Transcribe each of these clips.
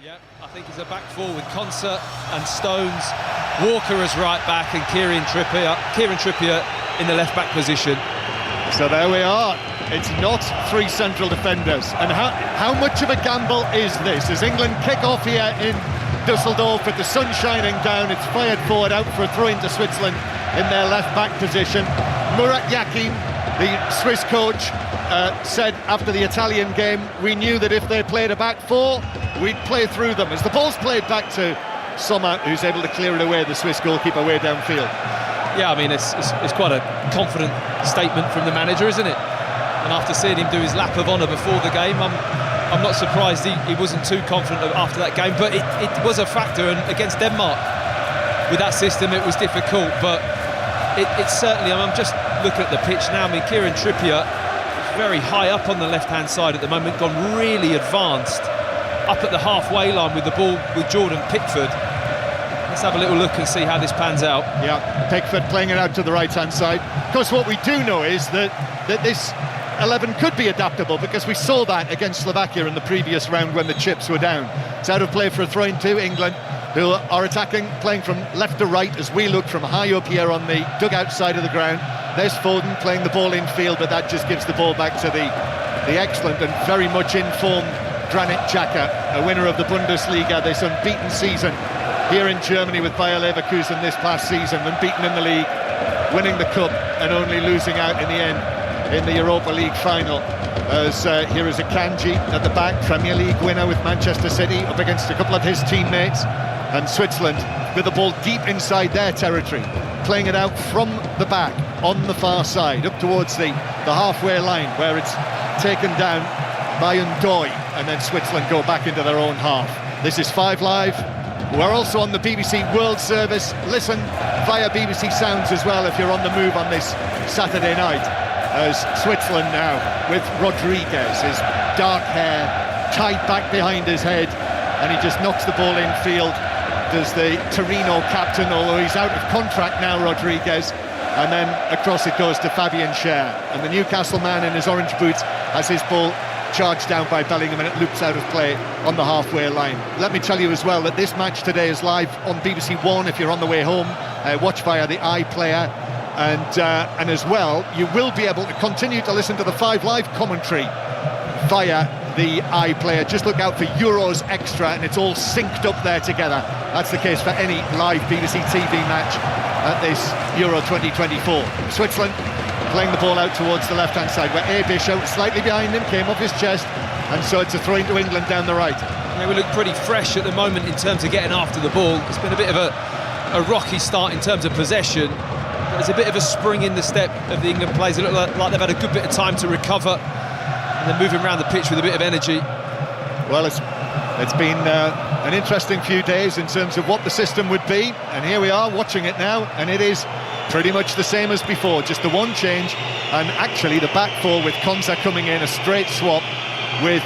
Yeah, I think it's a back four with Concert and Stones, Walker as right back, and Kieran Trippier in the left back position. So there we are. It's not three central defenders. And how much of a gamble is this? As England kick off here in Dusseldorf with the sun shining down, it's fired forward out for a throw into Switzerland in their left back position. Murat Yakin, the Swiss coach, said after the Italian game, we knew that if they played a back four, we'd play through them. As the ball's played back to Sommer, who's able to clear it away, the Swiss goalkeeper, way downfield. Yeah, I mean, it's quite a confident statement from the manager, isn't it? And after seeing him do his lap of honour before the game, I'm not surprised he wasn't too confident after that game, but it was a factor, and against Denmark, with that system, it was difficult, but it's certainly, I'm just looking at the pitch now. I mean, Kieran Trippier very high up on the left-hand side at the moment, gone really advanced, up at the halfway line with the ball with Jordan Pickford. Let's have a little look and see how this pans out. Yeah, Pickford playing it out to the right-hand side. Of course, what we do know is that this 11 could be adaptable, because we saw that against Slovakia in the previous round when the chips were down. It's out of play for a throw-in to England, who are attacking, playing from left to right as we look from high up here on the dugout side of the ground. There's Foden playing the ball in field, but that just gives the ball back to the excellent and very much informed Granit Xhaka, a winner of the Bundesliga, this unbeaten season here in Germany with Bayer Leverkusen this past season, unbeaten in the league, winning the cup and only losing out in the end in the Europa League final. As here is Akanji at the back, Premier League winner with Manchester City, up against a couple of his teammates, and Switzerland with the ball deep inside their territory, playing it out from the back on the far side up towards the halfway line, where it's taken down by Ndoye, and then Switzerland go back into their own half. This is 5 Live. We're also on the BBC World Service. Listen via BBC Sounds as well if you're on the move on this Saturday night. As Switzerland now with Rodriguez, his dark hair tied back behind his head, and he just knocks the ball in field. Does the Torino captain, although he's out of contract now, Rodriguez, and then across it goes to Fabian Schär, and the Newcastle man in his orange boots has his ball charged down by Bellingham, and it loops out of play on the halfway line. Let me tell you as well that this match today is live on BBC One if you're on the way home. Watch via the iPlayer, and as well you will be able to continue to listen to the 5 Live commentary via the iPlayer. Just look out for Euros Extra, and it's all synced up there together. That's the case for any live BBC TV match at this Euro 2024. Switzerland playing the ball out towards the left-hand side, where Ebischer was slightly behind him, came off his chest, and so it's a throw into England down the right. Yeah, we look pretty fresh at the moment in terms of getting after the ball. It's been a bit of a rocky start in terms of possession. There's a bit of a spring in the step of the England players. They look like they've had a good bit of time to recover, and they're moving around the pitch with a bit of energy. Well, it's been an interesting few days in terms of what the system would be, and here we are watching it now, and it is pretty much the same as before, just the one change, and actually the back four with Konsa coming in, a straight swap with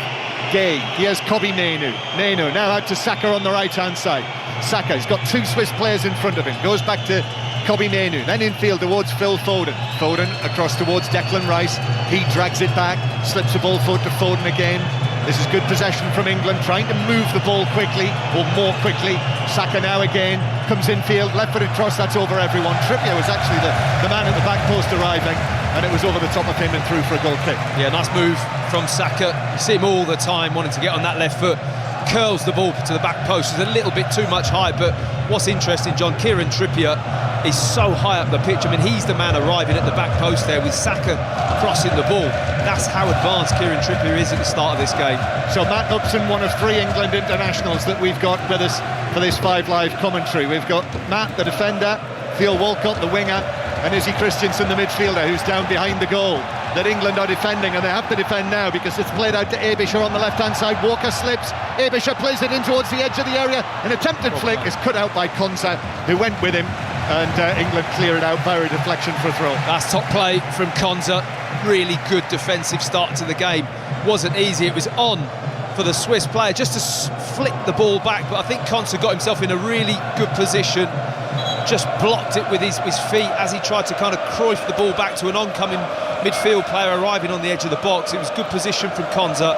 Gay. Here's Kobbie Mainoo. Mainoo now out to Saka on the right-hand side. Saka, he's got 2 Swiss players in front of him, goes back to Kobbie Mainoo, then infield towards Phil Foden. Foden across towards Declan Rice, he drags it back, slips the ball forward to Foden again. This is good possession from England, trying to move the ball quickly, or more quickly. Saka now again, comes infield, left-footed cross, that's over everyone. Trippier was actually the man at the back post arriving, and it was over the top of him and through for a goal kick. Yeah, nice move from Saka. You see him all the time wanting to get on that left foot. Curls the ball to the back post. It's a little bit too much height, but what's interesting, John, Kieran Trippier is so high up the pitch. I mean, he's the man arriving at the back post there with Saka crossing the ball. That's how advanced Kieran Trippier is at the start of this game. So Matt Upson, one of 3 England internationals that we've got with us for this 5 Live commentary. We've got Matt, the defender, Theo Walcott, the winger, and Izzy Christiansen, the midfielder, who's down behind the goal that England are defending, and they have to defend now because it's played out to Ebischer on the left-hand side. Walker slips, Ebischer plays it in towards the edge of the area. An attempted flick is cut out by Konsa, who went with him, and England clear it out via a deflection for a throw. That's top play from Konsa. Really good defensive start to the game. Wasn't easy, it was on for the Swiss player just to flick the ball back, but I think Konsa got himself in a really good position, just blocked it with his feet as he tried to kind of Cruyff the ball back to an oncoming midfield player arriving on the edge of the box. It was good position from Konsa,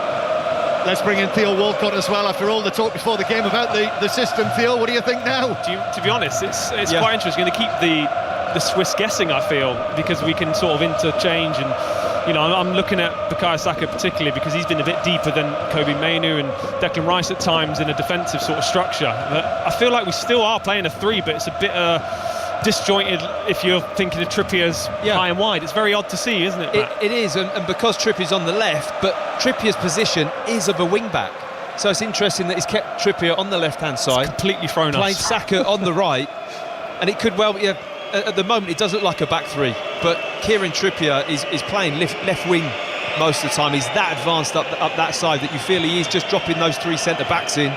Let's bring in Theo Walcott as well, after all the talk before the game about the system. Theo, what do you think now? To be honest, it's quite interesting. Going to keep the Swiss guessing, I feel, because we can sort of interchange. And I'm looking at Bukayo Saka particularly because he's been a bit deeper than Kobbie Mainoo and Declan Rice at times in a defensive sort of structure. But I feel like we still are playing a 3, but it's a bit disjointed if you're thinking of Trippier's high and wide. It's very odd to see, isn't it, Matt? It is, and because Trippier's on the left, but Trippier's position is of a wing-back. So it's interesting that he's kept Trippier on the left-hand side. It's completely thrown playing us. Saka on the right, and it could well... at the moment, it does look like a back 3, but Kieran Trippier is playing left wing most of the time. He's that advanced up that side that you feel he is just dropping those 3 centre-backs in,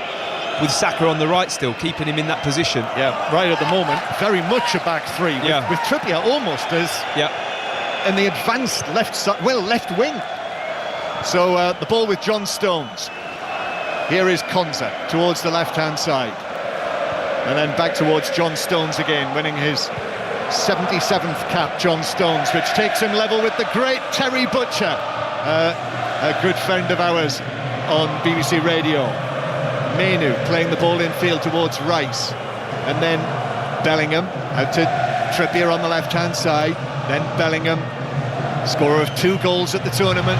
with Saka on the right still, keeping him in that position. Yeah, right at the moment, very much a back 3, with Trippier almost as in the advanced left wing. So the ball with John Stones. Here is Konza towards the left-hand side. And then back towards John Stones again, winning his 77th cap, John Stones, which takes him level with the great Terry Butcher, a good friend of ours on BBC Radio. Mainoo playing the ball infield towards Rice, and then Bellingham out to Trippier on the left-hand side, then Bellingham, scorer of 2 goals at the tournament.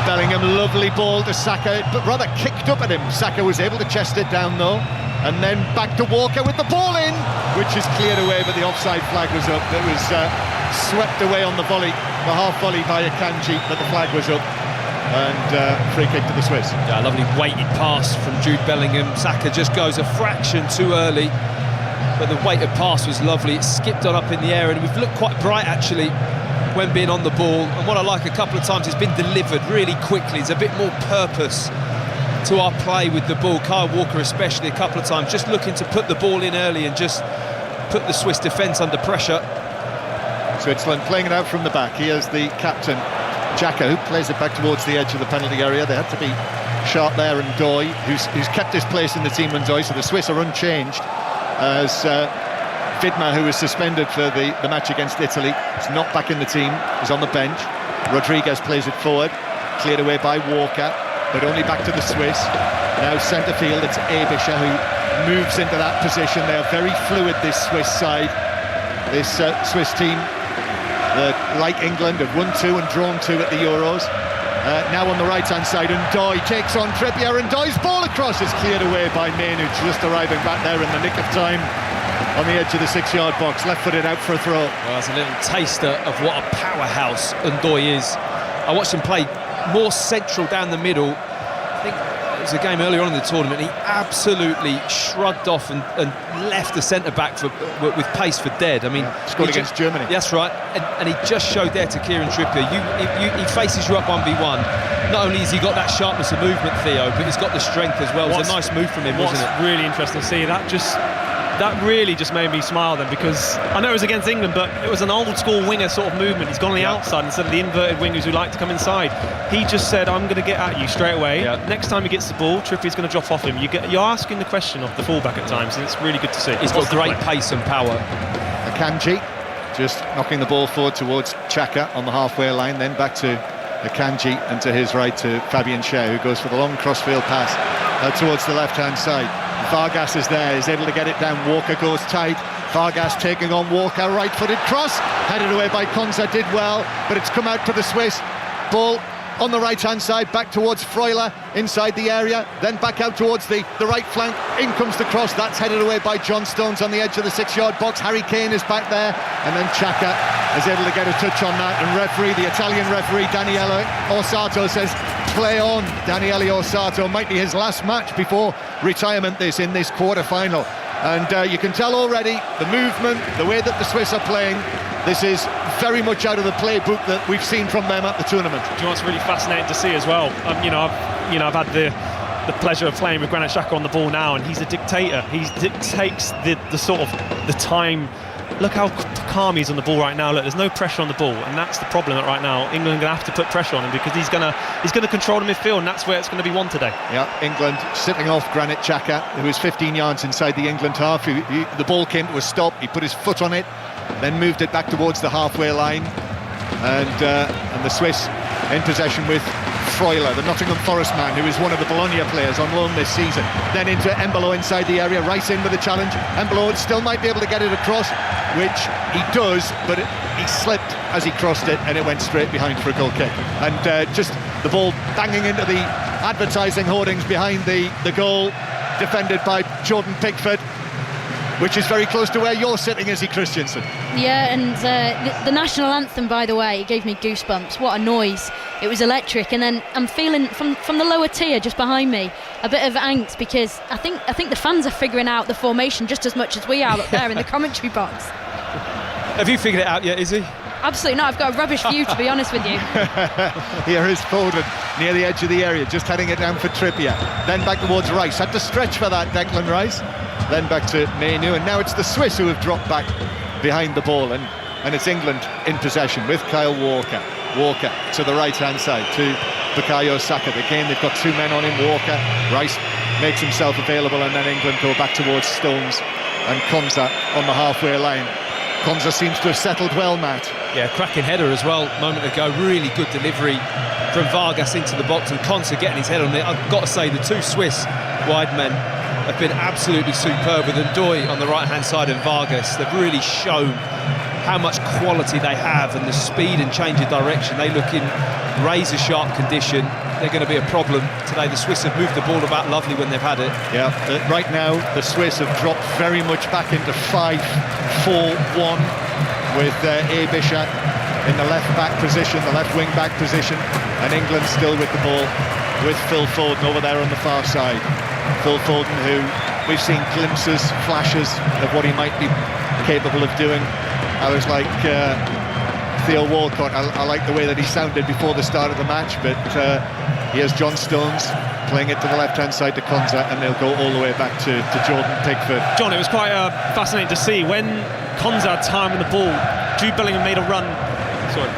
Bellingham, lovely ball to Saka, but rather kicked up at him. Saka was able to chest it down though, and then back to Walker with the ball in, which is cleared away, but the offside flag was up. It was swept away on the volley, the half volley by Akanji, but the flag was up. And free kick to the Swiss. Yeah, lovely weighted pass from Jude Bellingham. Saka just goes a fraction too early, but the weighted pass was lovely. It skipped on up in the air, and we've looked quite bright actually when being on the ball. And what I like, a couple of times it's been delivered really quickly. There's a bit more purpose to our play with the ball. Kyle Walker especially, a couple of times just looking to put the ball in early and just put the Swiss defence under pressure. Switzerland playing it out from the back. Here's the captain, Xhaka, who plays it back towards the edge of the penalty area. They had to be sharp there, and Doy, who's kept his place in the team, and Doy, so the Swiss are unchanged, as Vidma, who was suspended for the match against Italy, is not back in the team, is on the bench. Rodriguez plays it forward, cleared away by Walker, but only back to the Swiss. Now centre field, it's Abisha who moves into that position. They are very fluid, this Swiss side, this Swiss team. Like England, have won 2 and drawn 2 at the Euros. Now on the right-hand side, and Doy takes on Trippier, and Doy's ball across is cleared away by Mainoo, just arriving back there in the nick of time on the edge of the 6-yard box, left-footed out for a throw. Well, it's a little taster of what a powerhouse Ndoye is. I watched him play more central down the middle. I think it was a game earlier on in the tournament. He absolutely shrugged off and left the centre-back with pace for dead. I mean, scored against Germany. That's right, and he just showed there to Kieran Trippier. He faces you up 1v1. Not only has he got that sharpness of movement, Theo, but he's got the strength as well. It was a nice move from him, wasn't it? Really interesting to see. That really just made me smile then, because I know it was against England, but it was an old school winger sort of movement. He's gone on the outside instead of the inverted wingers who like to come inside. He just said, I'm going to get at you straight away. Next time he gets the ball, Trippier's going to drop off him. You're asking the question of the fullback at times, and it's really good to see. He's got great pace and power. Akanji just knocking the ball forward towards Xhaka on the halfway line, then back to Akanji, and to his right to Fabian Schär, who goes for the long crossfield pass towards the left-hand side. Vargas is there, is able to get it down. Walker goes tight. Vargas taking on Walker, right-footed cross, headed away by Konza, did well, but it's come out to the Swiss. Ball on the right-hand side, back towards Freuler, inside the area, then back out towards the right flank. In comes the cross, that's headed away by John Stones on the edge of the 6-yard box. Harry Kane is back there, and then Xhaka is able to get a touch on that, and the Italian referee, Daniele Orsato, says, play on. Daniele Orsato might be his last match before retirement in this quarter-final. And you can tell already, the movement, the way that the Swiss are playing, this is very much out of the playbook that we've seen from them at the tournament. Do you know what's really fascinating to see as well? I've had the pleasure of playing with Granit Xhaka on the ball now, and he's a dictator. He dictates the sort of the time. Look how calm he's on the ball right now. Look, there's no pressure on the ball, and that's the problem right now. England are going to have to put pressure on him, because he's going to control the midfield, and that's where it's going to be won today. Yeah, England sitting off Granit Xhaka, who was 15 yards inside the England half. The ball came to a stop. He put his foot on it, then moved it back towards the halfway line, and the Swiss in possession with Freuler, the Nottingham Forest man, who is one of the Bologna players on loan this season. Then into Embolo inside the area, Rice in with the challenge. Embolo still might be able to get it across, which he does, but he slipped as he crossed it, and it went straight behind for a goal kick. And just the ball banging into the advertising hoardings behind the goal, defended by Jordan Pickford, which is very close to where you're sitting, Izzy Christiansen. Yeah, and the national anthem, by the way, it gave me goosebumps. What a noise. It was electric. And then I'm feeling, from the lower tier just behind me, a bit of angst, because I think the fans are figuring out the formation just as much as we are up there in the commentary box. Have you figured it out yet, Izzy? Absolutely not. I've got a rubbish view, to be honest with you. Here is Foden near the edge of the area, just heading it down for Trippier. Then back towards Rice. Had to stretch for that, Declan Rice. Then back to Mainu, and now it's the Swiss who have dropped back behind the ball, and it's England in possession with Kyle Walker. Walker to the right-hand side to Bukayo Saka. Again, they've got two men on him. Walker, Rice makes himself available, and then England go back towards Stones and Konza on the halfway line. Konza seems to have settled well, Matt. Yeah, cracking header as well a moment ago. Really good delivery from Vargas into the box, and Konza getting his head on it. I've got to say, the two Swiss wide men have been absolutely superb, with Ndoye on the right-hand side and Vargas. They've really shown how much quality they have and the speed and change of direction. They look in razor-sharp condition. They're going to be a problem today. The Swiss have moved the ball about lovely when they've had it. Yeah, right now the Swiss have dropped very much back into 5-4-1 with Ebischer in the left-back position, the left wing-back position, and England still with the ball with Phil Foden over there on the far side. Phil Foden, who we've seen glimpses, flashes of what he might be capable of doing. I was like Theo Walcott. I like the way that he sounded before the start of the match, but here's John Stones playing it to the left-hand side to Konza, and they'll go all the way back to Jordan Pickford. John, it was quite fascinating to see when Konza had time with the ball. Jude Bellingham made a run. Sorry.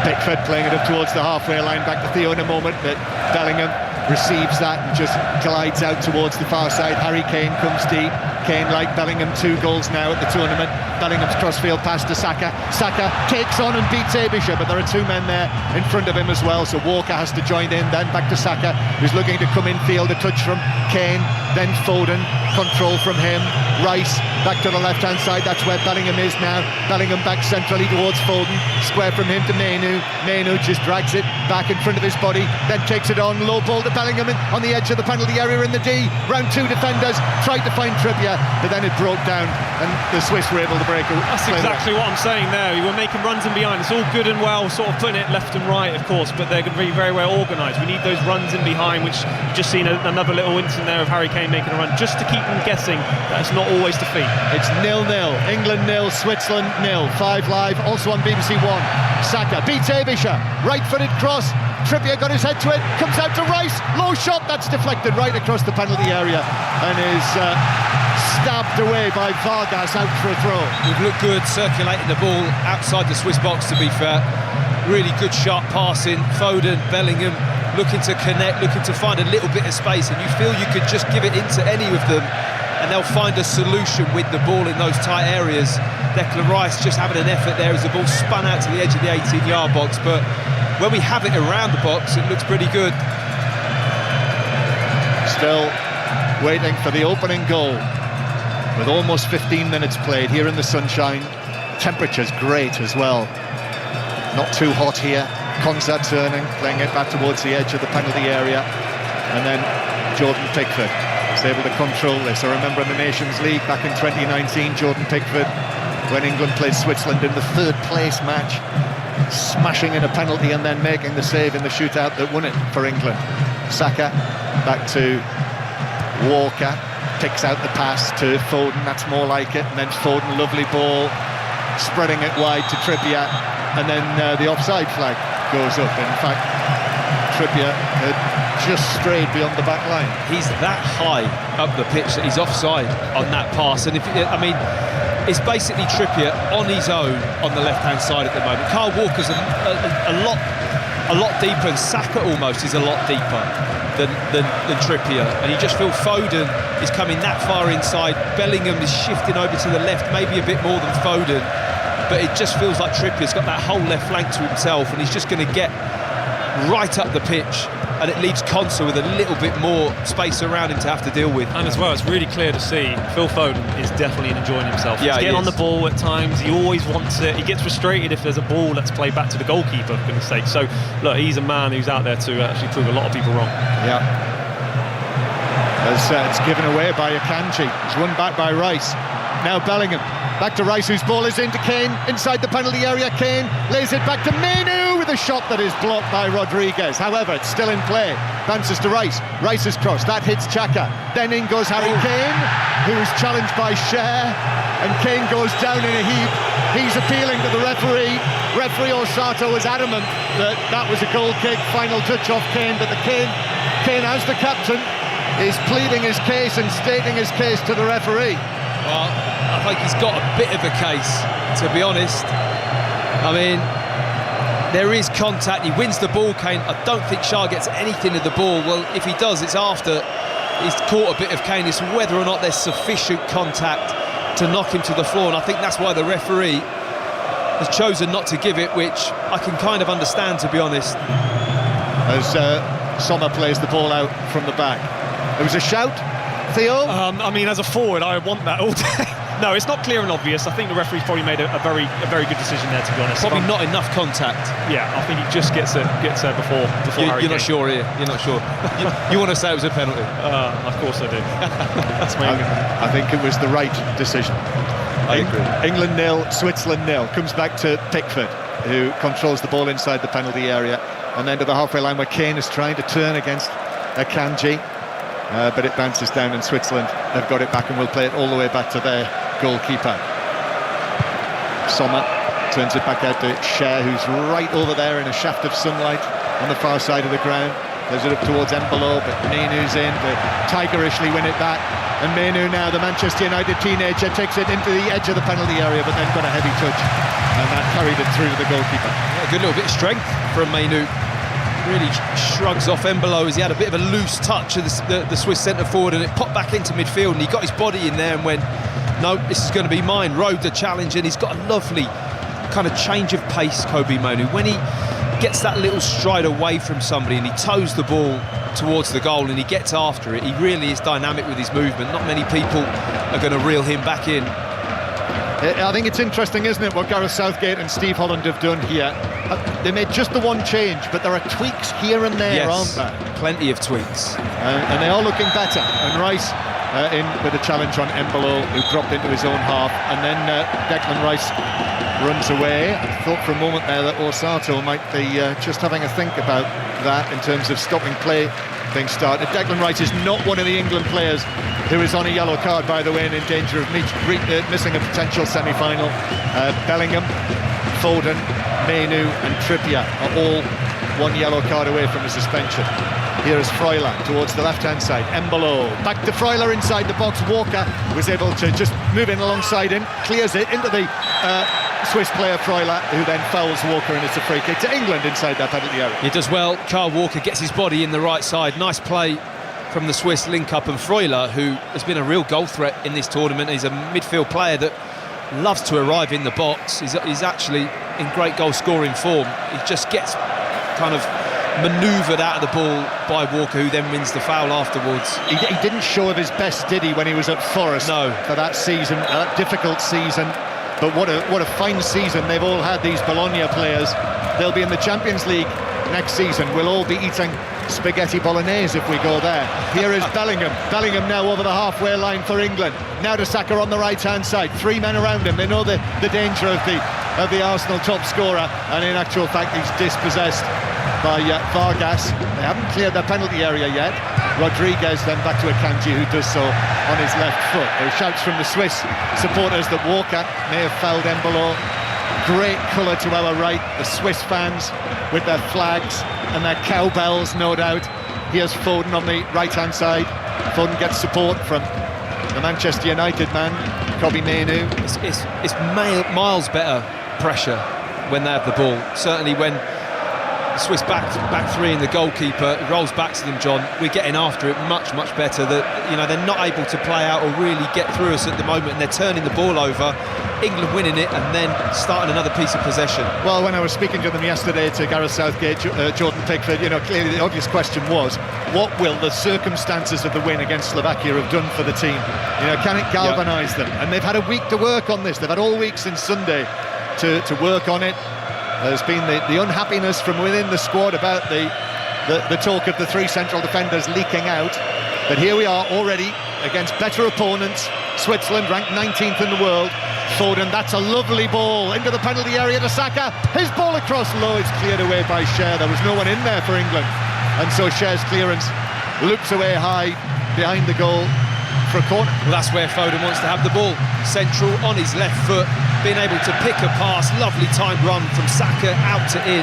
Pickford playing it up towards the halfway line, back to Theo in a moment, but Bellingham receives that and just glides out towards the far side. Harry Kane comes deep. Kane, like Bellingham, 2 goals now at the tournament. Bellingham's crossfield pass to Saka. Saka takes on and beats Ebischer, but there are 2 men there in front of him as well, so Walker has to join in. Then back to Saka, who's looking to come in field. A touch from Kane, then Foden, control from him. Rice back to the left-hand side, that's where Bellingham is now. Bellingham back centrally towards Foden, square from him to Mainu. Mainu just drags it back in front of his body, then takes it on, low ball to Bellingham on the edge of the penalty area in the D. Round 2 defenders tried to find Trippier, but then it broke down and the Swiss were able to break it. That's exactly what I'm saying there. We were making runs in behind. It's all good and well, sort of putting it left and right, of course, but they're going to be very well organised. We need those runs in behind, which you've just seen another little incident there of Harry Kane making a run, just to keep them guessing that it's not always defeat. It's 0-0. England 0, Switzerland 0. 5 Live, also on BBC One. Saka beats Ebischer. Right-footed cross. Trippier got his head to it. Comes out to Rice. Low shot. That's deflected right across the penalty area and is stabbed away by Vargas out for a throw. We've looked good circulating the ball outside the Swiss box, to be fair. Really good sharp passing. Foden, Bellingham looking to connect, looking to find a little bit of space, and you feel you could just give it into any of them and they'll find a solution with the ball in those tight areas. Declan Rice just having an effort there as the ball spun out to the edge of the 18-yard box, but when we have it around the box, it looks pretty good. Still waiting for the opening goal with almost 15 minutes played here in the sunshine. Temperature's great as well. Not too hot here. Konza turning, playing it back towards the edge of the penalty area, and then Jordan Pickford is able to control this. I remember in the Nations League back in 2019, Jordan Pickford, when England played Switzerland in the third place match, smashing in a penalty and then making the save in the shootout that won it for England. Saka back to Walker, picks out the pass to Foden, that's more like it, and then Foden, lovely ball, spreading it wide to Trippier, and then the offside flag goes up. In fact, Trippier had just strayed beyond the back line. He's that high up the pitch that he's offside on that pass, and it's basically Trippier on his own on the left-hand side at the moment. Kyle Walker's a lot deeper, and Saka almost is a lot deeper than Trippier, and you just feel Foden is coming that far inside. Bellingham is shifting over to the left, maybe a bit more than Foden, but it just feels like Trippier's got that whole left flank to himself, and he's just going to get right up the pitch, and it leaves Konsa with a little bit more space around him to have to deal with. And as well, it's really clear to see Phil Foden is definitely enjoying himself. Yeah, he's getting on the ball at times. He always wants it. He gets frustrated if there's a ball that's played back to the goalkeeper, for goodness sake. So look, he's a man who's out there to actually prove a lot of people wrong. Yeah. As it's given away by Akanji. It's won back by Rice. Now Bellingham. Back to Rice, whose ball is into Kane. Inside the penalty area, Kane lays it back to Mainu with a shot that is blocked by Rodriguez. However, it's still in play. Bounces to Rice. Rice's cross. That hits Xhaka. Then in goes Harry Kane, who is challenged by Cher. And Kane goes down in a heap. He's appealing to the referee. Referee Osato was adamant that that was a goal kick. Final touch off Kane, but Kane, as the captain, is pleading his case and stating his case to the referee. Well, I think he's got a bit of a case, to be honest. I mean, there is contact. He wins the ball, Kane. I don't think Shah gets anything of the ball. Well, if he does, it's after he's caught a bit of Kane. It's whether or not there's sufficient contact to knock him to the floor, and I think that's why the referee has chosen not to give it, which I can kind of understand, to be honest. As Sommer plays the ball out from the back. There was a shout. Theo? I mean, as a forward, I want that all day. No, it's not clear and obvious. I think the referee's probably made a very good decision there, to be honest. Probably not enough contact. Yeah, I think he just gets there before Harry You're not Kane. sure here. You're not sure. you want to say it was a penalty? Of course I do. That's my I think it was the right decision. I agree. England 0, Switzerland 0. Comes back to Pickford, who controls the ball inside the penalty area, and then to the halfway line where Kane is trying to turn against Akanji. But it bounces down, and Switzerland have got it back and will play it all the way back to their goalkeeper. Sommer turns it back out to Cher, who's right over there in a shaft of sunlight on the far side of the ground. Plays it up towards Embolo, but Mainu's in to tigerishly win it back. And Mainu now, the Manchester United teenager, takes it into the edge of the penalty area, but then got a heavy touch, and that carried it through to the goalkeeper. Yeah, a good little bit of strength from Mainu. Really shrugs off Embolo as he had a bit of a loose touch of the Swiss centre forward, and it popped back into midfield, and he got his body in there and went, no, this is going to be mine. Rode the challenge, and he's got a lovely kind of change of pace, Kobbie Mainoo. When he gets that little stride away from somebody and he toes the ball towards the goal and he gets after it, he really is dynamic with his movement. Not many people are going to reel him back in. I think it's interesting, isn't it, what Gareth Southgate and Steve Holland have done here. They made just the one change, but there are tweaks here and there, yes, aren't there? Plenty of tweaks. And they're all looking better. And Rice in with a challenge on Embolo, who dropped into his own half. And then Declan Rice runs away. I thought for a moment there that Osato might be just having a think about that in terms of stopping play being started. Declan Rice is not one of the England players who is on a yellow card, by the way, and in danger of missing a potential semi-final. Bellingham, Foden, Mainoo and Trippier are all one yellow card away from a suspension. Here is Freuler towards the left-hand side. Embolo back to Freuler inside the box. Walker was able to just move in alongside him, clears it into the Swiss player Freuler, who then fouls Walker, and it's a free kick to England inside that penalty area. He does well. Kyle Walker gets his body in the right side. Nice play from the Swiss link-up, and Freuler, who has been a real goal threat in this tournament. He's a midfield player that loves to arrive in the box. He's actually in great goal-scoring form. He just gets kind of manoeuvred out of the ball by Walker, who then wins the foul afterwards. He didn't show of his best, did he, when he was at Forest? No. For that season, that difficult season. But what a fine season they've all had, these Bologna players. They'll be in the Champions League next season. We'll all be eating spaghetti bolognese if we go there. Here is Bellingham. Bellingham now over the halfway line for England. Now to Saka on the right-hand side. Three men around him. They know the danger of the Arsenal top scorer, and in actual fact he's dispossessed by Vargas. They haven't cleared their penalty area yet. Rodriguez then back to Akanji, who does so on his left foot. There are shouts from the Swiss supporters that Walker may have fouled Embolo. Great colour to our right, the Swiss fans with their flags and their cowbells, no doubt. Here's Foden on the right-hand side. Foden gets support from the Manchester United man, Kobbie Mainoo. It's miles better pressure when they have the ball. Certainly when the Swiss back three and the goalkeeper rolls back to them, John. We're getting after it much better. That, you know, they're not able to play out or really get through us at the moment, and they're turning the ball over. England winning it and then starting another piece of possession. Well, when I was speaking to them yesterday, to Gareth Southgate, Jordan Pickford, you know, clearly the obvious question was, what will the circumstances of the win against Slovakia have done for the team? You know, can it galvanise them? And they've had a week to work on this. They've had all week since Sunday to work on it. There's been the unhappiness from within the squad about the talk of the three central defenders leaking out. But here we are already against better opponents. Switzerland ranked 19th in the world. Foden, that's a lovely ball into the penalty area to Saka. His ball across low, it's cleared away by Cher. There was no one in there for England, and so Cher's clearance loops away high behind the goal for a corner. Well, that's where Foden wants to have the ball, central on his left foot, being able to pick a pass. Lovely timed run from Saka out to in,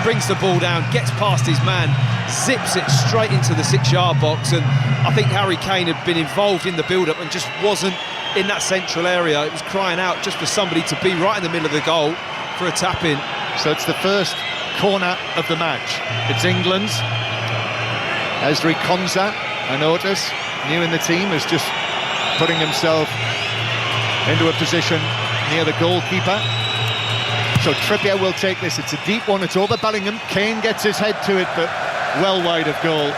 brings the ball down, gets past his man, zips it straight into the 6-yard box. And I think Harry Kane had been involved in the build-up and just wasn't in that central area. It was crying out just for somebody to be right in the middle of the goal for a tap-in. So it's the first corner of the match. It's England's. Ezri Konsa, I notice, new in the team, is just putting himself into a position near the goalkeeper. So Trippier will take this. It's a deep one. It's over Bellingham. Kane gets his head to it, but well wide of goal.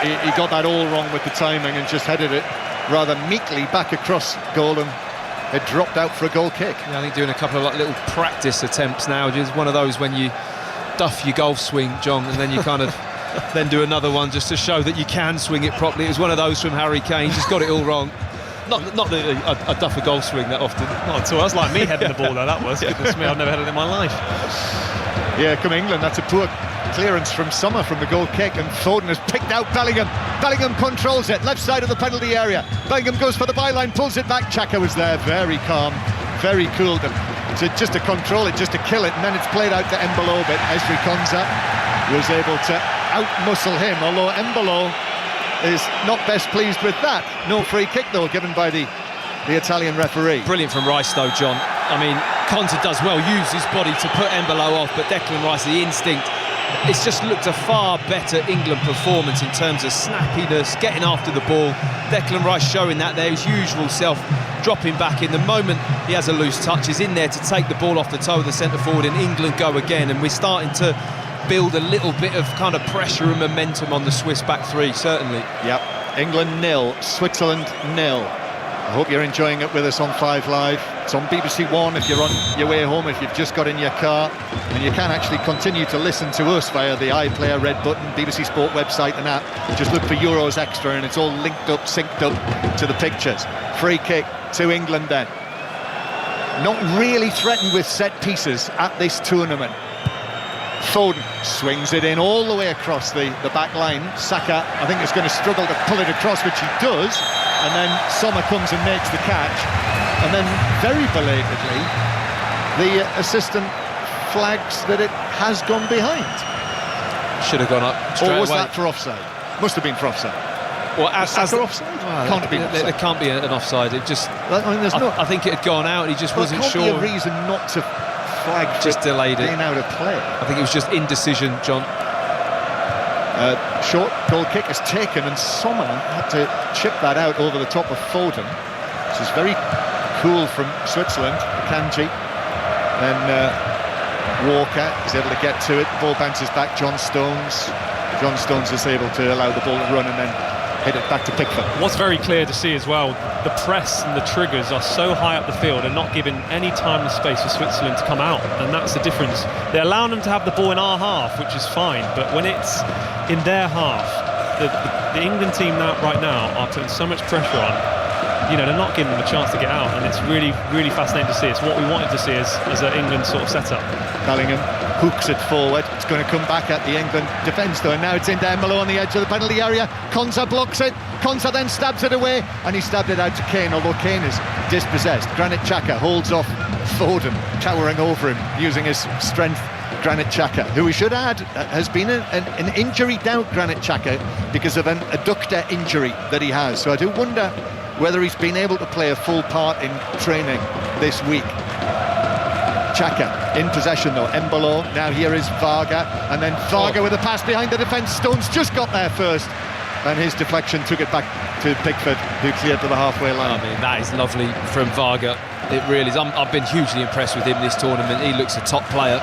He got that all wrong with the timing and just headed it rather meekly back across goal, and it dropped out for a goal kick. Yeah, I think doing a couple of like little practice attempts now is one of those when you duff your golf swing, John, and then you kind of then do another one just to show that you can swing it properly. It was one of those from Harry Kane, just got it all wrong. Not that I duff a golf swing that often. Not at all. That's like me heading the ball though, that was. Goodness me, I've never headed it in my life. Yeah, come England, that's a poor clearance from Sommer from the goal kick, and Foden has picked out Bellingham. Bellingham controls it, left side of the penalty area. Bellingham goes for the byline, pulls it back. Xhaka was there, very calm, very cool, just to control it, just to kill it, and then it's played out to Embolo, but Ezri Konsa was able to out-muscle him, although Embolo is not best pleased with that. No free kick though, given by the Italian referee. Brilliant from Rice though, John. I mean, Konsa does well, use his body to put Embolo off, but Declan Rice, the instinct, it's just looked a far better England performance in terms of snappiness, getting after the ball. Declan Rice showing that there, his usual self, dropping back in. The moment he has a loose touch, he's in there to take the ball off the toe of the centre forward, and England go again, and we're starting to build a little bit of kind of pressure and momentum on the Swiss back three, certainly. Yep, England 0, Switzerland 0. I hope you're enjoying it with us on 5 Live. It's on BBC One if you're on your way home, if you've just got in your car, and you can actually continue to listen to us via the iPlayer, Red Button, BBC Sport website and app. Just look for Euros Extra and it's all linked up, synced up to the pictures. Free kick to England then. Not really threatened with set pieces at this tournament. Foden swings it in all the way across the back line. Saka, I think, is going to struggle to pull it across, which he does, and then Sommer comes and makes the catch, and then very belatedly the assistant flags that it has gone behind. Should have gone up straight or was away. that for offside? Must have been for offside. Well, as Saka offside? Can't be offside. There can't be an offside. It just, I mean, I think it had gone out, and he just wasn't sure. There can't be a reason not to flag just delayed it. Being out of play. I think it was just indecision, John. Short goal kick is taken, and Sommer had to chip that out over the top of Foden. This is very cool from Switzerland. Kanji, then Walker is able to get to it. Ball bounces back. John Stones is able to allow the ball to run and then hit it back to Pickford. What's very clear to see as well, the press and the triggers are so high up the field and not giving any time and space for Switzerland to come out, and that's the difference. They're allowing them to have the ball in our half, which is fine, but when it's in their half, the England team right now are putting so much pressure on. You know, they're not giving them a chance to get out, and it's really, really fascinating to see. It's what we wanted to see as an England sort of setup. Bellingham hooks it forward. It's going to come back at the England defence though, and now it's into Embolo on the edge of the penalty area. Konsa blocks it. Konsa then stabs it away, and he stabbed it out to Kane, although Kane is dispossessed. Granit Xhaka holds off Foden, towering over him using his strength. Granit Xhaka, who we should add has been an injury doubt, Granit Xhaka, because of an adductor injury that he has. So I do wonder whether he's been able to play a full part in training this week. Xhaka in possession though, Embolo, now here is Varga, and then Varga with a pass behind the defence. Stones just got there first, and his deflection took it back to Pickford, who cleared to the halfway line. I mean, that is lovely from Varga, it really is. I've been hugely impressed with him this tournament. He looks a top player,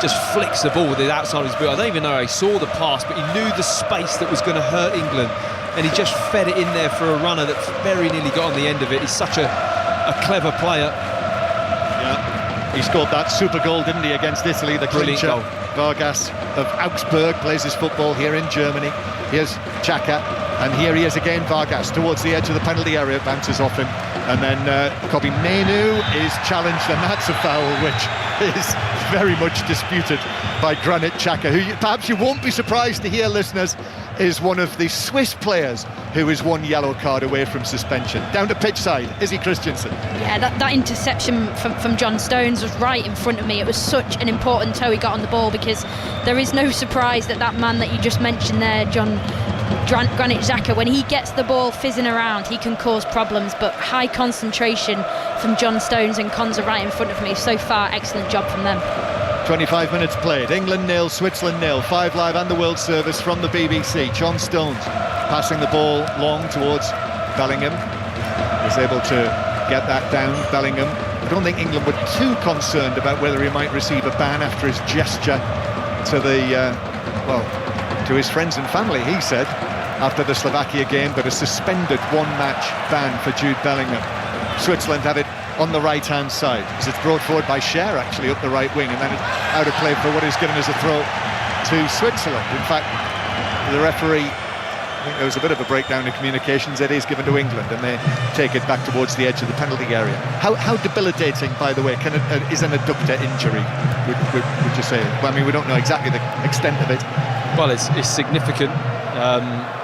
just flicks the ball with his outside of his boot. I don't even know how he saw the pass, but he knew the space that was going to hurt England, and he just fed it in there for a runner that very nearly got on the end of it. He's such a clever player. Yeah, he scored that super goal, didn't he, against Italy, the Brilliant clincher. goal. Vargas of Augsburg plays his football here in Germany. Here's Xhaka, and here he is again, Vargas, towards the edge of the penalty area, bounces off him, and then Kobbie Mainoo is challenged, and that's a foul which is very much disputed by Granit Xhaka, who perhaps you won't be surprised to hear, listeners, is one of the Swiss players who is one yellow card away from suspension. Down to pitch side, Izzy Christiansen. Yeah, that interception from John Stones was right in front of me. It was such an important toe he got on the ball, because there is no surprise that man that you just mentioned there, Granit Xhaka, when he gets the ball fizzing around, he can cause problems, but high concentration from John Stones and Konza right in front of me. So far, excellent job from them. 25 minutes played, England 0, Switzerland 0, 5 Live and the World Service from the BBC. John Stones passing the ball long towards Bellingham, was able to get that down. Bellingham, I don't think England were too concerned about whether he might receive a ban after his gesture to to his friends and family, he said, after the Slovakia game, but a suspended one-match ban for Jude Bellingham. Switzerland have it on the right-hand side, as it's brought forward by Cher, actually, up the right wing, and then it's out of play for what is given as a throw to Switzerland. In fact, the referee, I think there was a bit of a breakdown in communications. It is given to England, and they take it back towards the edge of the penalty area. How debilitating, by the way, is an adductor injury, would you say? Well, I mean, we don't know exactly the extent of it. Well, it's significant,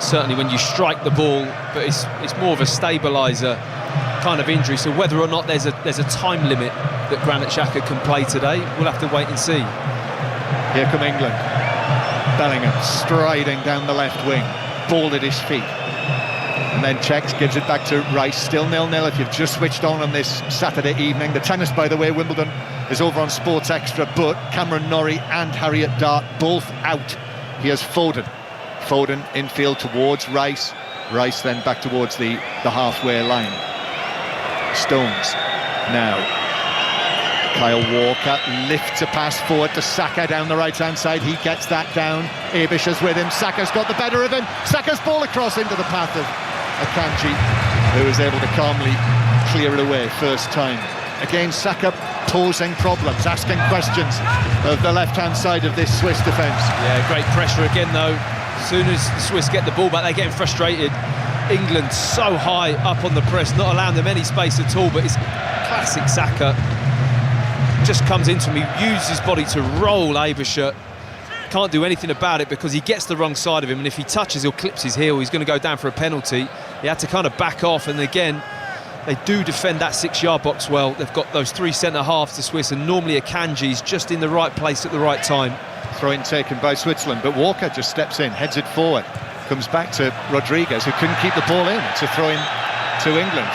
certainly when you strike the ball, but it's more of a stabiliser kind of injury. So whether or not there's a time limit that Granit Xhaka can play today, we'll have to wait and see. Here come England. Bellingham striding down the left wing, ball at his feet, and then checks, gives it back to Rice. Still 0-0 if you've just switched on this Saturday evening. The tennis, by the way, Wimbledon is over on Sports Extra, but Cameron Norrie and Harriet Dart both out. Here's Foden infield towards Rice. Rice then back towards the halfway line. Stones now. Kyle Walker lifts a pass forward to Saka down the right-hand side. He gets that down. Abish is with him. Saka's got the better of him. Saka's ball across into the path of Akanji, who is able to calmly clear it away first time. Again, Saka posing problems, asking questions of the left-hand side of this Swiss defence. Yeah, great pressure again, though. As soon as the Swiss get the ball back, they're getting frustrated. England so high up on the press, not allowing them any space at all, but it's classic Saka. Just comes into him, he uses his body to roll Abish. Can't do anything about it because he gets the wrong side of him, and if he touches, he'll clip his heel. He's going to go down for a penalty. He had to kind of back off, and again, they do defend that 6-yard box well. They've got those 3 centre-halves to Swiss, and normally Akanji's just in the right place at the right time. Throw-in taken by Switzerland, but Walker just steps in, heads it forward. Comes back to Rodriguez, who couldn't keep the ball in. It's a throw-in to England,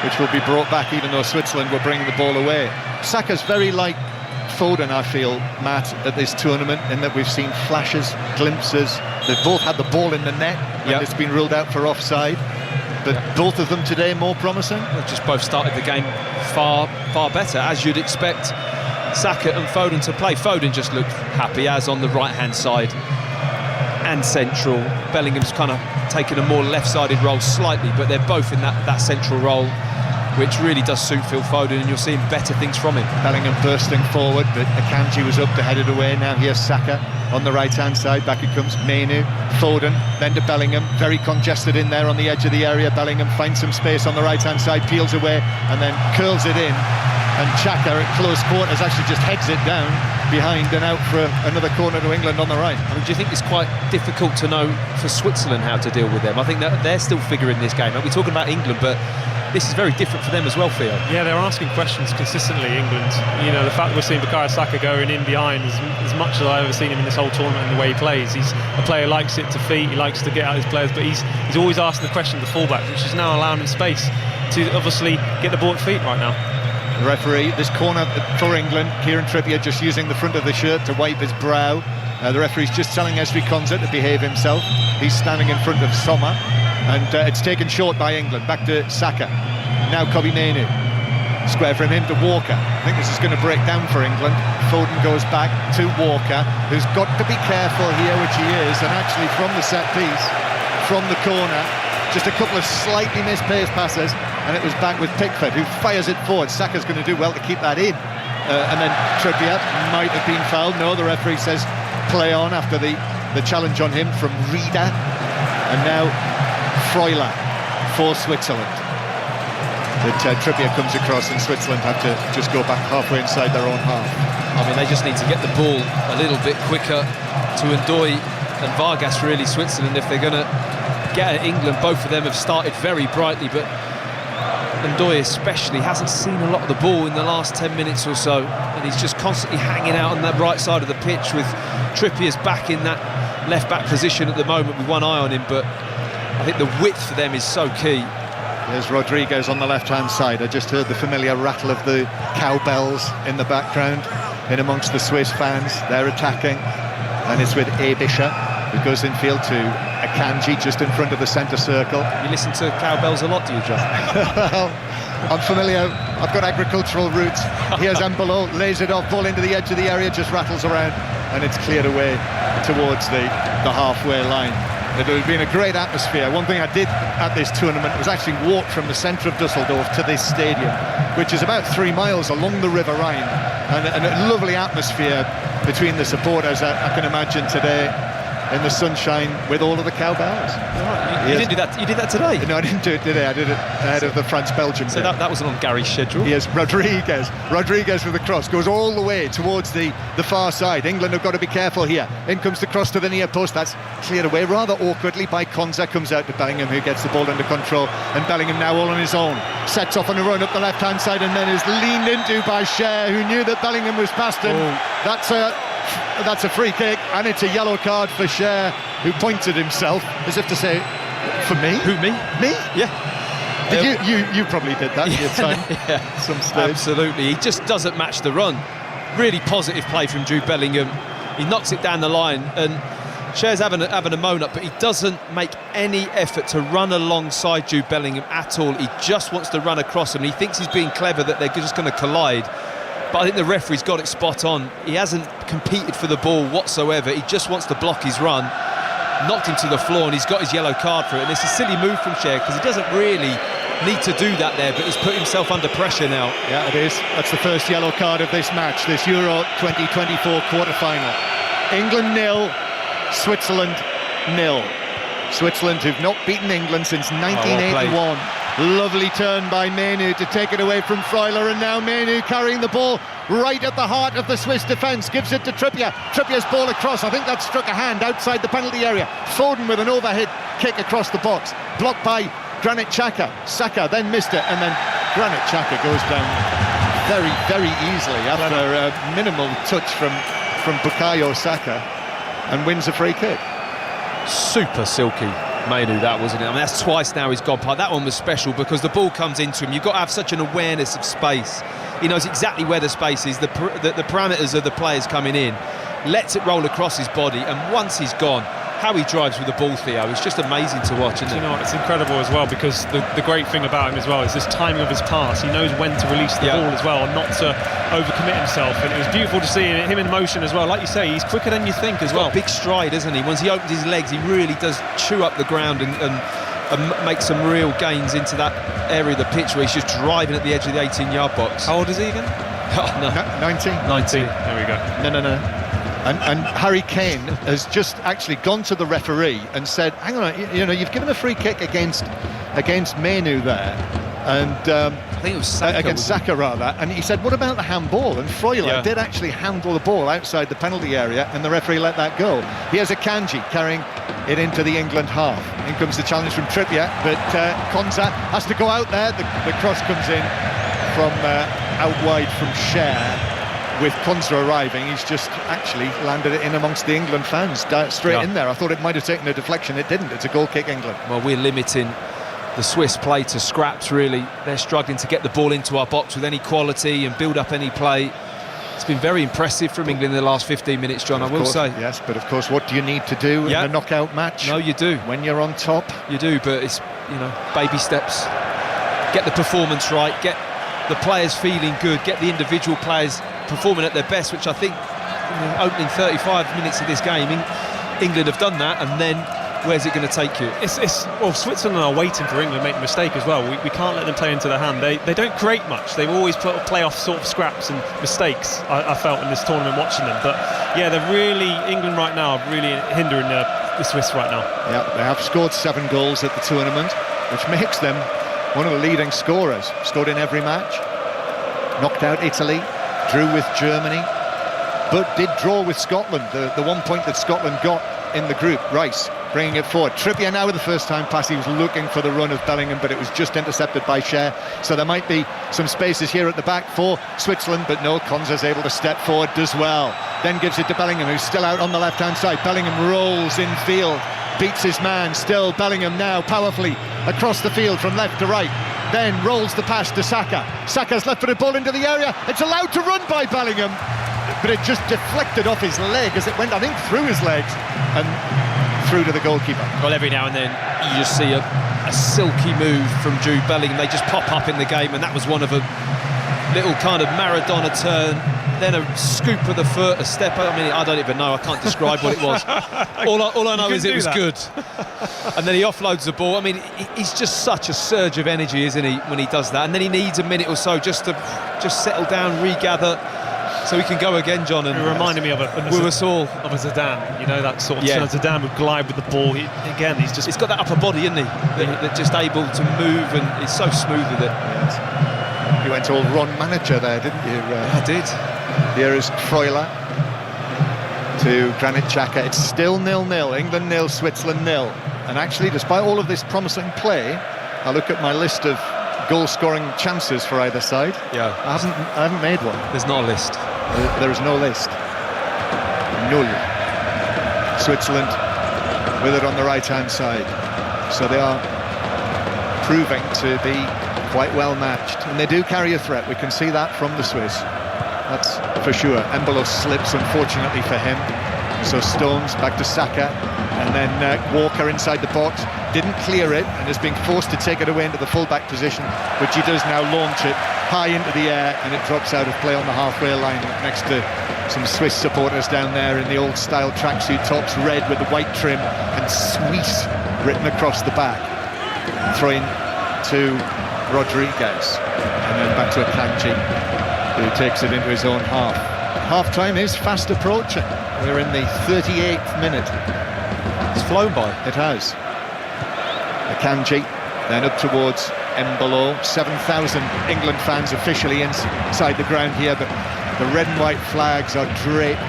which will be brought back even though Switzerland were bringing the ball away. Saka's very like Foden, I feel, Matt, at this tournament, in that we've seen flashes, glimpses. They've both had the ball in the net, and it's been ruled out for offside. But both of them today more promising. They've just both started the game far better, as you'd expect Saka and Foden to play. Foden just looked happy as on the right-hand side and central. Bellingham's kind of taken a more left-sided role slightly, but they're both in that central role, which really does suit Phil Foden, and you're seeing better things from him. Bellingham bursting forward, but Akanji was up to head it away. Now here's Saka on the right-hand side. Back it comes Mainoo, Foden, then to Bellingham. Very congested in there on the edge of the area. Bellingham finds some space on the right-hand side, peels away, and then curls it in. And Xhaka at close quarters actually just heads it down behind and out for another corner to England on the right. I mean, do you think it's quite difficult to know for Switzerland how to deal with them? I think that they're still figuring this game out. We're talking about England, but this is very different for them as well, Theo. Yeah, they're asking questions consistently, England. You know, the fact that we're seeing Bukayo Saka going in behind as much as I've ever seen him in this whole tournament and the way he plays. He's a player who likes it to feet, he likes to get out his players, but he's always asking the question of the fullback, which is now allowing him space to obviously get the ball at feet right now. The referee, this corner for England, Kieran Trippier just using the front of the shirt to wipe his brow. The referee's just telling Esri Konsa to behave himself. He's standing in front of Sommer, and it's taken short by England. Back to Saka. Now Kobbie Mainoo. Square from him to Walker. I think this is going to break down for England. Foden goes back to Walker, who's got to be careful here, which he is, and actually from the set piece, from the corner, just a couple of slightly misplaced passes, and it was back with Pickford, who fires it forward. Saka's going to do well to keep that in. And then Trippier might have been fouled. No, the referee says play on after the challenge on him from Rieder. And now Freuler for Switzerland. That Trippier comes across, and Switzerland have to just go back halfway inside their own half. I mean, they just need to get the ball a little bit quicker to Ndoye and Vargas, really, Switzerland, if they're going to get at England. Both of them have started very brightly, but Ndoye especially hasn't seen a lot of the ball in the last 10 minutes or so, and he's just constantly hanging out on that right side of the pitch, with Trippier's back in that left-back position at the moment with one eye on him. But I think the width for them is so key. There's Rodriguez on the left-hand side. I just heard the familiar rattle of the cowbells in the background, in amongst the Swiss fans. They're attacking, and it's with Ebischer, who goes infield to Akanji, just in front of the centre circle. You listen to cowbells a lot, do you, John? Well, I'm familiar. I've got agricultural roots. Here's Embolo, lays it off, ball into the edge of the area, just rattles around, and it's cleared away towards the halfway line. It would have been a great atmosphere. One thing I did at this tournament was actually walk from the centre of Dusseldorf to this stadium, which is about 3 miles along the River Rhine, and a lovely atmosphere between the supporters, I can imagine, today in the sunshine with all of the cowbells. Right. You didn't do that. You did that today? No, I didn't do it today. I did it ahead of the France-Belgium game. So that wasn't on Gary's schedule? Yes, Rodriguez with the cross, goes all the way towards the far side. England have got to be careful here. In comes the cross to the near post. That's cleared away rather awkwardly by Konsa. Comes out to Bellingham, who gets the ball under control, and Bellingham now all on his own. Sets off on a run up the left-hand side, and then is leaned into by Cher, who knew that Bellingham was past him. That's a free kick, and it's a yellow card for Cher, who pointed himself as if to say, for me? Who, me? Me? Yeah. You probably did that at some stage. Absolutely. He just doesn't match the run. Really positive play from Jude Bellingham. He knocks it down the line, and Cher's having a moan up, but he doesn't make any effort to run alongside Jude Bellingham at all. He just wants to run across him, and he thinks he's being clever, that they're just going to collide. But I think the referee's got it spot on. He hasn't competed for the ball whatsoever. He just wants to block his run. Knocked him to the floor, and he's got his yellow card for it. And it's a silly move from Cher, because he doesn't really need to do that there, but he's put himself under pressure now. Yeah, it is. That's the first yellow card of this match, this Euro 2024 quarter-final. England 0, Switzerland 0. Switzerland, who've not beaten England since 1981. Lovely turn by Mainoo to take it away from Freuler, and now Mainoo carrying the ball right at the heart of the Swiss defence, gives it to Trippier. Trippier's ball across, I think that struck a hand outside the penalty area. Foden with an overhead kick across the box, blocked by Granit Xhaka. Saka then missed it, and then Granit Xhaka goes down very, very easily after a minimal touch from Bukayo Saka, and wins a free kick. Super silky Mainoo, that, wasn't it? I mean, that's twice now he's gone past. That one was special because the ball comes into him. You've got to have such an awareness of space. He knows exactly where the space is, the parameters of the players coming in, lets it roll across his body, and once he's gone, how he drives with the ball, Theo, it's just amazing to watch, isn't it? You know, it's incredible as well, because the great thing about him as well is this timing of his pass. He knows when to release the ball as well, and not to overcommit himself. And it was beautiful to see him in motion as well. Like you say, he's quicker than you think as well. Got a big stride, isn't he? Once he opens his legs, he really does chew up the ground and make some real gains into that area of the pitch where he's just driving at the edge of the 18-yard box. How old is he again? Oh, no. 19. There we go. No. And Harry Kane has just actually gone to the referee and said, hang on, you've given a free kick against Mainoo there, and I think it was Saka, against Saka rather, and he said, what about the handball? And Freuler did actually handle the ball outside the penalty area, and the referee let that go. Here's Akanji carrying it into the England half. In comes the challenge from Trippier, but Konsa has to go out there. The cross comes in from out wide from Cher. With Konsa arriving, he's just actually landed it in amongst the England fans, straight in there. I thought it might have taken a deflection, it didn't. It's a goal kick, England. Well, we're limiting the Swiss play to scraps, really. They're struggling to get the ball into our box with any quality and build up any play. It's been very impressive from England in the last 15 minutes, John, I will say. Yes, but of course, what do you need to do in a knockout match? No, you do. When you're on top. You do, but it's, baby steps. Get the performance right, get the players feeling good, get the individual players performing at their best, which I think in the opening 35 minutes of this game, England have done that, and then where's it going to take you? Well, Switzerland are waiting for England to make the mistake as well. We can't let them play into their hand. They don't create much. They've always play off sort of scraps and mistakes, I felt in this tournament watching them. But yeah, England right now are really hindering the Swiss right now. Yeah, they have scored 7 goals at the tournament, which makes them one of the leading scorers. Scored in every match. Knocked out Italy, drew with Germany, but did draw with Scotland. The 1 point that Scotland got in the group. Rice bringing it forward. Trippier now with the first time pass. He was looking for the run of Bellingham, but it was just intercepted by Cher. So there might be some spaces here at the back for Switzerland, but no, Konza's able to step forward, does well. Then gives it to Bellingham, who's still out on the left-hand side. Bellingham rolls in field, beats his man. Still Bellingham now powerfully across the field from left to right. Then rolls the pass to Saka. Saka's left-footed ball into the area. It's allowed to run by Bellingham, but it just deflected off his leg as it went, I think, through his legs and through to the goalkeeper. Well, every now and then you just see a silky move from Jude Bellingham. They just pop up in the game, and that was one of a little kind of Maradona turn, then a scoop of the foot, a step. I mean, I don't even know. I can't describe what it was. All I know is it was good. And then he offloads the ball. I mean, he's just such a surge of energy, isn't he, when he does that? And then he needs a minute or so just to settle down, regather, so he can go again, John. And it reminded me of a Zidane, that sort of turn. Zidane would glide with the ball. He's got that upper body, isn't he? That just able to move, and he's so smooth with it. Yes. You went all Ron manager there, didn't you? I did. Here is Freuler to Granit Xhaka. It's still 0-0. England 0, Switzerland 0. And actually, despite all of this promising play, I look at my list of goal-scoring chances for either side. Yeah, I haven't made one. There's not a list. There is no list. Null. Switzerland with it on the right-hand side. So they are proving to be quite well matched, and they do carry a threat. We can see that from the Swiss. That's for sure. Embolo slips, unfortunately for him. So Stones back to Saka, and then Walker inside the box. Didn't clear it and is being forced to take it away into the full-back position, which he does now launch it high into the air, and it drops out of play on the halfway line next to some Swiss supporters down there in the old-style tracksuit tops, red with the white trim, and Swiss written across the back. Throwing to Rodriguez, and then back to Akanji, who takes it into his own half. Half-time is fast approaching. We're in the 38th minute. It's flown by. It has. Akanji, then up towards Embolo. 7,000 England fans officially inside the ground here, but the red and white flags are draped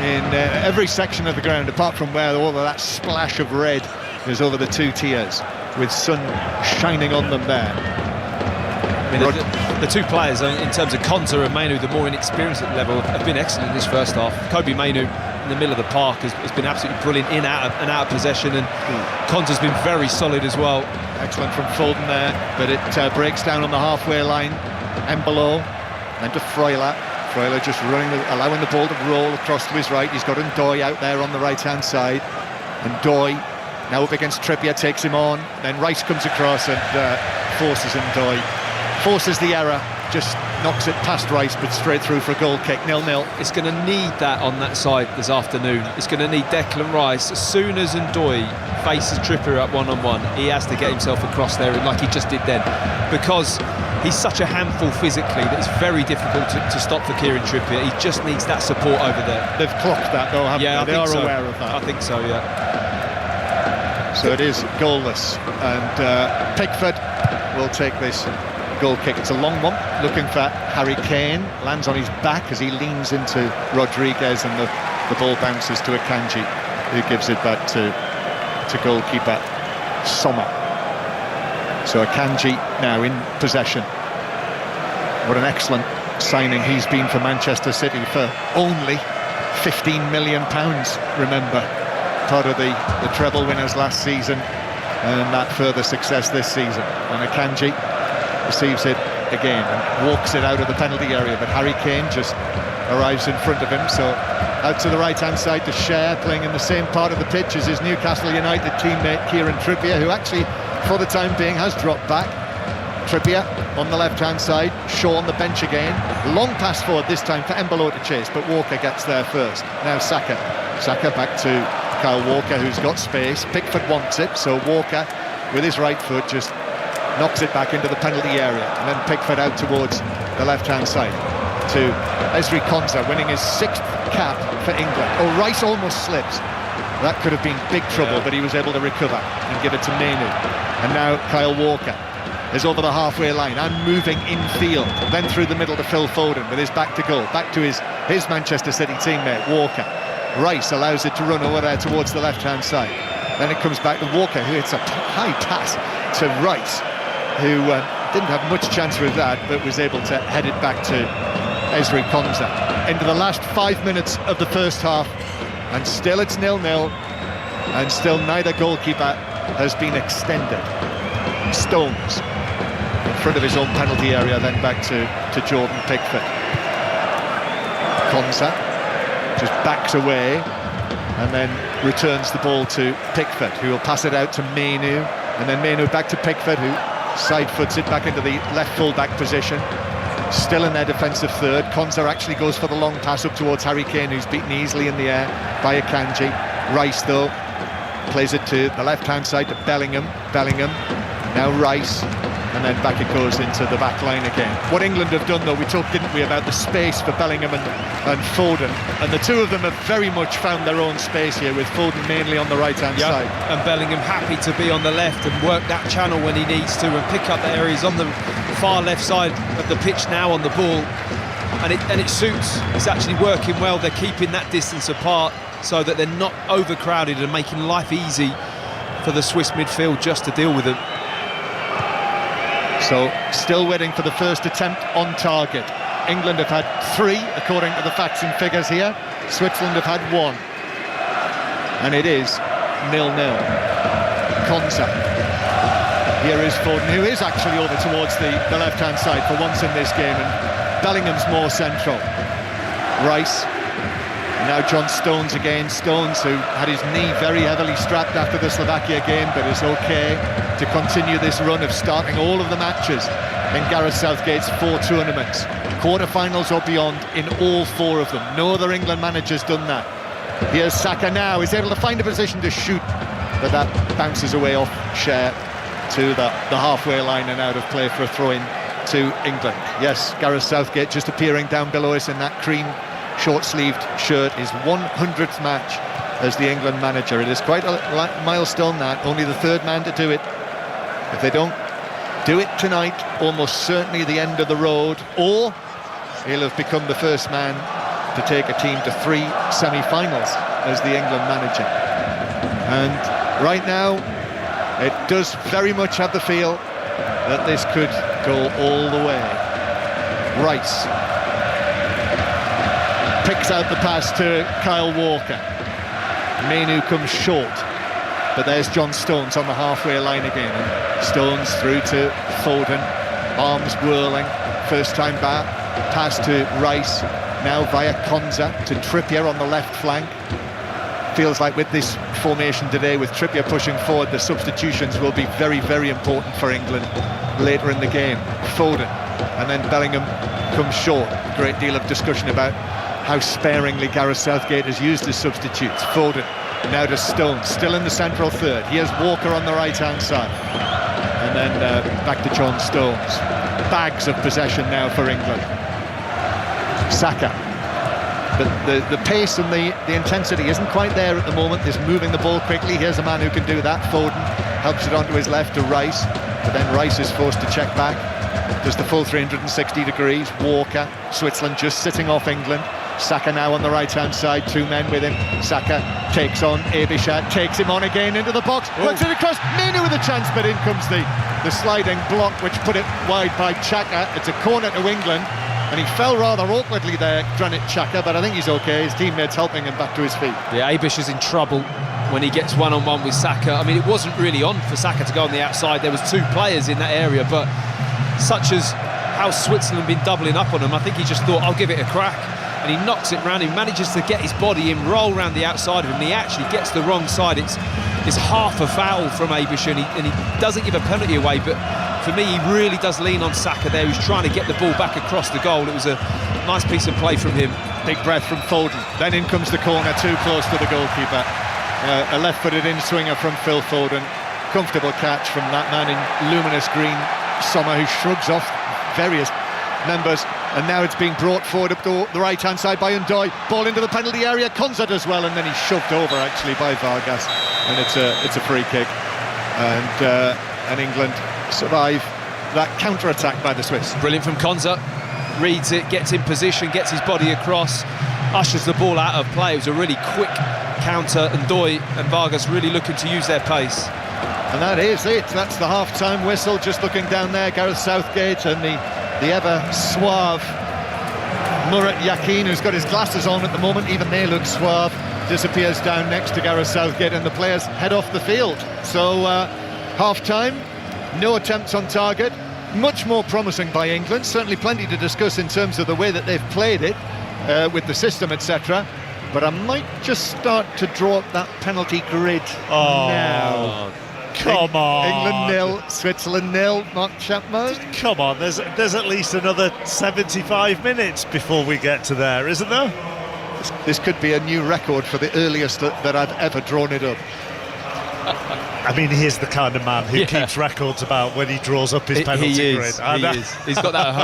in every section of the ground, apart from where all of that splash of red is over the 2 tiers, with sun shining on them there. I mean, the 2 players, in terms of Konza and Mainu, the more inexperienced level, have been excellent in this first half. Kobbie Mainoo in the middle of the park has been absolutely brilliant, in out of possession, and Konza's been very solid as well. Excellent from Foden there, but it breaks down on the halfway line. Embolo, then to Freuler. Freuler just allowing the ball to roll across to his right. He's got Ndoye out there on the right-hand side, and Ndoye now up against Trippier, takes him on. Then Rice comes across and forces Ndoye. Forces the error, just knocks it past Rice, but straight through for a goal kick. 0-0. It's going to need that on that side this afternoon. It's going to need Declan Rice. As soon as Ndoye faces Trippier up one-on-one, he has to get himself across there like he just did then, because he's such a handful physically that it's very difficult to stop for Kieran Trippier. He just needs that support over there. They've clocked that though, haven't they? They are aware of that. I think so, yeah. So it is goalless, and Pickford will take this goal kick. It's a long one, looking for Harry Kane, lands on his back as he leans into Rodriguez, and the ball bounces to Akanji, who gives it back to goalkeeper Sommer. So Akanji now in possession. What an excellent signing he's been for Manchester City for only £15 million, remember, part of the treble winners last season. and that further success this season. And Akanji receives it again and walks it out of the penalty area, but Harry Kane just arrives in front of him. So out to the right-hand side to Cher, playing in the same part of the pitch as his Newcastle United teammate Kieran Trippier, who actually, for the time being, has dropped back. Trippier on the left-hand side, Shaw on the bench again. Long pass forward this time for Embolo to chase, but Walker gets there first. Now Saka back to Kyle Walker, who's got space. Pickford wants it, so Walker with his right foot just knocks it back into the penalty area, and then Pickford out towards the left-hand side to Ezri Konsa, winning his 6th cap for England. Oh, Rice almost slips. That could have been big trouble, but he was able to recover and give it to Mainu. And now Kyle Walker is over the halfway line and moving infield, then through the middle to Phil Foden with his back to goal, back to his Manchester City teammate Walker. Rice allows it to run over there towards the left-hand side. Then it comes back to Walker, who hits a high pass to Rice, who didn't have much chance with that, but was able to head it back to Ezri Konsa. Into the last 5 minutes of the first half, and still it's 0-0, and still neither goalkeeper has been extended. Stones in front of his own penalty area, then back to Jordan Pickford. Konsa just backs away and then returns the ball to Pickford, who will pass it out to Mainu, and then Mainu back to Pickford, who side foots it back into the left full-back position. Still in their defensive third. Konsa actually goes for the long pass up towards Harry Kane, who's beaten easily in the air by Akanji. Rice, though, plays it to the left-hand side to Bellingham. Now Rice, and then back it goes into the back line again. What England have done, though, we talked, didn't we, about the space for Bellingham and Foden, and the two of them have very much found their own space here, with Foden mainly on the right-hand side. And Bellingham happy to be on the left and work that channel when he needs to and pick up the areas on the far left side of the pitch now on the ball, and it suits. It's actually working well. They're keeping that distance apart so that they're not overcrowded and making life easy for the Swiss midfield just to deal with them. So, still waiting for the first attempt on target. England have had 3, according to the facts and figures here. Switzerland have had 1. And it is 0-0. Konsa. Here is Foden, who is actually over towards the left-hand side for once in this game, and Bellingham's more central. Rice. Now John Stones again. Stones, who had his knee very heavily strapped after the Slovakia game, but is okay to continue this run of starting all of the matches in Gareth Southgate's 4 tournaments. Quarter-finals or beyond in all 4 of them. No other England manager's done that. Here's Saka now. He's able to find a position to shoot, but that bounces away off Cher to the halfway line and out of play for a throw-in to England. Yes, Gareth Southgate just appearing down below us in that cream short-sleeved shirt, his 100th match as the England manager. It is quite a milestone, that. Only the 3rd man to do it. If they don't do it tonight, almost certainly the end of the road, or he'll have become the first man to take a team to 3 semi-finals as the England manager. And right now, it does very much have the feel that this could go all the way. Rice picks out the pass to Kyle Walker. Mainu comes short, but there's John Stones on the halfway line again, and Stones through to Foden, arms whirling, first time back, pass to Rice, now via Konsa to Trippier on the left flank. Feels like with this formation today, with Trippier pushing forward, the substitutions will be very, very important for England later in the game. Foden, and then Bellingham comes short. A great deal of discussion about how sparingly Gareth Southgate has used his substitutes. Foden, now to Stones, still in the central third. Here's Walker on the right-hand side. And then back to John Stones. Bags of possession now for England. Saka. But the pace and the intensity isn't quite there at the moment. There's moving the ball quickly. Here's a man who can do that. Foden helps it onto his left to Rice, but then Rice is forced to check back. Does the full 360 degrees. Walker, Switzerland just sitting off England. Saka now on the right-hand side, 2 men with him. Saka takes on Abisha, takes him on again into the box, puts it across. Mainu with a chance, but in comes the sliding block, which put it wide by Xhaka. It's a corner to England. And he fell rather awkwardly there, Granit Xhaka, but I think he's okay. His teammates helping him back to his feet. Yeah, Abish is in trouble. when he gets one-on-one with Saka. I mean, it wasn't really on for Saka to go on the outside. There was 2 players in that area, but such as how Switzerland been doubling up on him, I think he just thought, I'll give it a crack. And he knocks it round. He manages to get his body in, roll round the outside of him, and he actually gets the wrong side. It's half a foul from Abish, and he doesn't give a penalty away, but for me, he really does lean on Saka there. He's trying to get the ball back across the goal. It was a nice piece of play from him. Big breath from Foden. Then in comes the corner, too close to the goalkeeper. A left-footed in-swinger from Phil Foden. Comfortable catch from that man in luminous green, Sommer, who shrugs off various members, and now it's being brought forward up the right-hand side by Ndoye. Ball into the penalty area. Konza does well, and then he's shoved over actually by Vargas, and it's a free kick, and England survive that counter-attack by the Swiss. Brilliant from Konza. Reads it, gets in position, gets his body across, ushers the ball out of play. It was a really quick counter, and Ndoye and Vargas really looking to use their pace. And that is it. That's the half-time whistle. Just looking down there, Gareth Southgate and the ever suave Murat Yakin, who's got his glasses on at the moment. Even they look suave. Disappears down next to Gareth Southgate, and the players head off the field. So half-time, no attempts on target. Much more promising by England. Certainly plenty to discuss in terms of the way that they've played it, with the system, etc. But I might just start to draw up that penalty grid now. Come on. England 0, Switzerland 0, Mark Chapman. Come on, there's at least another 75 minutes before we get to there, isn't there? This could be a new record for the earliest that I've ever drawn it up. I mean, he is the kind of man who keeps records about when he draws up his penalty grid. He is. He's got that at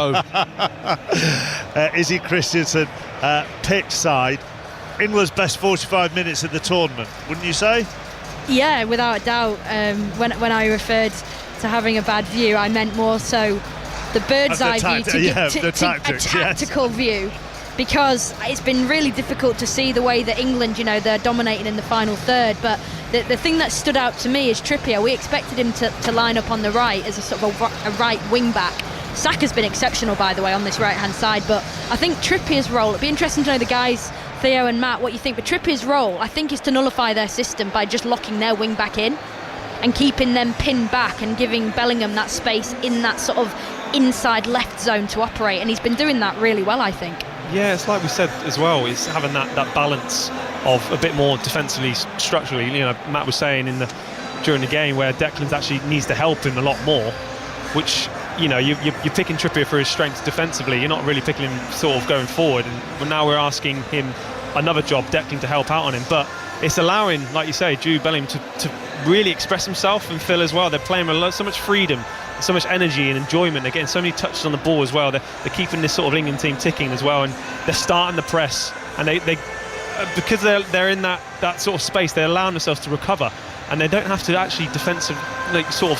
home. Izzy Christensen, pitch side. England's best 45 minutes in the tournament, wouldn't you say? Yeah, without a doubt. When I referred to having a bad view, I meant more so the bird's eye view to a tactical view, because it's been really difficult to see the way that England, they're dominating in the final third. But the thing that stood out to me is Trippier. We expected him to line up on the right as a sort of a right wing back. Saka's been exceptional, by the way, on this right hand side, but I think Trippier's role, it'd be interesting to know the guys, Theo and Matt, what you think, but Trippier's role, I think, is to nullify their system by just locking their wing back in and keeping them pinned back and giving Bellingham that space in that sort of inside left zone to operate, and he's been doing that really well, I think. Yeah, it's like we said as well, is having that balance of a bit more defensively, structurally. Matt was saying during the game where Declan actually needs to help him a lot more, which you're picking Trippier for his strengths defensively. You're not really picking him sort of going forward, and now we're asking him another job, Declan, to help out on him. But it's allowing, like you say, Jude Bellingham to really express himself, and Phil as well. They're playing with so much freedom, so much energy and enjoyment. They're getting so many touches on the ball as well. They're keeping this sort of England team ticking as well, and they're starting the press, and they because they're in that sort of space, they're allowing themselves to recover, and they don't have to actually sort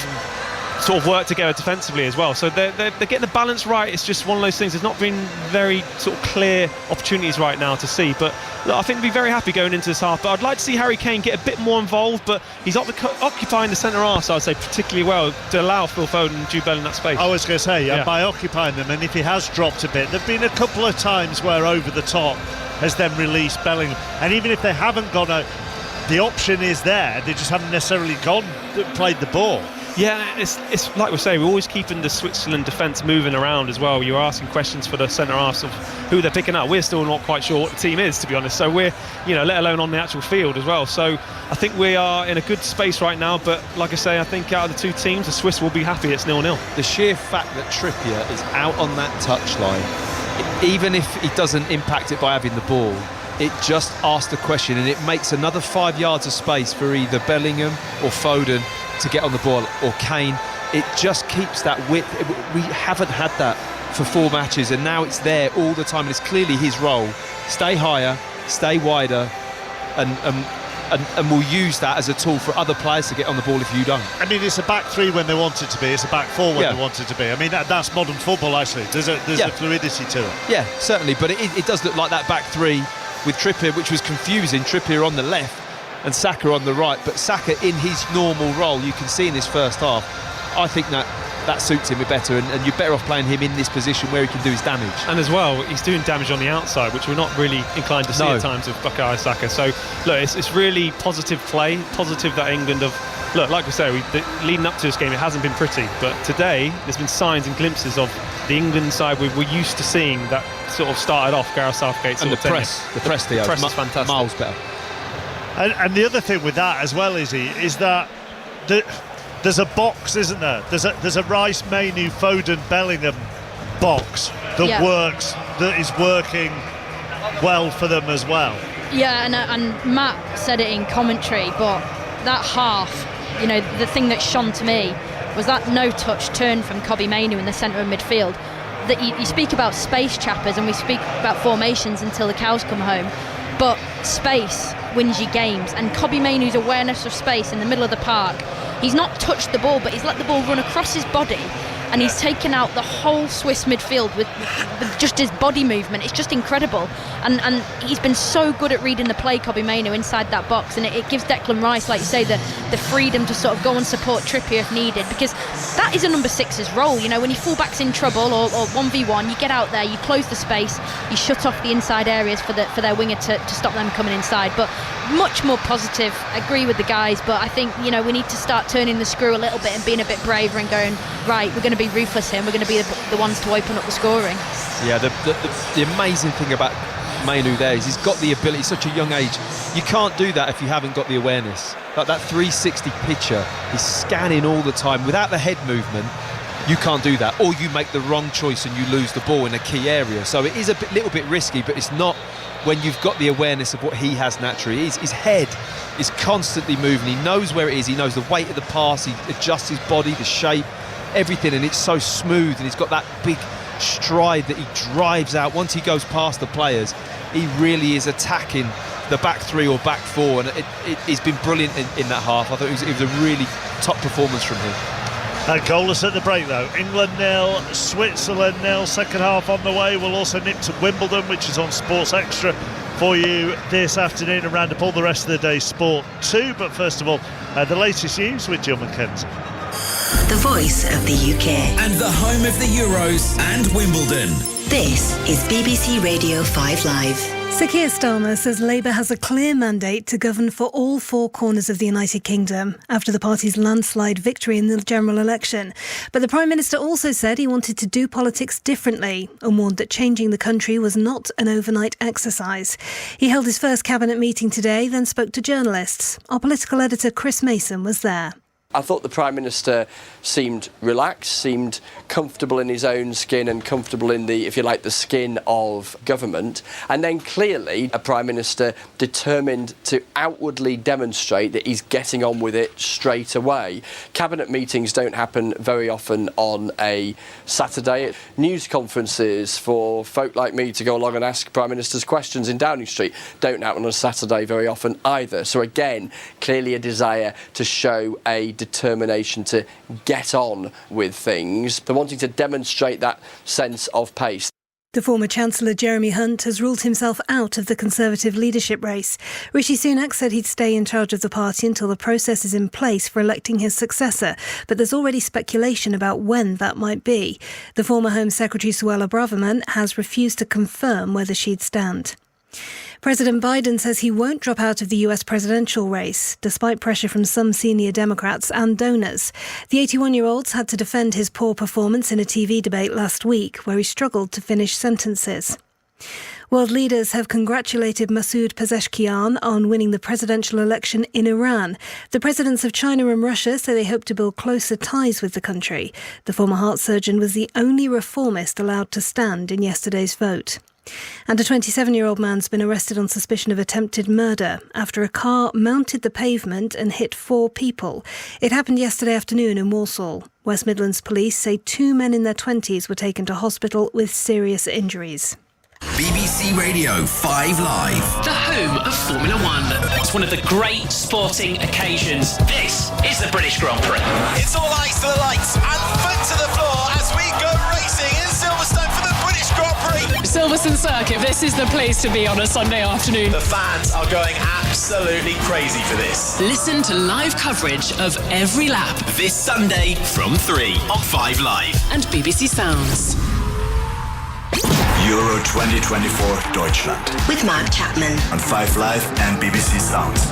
of work together defensively as well. So they're getting the balance right. It's just one of those things. There's not been very sort of clear opportunities right now to see, but look, I think we'll be very happy going into this half. But I'd like to see Harry Kane get a bit more involved, but he's occupying the centre arse, I'd say, particularly well, to allow Phil Foden and Jude Bellingham that space. I was going to say, by occupying them, and if he has dropped a bit, there have been a couple of times where over the top has then released Bellingham, and even if they haven't gone out, the option is there, they just haven't necessarily played the ball. Yeah, it's like we're saying, we're always keeping the Switzerland defence moving around as well. You're asking questions for the centre halves of who they're picking up. We're still not quite sure what the team is, to be honest. So we're, let alone on the actual field as well. So I think we are in a good space right now. But like I say, I think out of the two teams, the Swiss will be happy it's 0-0. The sheer fact that Trippier is out on that touchline, even if he doesn't impact it by having the ball, it just asks the question, and it makes another 5 yards of space for either Bellingham or Foden to get on the ball, or Kane. It just keeps that width. We haven't had that for 4 matches, and now it's there all the time, and it's clearly his role. Stay higher, stay wider, and we'll use that as a tool for other players to get on the ball if you don't. I mean, it's a back three when they want it to be, it's a back four when they want it to be. I mean, that's modern football, actually. There's a fluidity to it. Yeah, certainly, but it does look like that back three with Trippier, which was confusing. Trippier on the left and Saka on the right, but Saka in his normal role, you can see in his first half. I think that that suits him better, and you're better off playing him in this position where he can do his damage. And as well, he's doing damage on the outside, which we're not really inclined to see at times with Bukayo Saka. So look, it's really positive play, positive that England have. Look, like we say, leading up to this game, it hasn't been pretty, but today there's been signs and glimpses of the England side we're used to seeing that sort of started off Gareth Southgate. And the press, Theo, the press is fantastic. Miles better. And the other thing with that as well, is that there's a box, isn't there? There's a Rice, Mainu, Foden, Bellingham box that works, that is working well for them as well. Yeah, and Matt said it in commentary, but that half, the thing that shone to me was that no-touch turn from Kobbie Mainoo in the centre of midfield. That you speak about space, chappers, and we speak about formations until the cows come home, but space wins you games, and Kobbie Mainoo's awareness of space in the middle of the park, he's not touched the ball, but he's let the ball run across his body, and he's taken out the whole Swiss midfield with just his body movement. It's just incredible, and he's been so good at reading the play, Kobbie Mainoo, inside that box, and it gives Declan Rice, like you say, the freedom to sort of go and support Trippier if needed, because that is a number 6's role. When your fullback's in trouble or 1v1, you get out there, you close the space, you shut off the inside areas for their winger to stop them coming inside. But much more positive. I agree with the guys, but I think we need to start turning the screw a little bit and being a bit braver and going, right, we're going to be ruthless here, and we're going to be the ones to open up the scoring. Yeah, the amazing thing about Mainoo there is he's got the ability, such a young age. You can't do that if you haven't got the awareness. Like that 360 picture, he's scanning all the time without the head movement. You can't do that, or you make the wrong choice and you lose the ball in a key area. So it is a little bit risky, but it's not when you've got the awareness of what he has naturally. His head is constantly moving. He knows where it is. He knows the weight of the pass. He adjusts his body, the shape, everything, and it's so smooth. And he's got that big stride that he drives out. Once he goes past the players, he really is attacking the back three or back four, and it's been brilliant in that half. I thought it was a really top performance from him. Goalless at the break though. England 0, Switzerland 0. Second half on the way. We'll also nip to Wimbledon, which is on Sports Extra for you this afternoon, and round up all the rest of the day's sport too. But first of all, the latest news with Jill McKenzie. The voice of the UK. And the home of the Euros and Wimbledon. This is BBC Radio 5 Live. Sir Keir Starmer says Labour has a clear mandate to govern for all four corners of the United Kingdom after the party's landslide victory in the general election. But the Prime Minister also said he wanted to do politics differently and warned that changing the country was not an overnight exercise. He held his first cabinet meeting today, then spoke to journalists. Our political editor Chris Mason was there. I thought the Prime Minister seemed relaxed, seemed comfortable in his own skin and comfortable in the, if you like, the skin of government. And then clearly a Prime Minister determined to outwardly demonstrate that he's getting on with it straight away. Cabinet meetings don't happen very often on a Saturday. News conferences for folk like me to go along and ask Prime Ministers questions in Downing Street don't happen on a Saturday very often either. So again, clearly a desire to show a determination to get on with things. They're wanting to demonstrate that sense of pace. The former Chancellor Jeremy Hunt has ruled himself out of the Conservative leadership race. Rishi Sunak said he'd stay in charge of the party until the process is in place for electing his successor, but there's already speculation about when that might be. The former Home Secretary Suella Braverman has refused to confirm whether she'd stand. President Biden says he won't drop out of the US presidential race, despite pressure from some senior Democrats and donors. The 81-year-old's had to defend his poor performance in a TV debate last week, where he struggled to finish sentences. World leaders have congratulated Masoud Pezeshkian on winning the presidential election in Iran. The presidents of China and Russia say they hope to build closer ties with the country. The former heart surgeon was the only reformist allowed to stand in yesterday's vote. And a 27-year-old man's been arrested on suspicion of attempted murder after a car mounted the pavement and hit 4 people. It happened yesterday afternoon in Walsall. West Midlands police say 2 men in their 20s were taken to hospital with serious injuries. BBC Radio 5 Live. The home of Formula One. It's one of the great sporting occasions. This is the British Grand Prix. It's all eyes to the lights and foot to the floor as we go racing in Silverstone for the British Grand Prix. Silverstone Western Circuit. This is the place to be on a Sunday afternoon. The fans are going absolutely crazy for this. Listen to live coverage of every lap This Sunday from 3 on 5 Live. and BBC Sounds. Euro 2024 Deutschland With Mark Chapman. on 5 Live and BBC Sounds.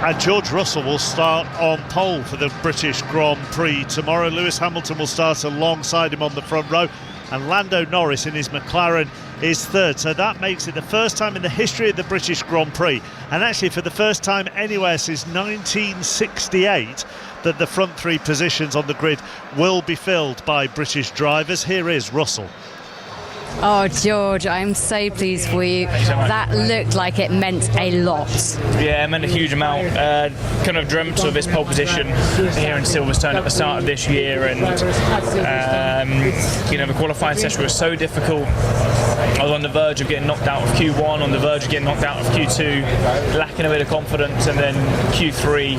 And George Russell will start on pole for the British Grand Prix tomorrow. Lewis Hamilton will start alongside him on the front row, and Lando Norris in his McLaren is third. So that makes it the first time in the history of the British Grand Prix, and actually for the first time anywhere since 1968, that the front three positions on the grid will be filled by British drivers. Here is Russell. Oh, George, I'm so pleased for you. That looked like it meant a lot. Yeah, it meant a huge amount. Kind of dreamt of this pole position here in Silverstone at the start of this year, and the qualifying session was so difficult. I was on the verge of getting knocked out of Q1, on the verge of getting knocked out of Q2, lacking a bit of confidence, and then Q3,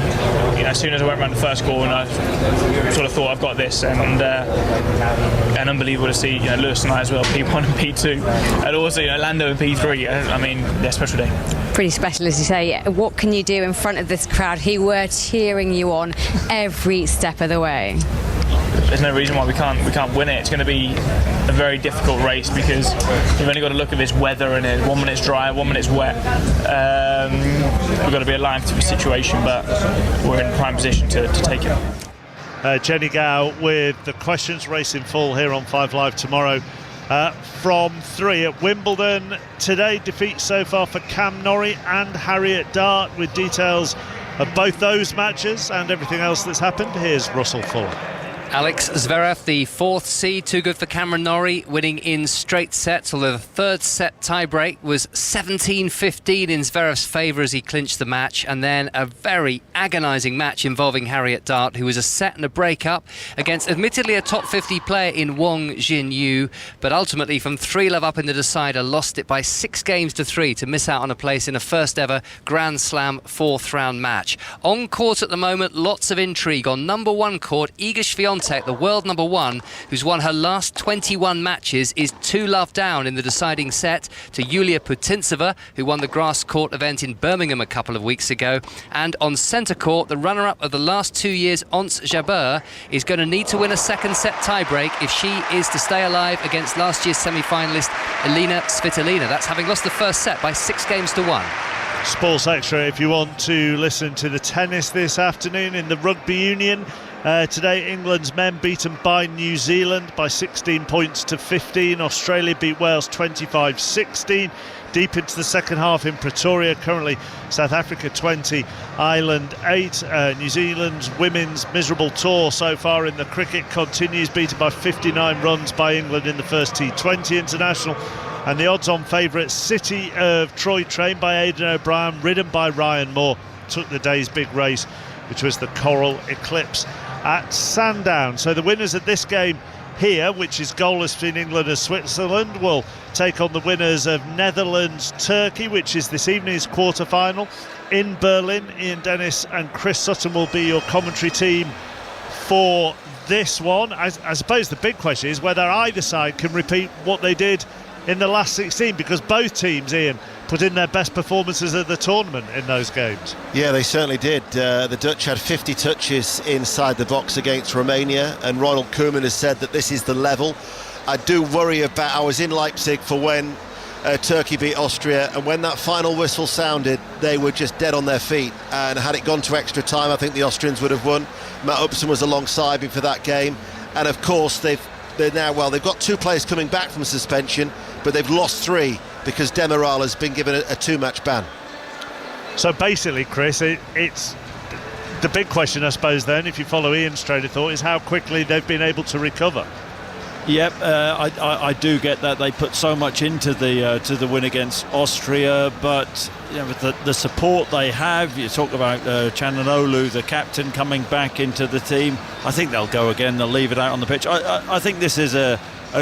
as soon as I went around the first corner, I sort of thought I've got this, and unbelievable to see Lewis and I as well, P1 and P2, and also Lando in P3. I mean, they're a special day. Pretty special, as you say. What can you do in front of this crowd who were cheering you on every step of the way? There's no reason why we can't win it. It's going to be a very difficult race because you've only got to look at this weather, and 1 minute's dry, 1 minute's wet. We've got to be alive to the situation, but we're in prime position to take it. Jenny Gow with the questions, racing full here on 5 Live tomorrow from 3 at Wimbledon. Today, defeat so far for Cam Norrie and Harriet Dart, with details of both those matches and everything else that's happened. Here's Russell Fuller. Alex Zverev, the fourth seed, too good for Cameron Norrie, winning in straight sets, although the third set tie-break was 17-15 in Zverev's favour as he clinched the match, and then a very agonising match involving Harriet Dart, who was a set and a break-up against admittedly a top 50 player in Wang Jinyu, but ultimately from 3-love up in the decider, lost it by 6-3 to miss out on a place in a first-ever Grand Slam fourth-round match. On court at the moment, lots of intrigue. On number one court, Iga Swiatek, the world number one, who's won her last 21 matches, is 2-love down in the deciding set to Yulia Putintseva, who won the grass court event in Birmingham a couple of weeks ago. And on centre court, the runner-up of the last 2 years, Ons Jabeur, is going to need to win a second set tie-break if she is to stay alive against last year's semi-finalist Elina Svitolina. That's having lost the first set by 6-1. Sports Extra if you want to listen to the tennis this afternoon. In the rugby union, today England's men beaten by New Zealand by 16 points to 15. Australia beat Wales 25-16. Deep into the second half in Pretoria, currently South Africa 20, Ireland 8. New Zealand's women's miserable tour so far in the cricket continues, beaten by 59 runs by England in the first T20 international. And the odds-on favourite City of Troy, trained by Aidan O'Brien, ridden by Ryan Moore, took the day's big race, which was the Coral Eclipse at Sandown. So the winners of this game here, which is goalless between England and Switzerland, will take on the winners of Netherlands-Turkey, which is this evening's quarter-final in Berlin. Ian Dennis and Chris Sutton will be your commentary team for this one. I suppose the big question is whether either side can repeat what they did in the last 16, because both teams, Ian, put in their best performances of the tournament in those games. Yeah, they certainly did. The Dutch had 50 touches inside the box against Romania, and Ronald Koeman has said that this is the level. I do worry about, I was in Leipzig for when Turkey beat Austria, and when that final whistle sounded, they were just dead on their feet, and had it gone to extra time, I think the Austrians would have won. Matt Upson was alongside me for that game, and of course they've got 2 players coming back from suspension, but they've lost 3 because Demiral has been given a 2-match ban. So basically, Chris, it's the big question, I suppose, then, if you follow Ian's train of thought, is how quickly they've been able to recover. Yep, I do get that. They put so much into the win against Austria, but with the support they have, you talk about Chananolu, the captain, coming back into the team. I think they'll go again. They'll leave it out on the pitch. I think this is a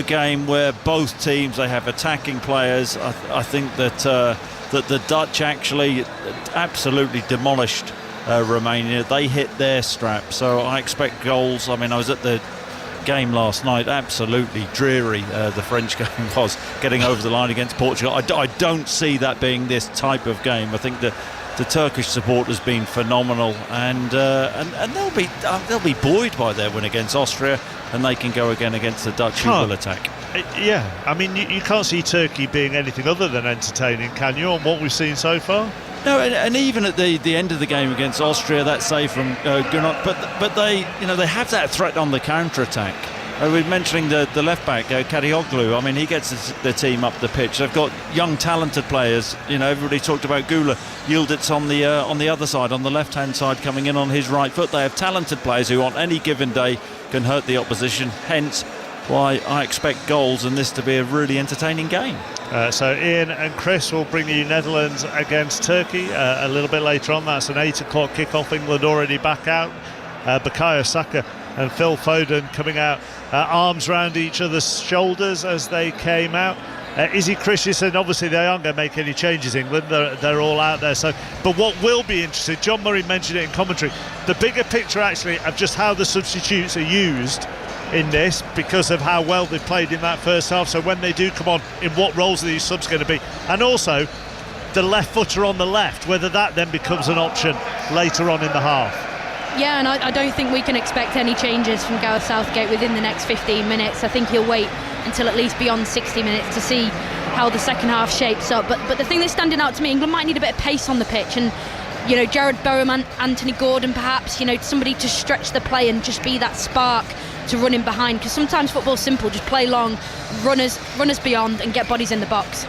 game where both teams, they have attacking players. I think that the Dutch actually absolutely demolished Romania. They hit their strap, so I expect goals. I mean, I was at the game last night. Absolutely dreary, the French game was, getting over the line against Portugal. I don't see that being this type of game. I think that the Turkish support has been phenomenal, and they'll be buoyed by their win against Austria, and they can go again against the Dutch, who will attack. Yeah, I mean, you can't see Turkey being anything other than entertaining, can you, on what we've seen so far? No, and even at the end of the game against Austria, that save from Gunnar, but they have that threat on the counter-attack. We're mentioning the left back, Kadioglu. I mean, he gets the team up the pitch. They've got young, talented players. Everybody talked about Gula. Yildiz on the other side, on the left-hand side, coming in on his right foot. They have talented players who, on any given day, can hurt the opposition. Hence, why I expect goals and this to be a really entertaining game. So Ian and Chris will bring you Netherlands against Turkey a little bit later on. That's an 8 o'clock kick-off. England already back out. Bukayo Saka and Phil Foden coming out, arms round each other's shoulders as they came out. Izzy Christensen, obviously they aren't going to make any changes, England, they're all out there. So, but what will be interesting, John Murray mentioned it in commentary, the bigger picture actually of just how the substitutes are used in this, because of how well they've played in that first half. So when they do come on, in what roles are these subs going to be? And also the left footer on the left, whether that then becomes an option later on in the half. Yeah, and I don't think we can expect any changes from Gareth Southgate within the next 15 minutes. I think he'll wait until at least beyond 60 minutes to see how the second half shapes up. But the thing that's standing out to me, England might need a bit of pace on the pitch, and Jared Bowen, Anthony Gordon perhaps, somebody to stretch the play and just be that spark to run in behind, because sometimes football's simple, just play long, runners beyond and get bodies in the box.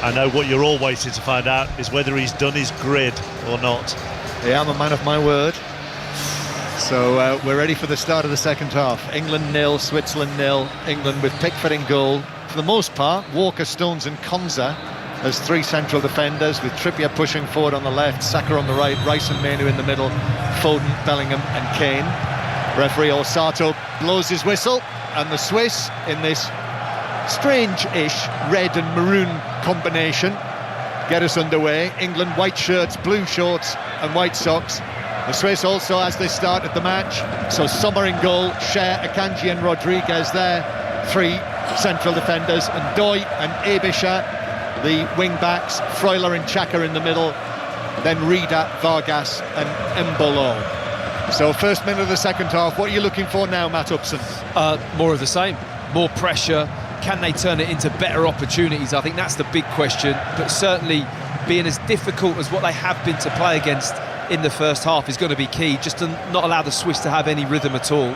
I know what you're all waiting to find out is whether he's done his grid or not. Yeah, I'm a man of my word. So we're ready for the start of the second half. England 0, Switzerland 0. England with Pickford in goal. For the most part, Walker, Stones and Konza as three central defenders, with Trippier pushing forward on the left, Saka on the right, Rice and Mainu in the middle, Foden, Bellingham and Kane. Referee Osato blows his whistle, and the Swiss, in this strange-ish red and maroon combination, get us underway. England white shirts, blue shorts and white socks. The Swiss also, as they started the match, so Sommer in goal, Cher, Akanji and Rodriguez there, three central defenders, and Doy and Ebisha, the wing-backs, Freuler and Xhaka in the middle, then Rida, Vargas and Embolo. So first minute of the second half, what are you looking for now, Matt Upson? More of the same, more pressure. Can they turn it into better opportunities? I think that's the big question, but certainly being as difficult as what they have been to play against in the first half is going to be key, just to not allow the Swiss to have any rhythm at all.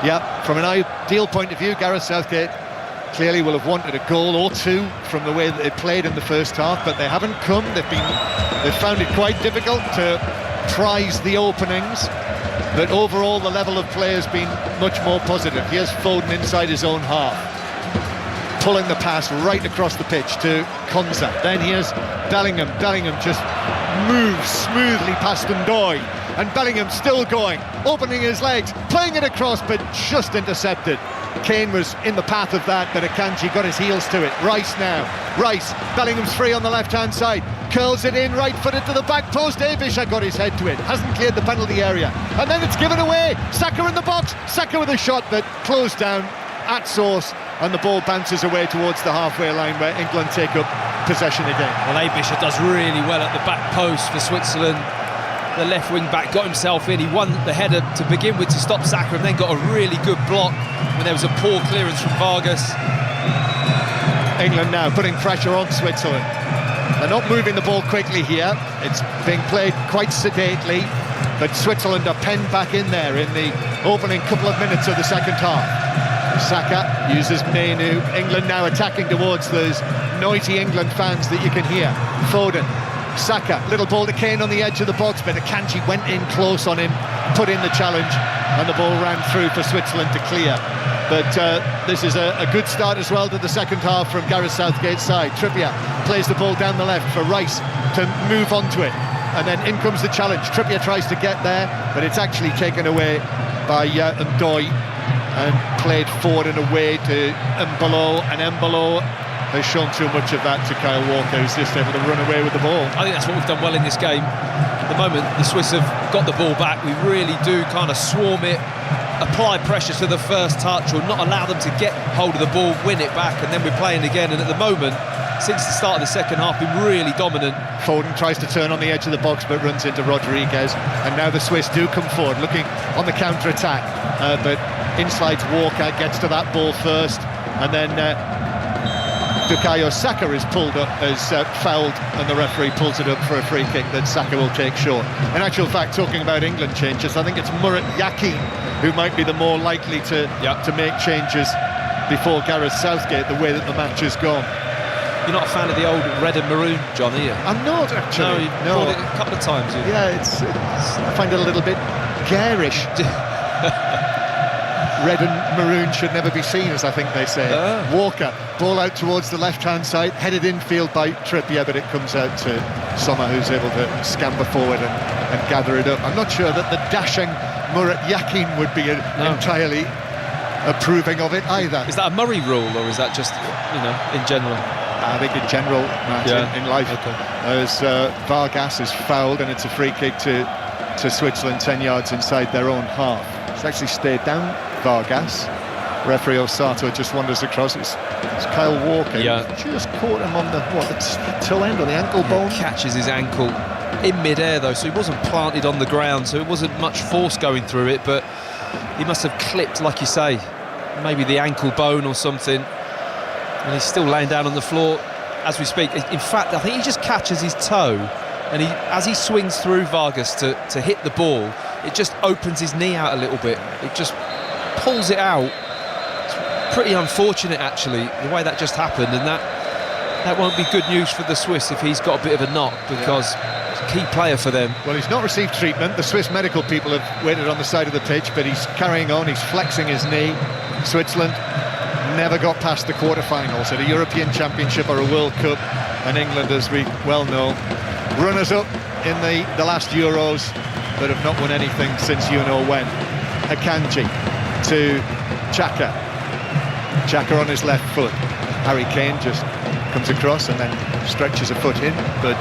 Yeah, from an ideal point of view, Gareth Southgate clearly will have wanted a goal or two from the way that they played in the first half, but they haven't come. They've found it quite difficult to prize the openings, but overall the level of play has been much more positive. Here's Foden inside his own half, pulling the pass right across the pitch to Konza. Then here's Bellingham. Bellingham just moves smoothly past Ndoye, and Bellingham still going, opening his legs, playing it across, but just intercepted. Kane was in the path of that, but Akanji got his heels to it. Rice now. Rice. Bellingham's free on the left-hand side. Curls it in, right-footed to the back post. Ebisha got his head to it. Hasn't cleared the penalty area. And then it's given away. Saka in the box. Saka with a shot that closed down at source, and the ball bounces away towards the halfway line, where England take up possession again. Well, Ebisha does really well at the back post for Switzerland. The left wing back got himself in. He won the header to begin with to stop Saka, and then got a really good block when there was a poor clearance from Vargas. England now putting pressure on Switzerland. They're not moving the ball quickly here. It's being played quite sedately, but Switzerland are penned back in there in the opening couple of minutes of the second half. Saka uses Mainu. England now attacking towards those noisy England fans that you can hear. Foden, Saka, little ball to Kane on the edge of the box, but Akanji went in close on him, put in the challenge, and the ball ran through for Switzerland to clear. But this is a good start as well to the second half from Gareth Southgate's side. Trippier plays the ball down the left for Rice to move onto it, and then in comes the challenge. Trippier tries to get there, but it's actually taken away by Ndoye and played forward and away to Embolo, and Embolo has shown too much of that to Kyle Walker, who's just able to run away with the ball. I think that's what we've done well in this game. At the moment the Swiss have got the ball back, we really do kind of swarm it, apply pressure to the first touch or not allow them to get hold of the ball, win it back, and then we're playing again. And at the moment, since the start of the second half, been really dominant. Foden tries to turn on the edge of the box but runs into Rodriguez, and now the Swiss do come forward looking on the counter-attack, but in slides Walker, gets to that ball first, and then Bukayo Saka is pulled up, fouled, and the referee pulls it up for a free kick that Saka will take short. In actual fact, talking about England changes, I think it's Murat Yakin who might be the more likely to make changes before Gareth Southgate, the way that the match has gone. You're not a fan of the old red and maroon, John, are you? I'm not, actually. No, you've brought it a couple of times. Yeah, I find it a little bit garish. Red and maroon should never be seen, as I think they say. Walker, ball out towards the left-hand side, headed infield by Trippier, but it comes out to Sommer, who's able to scamper forward and gather it up. I'm not sure that the dashing Murat Yakin would be entirely approving of it either. Is that a Murray rule, or is that just, in general? I think in general, Matt, in life. Okay. As Vargas is fouled, and it's a free kick to Switzerland 10 yards inside their own half. It's actually stayed down, Vargas. Referee Osato just wanders across. It's Kyle Walker. Yeah. Just caught him on the toe end or the ankle bone. Catches his ankle in mid-air though, so he wasn't planted on the ground, so it wasn't much force going through it, but he must have clipped, like you say, maybe the ankle bone or something, and he's still laying down on the floor as we speak. In fact, I think he just catches his toe, and as he swings through Vargas to hit the ball, it just opens his knee out a little bit. It just pulls it out. It's pretty unfortunate, actually, the way that just happened, and that won't be good news for the Swiss if he's got a bit of a knock, because he's a key player for them. Well, he's not received treatment. The Swiss medical people have waited on the side of the pitch, but he's carrying on. He's flexing his knee. Switzerland never got past the quarter-finals at a European Championship or a World Cup, and England, as we well know, runners-up in the last Euros, but have not won anything since you-know-when. Akanji to Xhaka. Xhaka on his left foot. Harry Kane just comes across and then stretches a foot in, but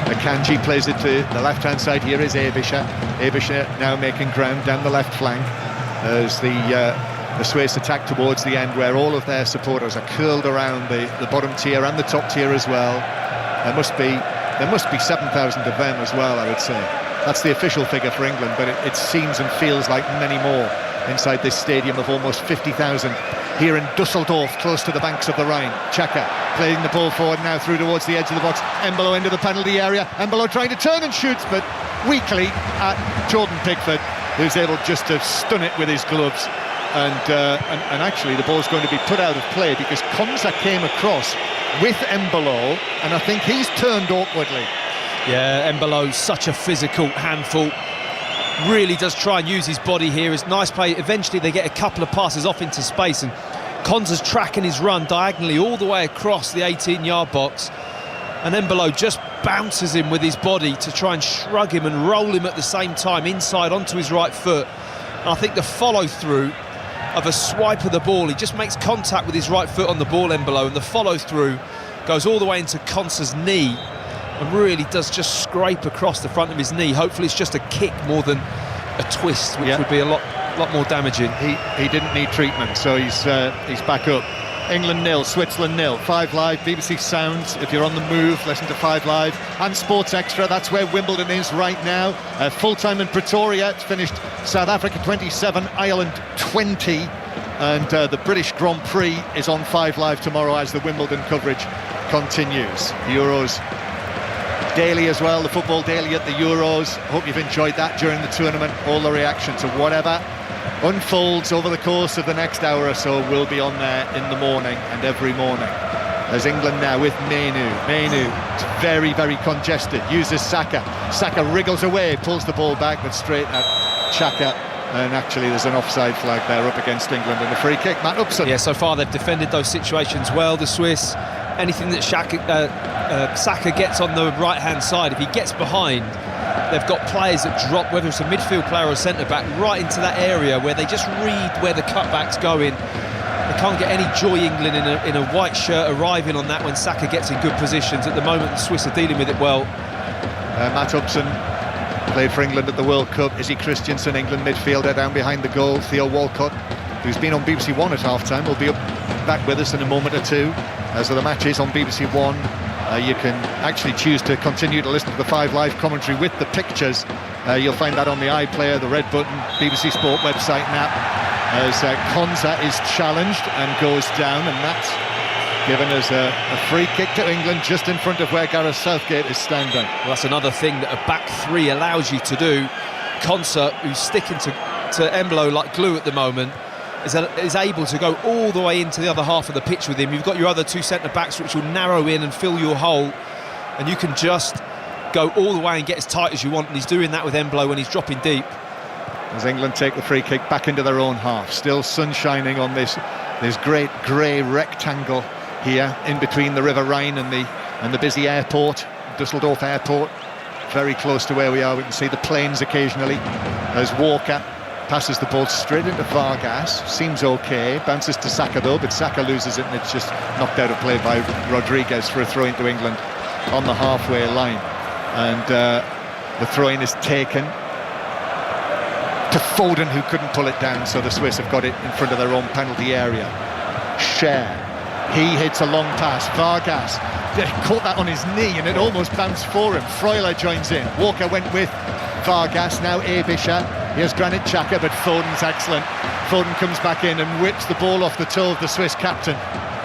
Akanji plays it to the left-hand side. Here is Ebischer. Ebischer now making ground down the left flank as the Swiss attack towards the end, where all of their supporters are curled around the bottom tier and the top tier as well. There must be 7,000 of them as well, I would say. That's the official figure for England, but it seems and feels like many more inside this stadium of almost 50,000 here in Dusseldorf, close to the banks of the Rhine. Xhaka playing the ball forward now through towards the edge of the box. Embolo into the penalty area. Embolo trying to turn and shoots, but weakly at Jordan Pickford, who's able just to stun it with his gloves. And actually the ball's going to be put out of play because Konsa came across with Embolo, and I think he's turned awkwardly. Yeah, Embolo's such a physical handful. Really does try and use his body here. It's nice play. Eventually they get a couple of passes off into space, and Konsa's tracking his run diagonally all the way across the 18-yard box, and Embolo just bounces him with his body to try and shrug him and roll him at the same time inside onto his right foot. And I think the follow-through of a swipe of the ball, he just makes contact with his right foot on the ball, Embolo, and the follow-through goes all the way into Konsa's knee and really does just scrape across the front of his knee. Hopefully it's just a kick more than a twist, which would be a lot more damaging. He didn't need treatment, so he's back up. England 0, Switzerland 0. 5 Live, BBC Sounds. If you're on the move, listen to 5 Live. And Sports Extra, that's where Wimbledon is right now. Full-time in Pretoria. It's finished South Africa 27, Ireland 20. And the British Grand Prix is on 5 Live tomorrow as the Wimbledon coverage continues. The Euros daily as well, the football daily at the Euros. Hope you've enjoyed that during the tournament. All the reaction to whatever unfolds over the course of the next hour or so will be on there in the morning and every morning. As England now with Menu is very, very congested, uses Saka. Saka wriggles away, pulls the ball back, but straight at Xhaka. And actually there's an offside flag there up against England and a free kick. Matt Upson. Yeah, so far they've defended those situations well, the Swiss. Anything that Saka gets on the right-hand side, if he gets behind, they've got players that drop, whether it's a midfield player or a centre-back, right into that area where they just read where the cutback's going. They can't get any joy, England, in a white shirt arriving on that when Saka gets in good positions. At the moment, the Swiss are dealing with it well. Matt Upson Played for England at the World Cup. Izzy Christiansen, England midfielder, down behind the goal. Theo Walcott, who's been on BBC One at half-time, will be back with us in a moment or two. As are the matches on BBC One. You can actually choose to continue to listen to the 5 Live commentary with the pictures. You'll find that on the iPlayer, the Red Button, BBC Sport website and app. As Konza is challenged and goes down, and that's given us a free kick to England just in front of where Gareth Southgate is standing. Well, that's another thing that a back three allows you to do. Konza, who's sticking to Embolo like glue at the moment, is able to go all the way into the other half of the pitch with him. You've got your other 2 centre-backs which will narrow in and fill your hole, and you can just go all the way and get as tight as you want, and he's doing that with Embolo when he's dropping deep. As England take the free kick back into their own half, still sun shining on this great grey rectangle here in between the River Rhine and the busy airport, Dusseldorf Airport, very close to where we are. We can see the planes occasionally as Walker passes the ball straight into Vargas. Seems okay, bounces to Saka though, but Saka loses it and it's just knocked out of play by Rodriguez for a throw into England on the halfway line. And the throw-in is taken to Foden, who couldn't pull it down, so the Swiss have got it in front of their own penalty area. Cher, he hits a long pass. Vargas caught that on his knee and it almost bounced for him. Freuler joins in. Walker went with Vargas, now Ebischer. Here's Granit Xhaka, but Foden's excellent. Foden comes back in and whips the ball off the toe of the Swiss captain.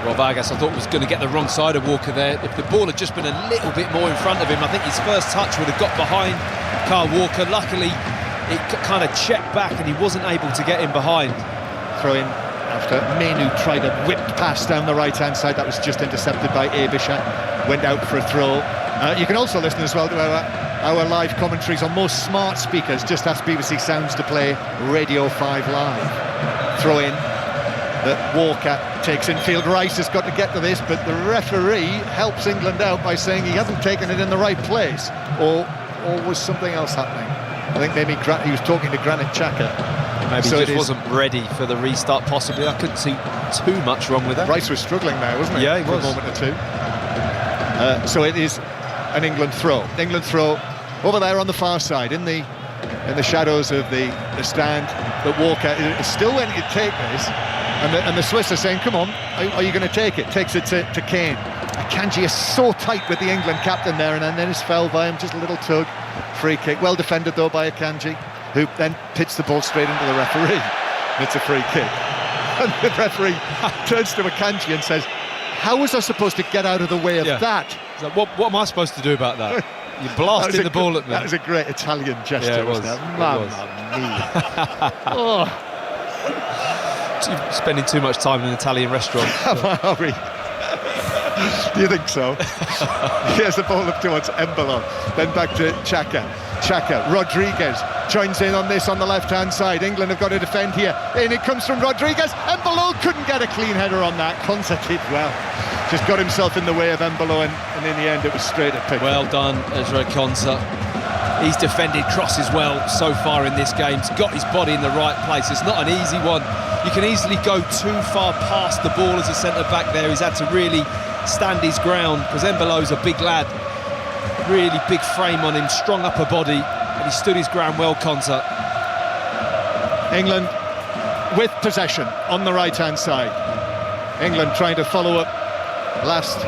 Well, Vargas, I thought, was going to get the wrong side of Walker there. If the ball had just been a little bit more in front of him, I think his first touch would have got behind Kyle Walker. Luckily, it kind of checked back and he wasn't able to get in behind. Throw in after Menu tried a whipped pass down the right-hand side. That was just intercepted by Ebischer. Went out for a throw. You can also listen as well to our live commentaries on most smart speakers. Just ask BBC Sounds to play Radio 5 Live. Throw in that Walker takes in field. Rice has got to get to this, but the referee helps England out by saying he hasn't taken it in the right place. Or was something else happening? I think maybe he was talking to Granit Xhaka. Maybe so he just wasn't ready for the restart, possibly. I couldn't see too much wrong with that. Rice was struggling there, wasn't he? Yeah, he was. For a moment or two. So it is an England throw. England throw over there on the far side, in the shadows of the stand. But Walker is still waiting to take this. And the Swiss are saying, come on, are you going to take it? Takes it to Kane. Akanji is so tight with the England captain there, and then is felled by him, just a little tug. Free kick, well defended though by Akanji, who then pits the ball straight into the referee. It's a free kick. And the referee turns to Akanji and says, how was I supposed to get out of the way of that? So what am I supposed to do about that? You blasted the ball at me. That was a great Italian gesture, yeah, wasn't it? Mamma mia. Spending too much time in an Italian restaurant. Are we? Do you think so? Here's the ball up towards Embolo, then back to Xhaka. Rodriguez joins in on this on the left-hand side. England have got to defend here. In it comes from Rodriguez. Embolo couldn't get a clean header on that. Konza did well. Just got himself in the way of Embolo, and in the end it was straight at pick. Well done, Ezra Konza. He's defended crosses well so far in this game. He's got his body in the right place. It's not an easy one. You can easily go too far past the ball as a centre-back there. He's had to really stand his ground, because Embolo's a big lad. Really big frame on him, strong upper body, and he stood his ground well, Konza. England with possession on the right-hand side. England trying to follow up last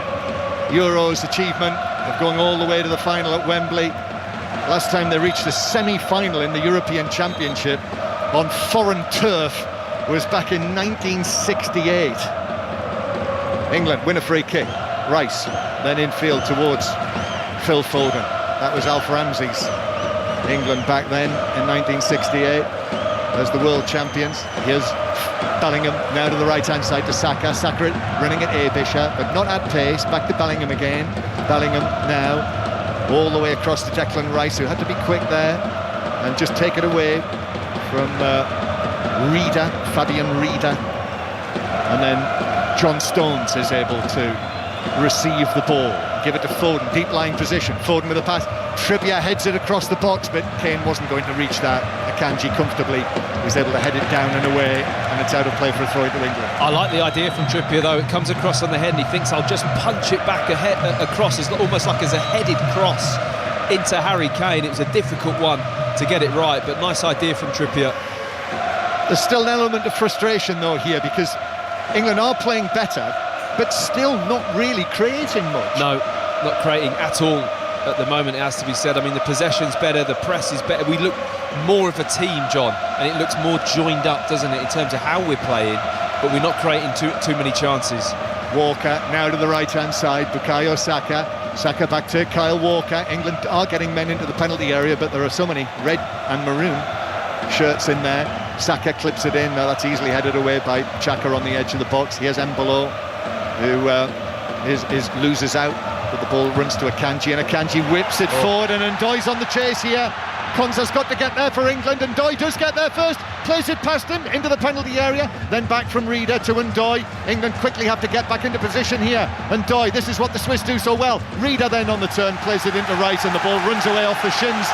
Euros achievement of going all the way to the final at Wembley. Last time they reached the semi-final in the European Championship on foreign turf was back in 1968. England win a free kick. Rice then infield towards Phil Foden. That was Alf Ramsey's England back then in 1968 as the world champions. Here's Bellingham now to the right-hand side to Saka. Saka running at Ebischer, but not at pace. Back to Bellingham again. Bellingham now all the way across to Declan Rice, who had to be quick there and just take it away from Fabian Rieder. And then John Stones is able to receive the ball, give it to Foden, deep lying position. Foden with a pass. Trippier heads it across the box, but Kane wasn't going to reach that. Akanji comfortably was able to head it down and away, and it's out of play for a throw into England. I like the idea from Trippier though. It comes across on the head and he thinks, I'll just punch it back across, as almost like as a headed cross. into Harry Kane. It was a difficult one to get it right, but nice idea from Trippier. There's still an element of frustration though here, because England are playing better but still not really creating much. No, not creating at all at the moment, it has to be said. I mean, the possession's better, the press is better. We look more of a team, John, and it looks more joined up, doesn't it, in terms of how we're playing, but we're not creating too many chances. Walker now to the right-hand side, Bukayo Saka. Saka back to Kyle Walker. England are getting men into the penalty area, but there are so many red and maroon shirts in there. Saka clips it in. Now that's easily headed away by Xhaka on the edge of the box. Here's Embolo, who loses out, but the ball runs to Akanji, and Akanji whips it forward, and Ndoye's on the chase here. Konsa's got to get there for England, and Ndoye does get there first, plays it past him into the penalty area, then back from Reader to Ndoye. England quickly have to get back into position here. Ndoye, this is what the Swiss do so well. Reader then on the turn plays it into right, and the ball runs away off the shins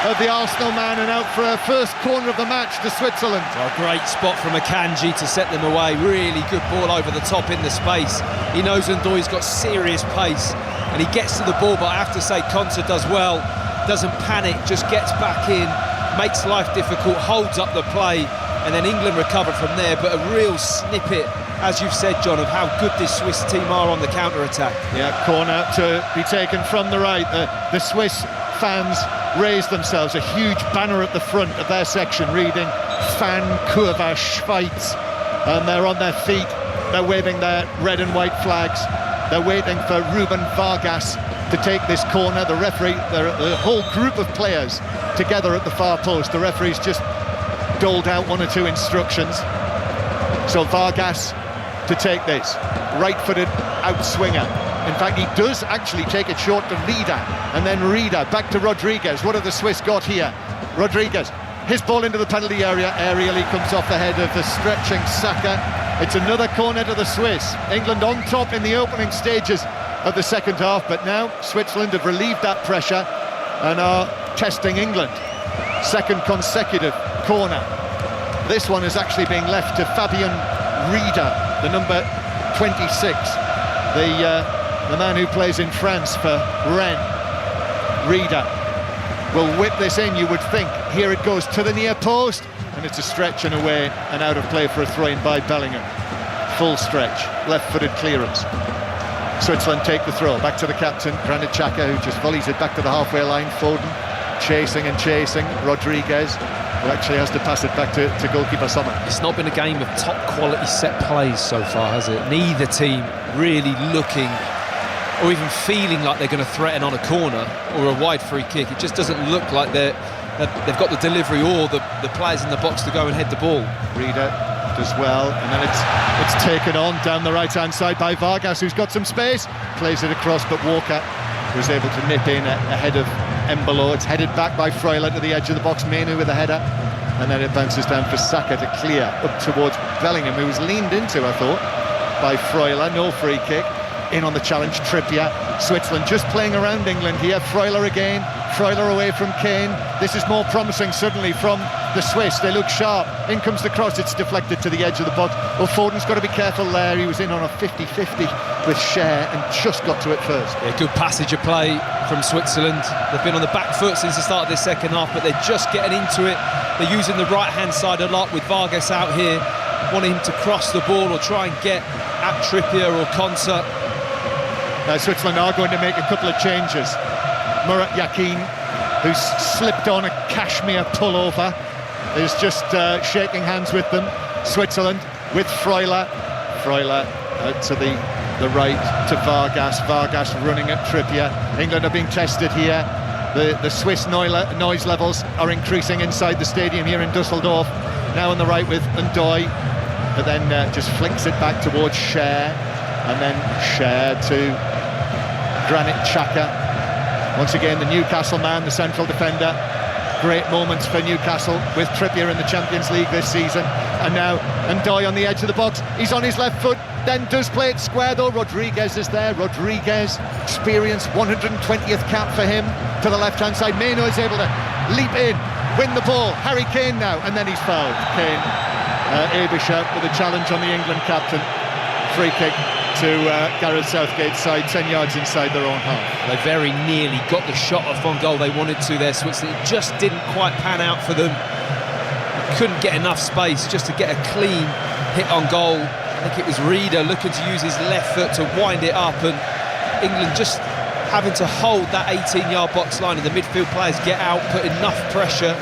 of the Arsenal man and out for a first corner of the match to Switzerland. A great spot from Akanji to set them away. Really good ball over the top in the space. He knows Ndoye's got serious pace and he gets to the ball, but I have to say Konsa does well, doesn't panic, just gets back in, makes life difficult, holds up the play, and then England recover from there. But a real snippet, as you've said, John, of how good this Swiss team are on the counter-attack. Yeah, corner to be taken from the right. The Swiss fans raised themselves, a huge banner at the front of their section reading Fan Kurva Schweiz, and they're on their feet, they're waving their red and white flags, they're waiting for Ruben Vargas to take this corner. The referee, the whole group of players together at the far post, the referee's just doled out one or two instructions. So Vargas to take this, right-footed outswinger. In fact, he does actually take it short to Reader, and then Reader back to Rodriguez. What have the Swiss got here? Rodriguez, his ball into the penalty area. Aerially comes off the head of the stretching Saka. It's another corner to the Swiss. England on top in the opening stages of the second half, but now Switzerland have relieved that pressure and are testing England. Second consecutive corner. This one is actually being left to Fabien Reader, the number 26. The man who plays in France for Rennes. Reader will whip this in, you would think. Here it goes to the near post, and it's a stretch and away and out of play for a throw-in by Bellingham. Full stretch, left-footed clearance. Switzerland take the throw, back to the captain, Granit Xhaka, who just volleys it back to the halfway line. Foden chasing and chasing. Rodriguez, who actually has to pass it back to goalkeeper Sommer. It's not been a game of top-quality set plays so far, has it? Neither team really looking or even feeling like they're going to threaten on a corner or a wide free kick. It just doesn't look like they've got the delivery or the players in the box to go and head the ball. Reader does well, and then it's taken on down the right-hand side by Vargas, who's got some space, plays it across, but Walker was able to nip in ahead of Embolo. It's headed back by Freuler to the edge of the box, Menu with a header, and then it bounces down for Saka to clear up towards Bellingham, who was leaned into, I thought, by Freuler. No free kick. In on the challenge, Trippier. Switzerland just playing around England here. Freuler again. Freuler away from Kane. This is more promising suddenly from the Swiss. They look sharp. In comes the cross. It's deflected to the edge of the box. Well, Foden's got to be careful there. He was in on a 50-50 with Cher and just got to it first. Yeah, good passage of play from Switzerland. They've been on the back foot since the start of this second half, but they're just getting into it. They're using the right-hand side a lot with Vargas out here, wanting him to cross the ball or try and get at Trippier or Konsa. Now Switzerland are going to make a couple of changes. Murat Yakin, who's slipped on a cashmere pullover, is just shaking hands with them. Switzerland with Freuler. Freuler out to the right to Vargas. Vargas running at Trippier. England are being tested here. The Swiss noise levels are increasing inside the stadium here in Dusseldorf. Now on the right with Ndoye, but then just flicks it back towards Cher. And then Cher to Granit Xhaka. Once again, the Newcastle man, the central defender. Great moments for Newcastle with Trippier in the Champions League this season. And now Ndoye on the edge of the box. He's on his left foot, then does play it square though. Rodriguez is there. Rodriguez, experienced, 120th cap for him to the left-hand side. Meno is able to leap in, win the ball. Harry Kane now, and then he's fouled. Kane, Abisha with a challenge on the England captain. Free kick to Gareth Southgate's side, 10 yards inside their own half. They very nearly got the shot off on goal they wanted to there, Switzerland. It just didn't quite pan out for them. Couldn't get enough space just to get a clean hit on goal. I think it was Reeder looking to use his left foot to wind it up, and England just having to hold that 18-yard box line, and the midfield players get out, put enough pressure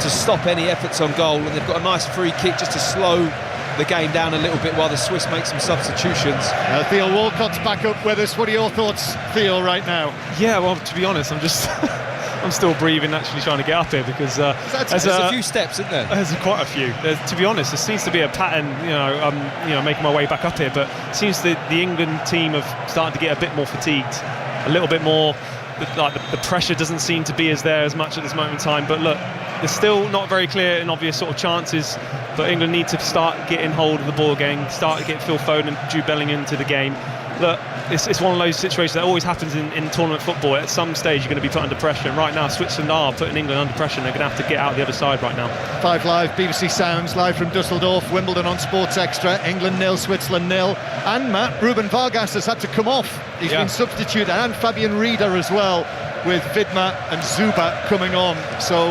to stop any efforts on goal, and they've got a nice free kick just to slow the game down a little bit while the Swiss make some substitutions. Theo Walcott's back up with us. What are your thoughts, Theo, right now? Yeah, well, to be honest, I'm still breathing, actually trying to get up here, because there's a few steps, isn't there? There's quite a few. To be honest, there seems to be a pattern. I'm making my way back up here, but it seems that the England team have started to get a bit more fatigued, a little bit more. The pressure doesn't seem to be as much at this moment in time. But look, there's still not very clear and obvious sort of chances. But England need to start getting hold of the ball again, start to get Phil Foden and Jude Bellingham into the game. Look, it's one of those situations that always happens in tournament football. At some stage you're going to be put under pressure, and right now Switzerland are putting England under pressure, and they're going to have to get out the other side right now. 5 Live, BBC Sounds, live from Dusseldorf, Wimbledon on Sports Extra. England 0, Switzerland 0. And Matt, Ruben Vargas has had to come off. He's been substituted, and Fabian Reeder as well, with Vidma and Zuba coming on. So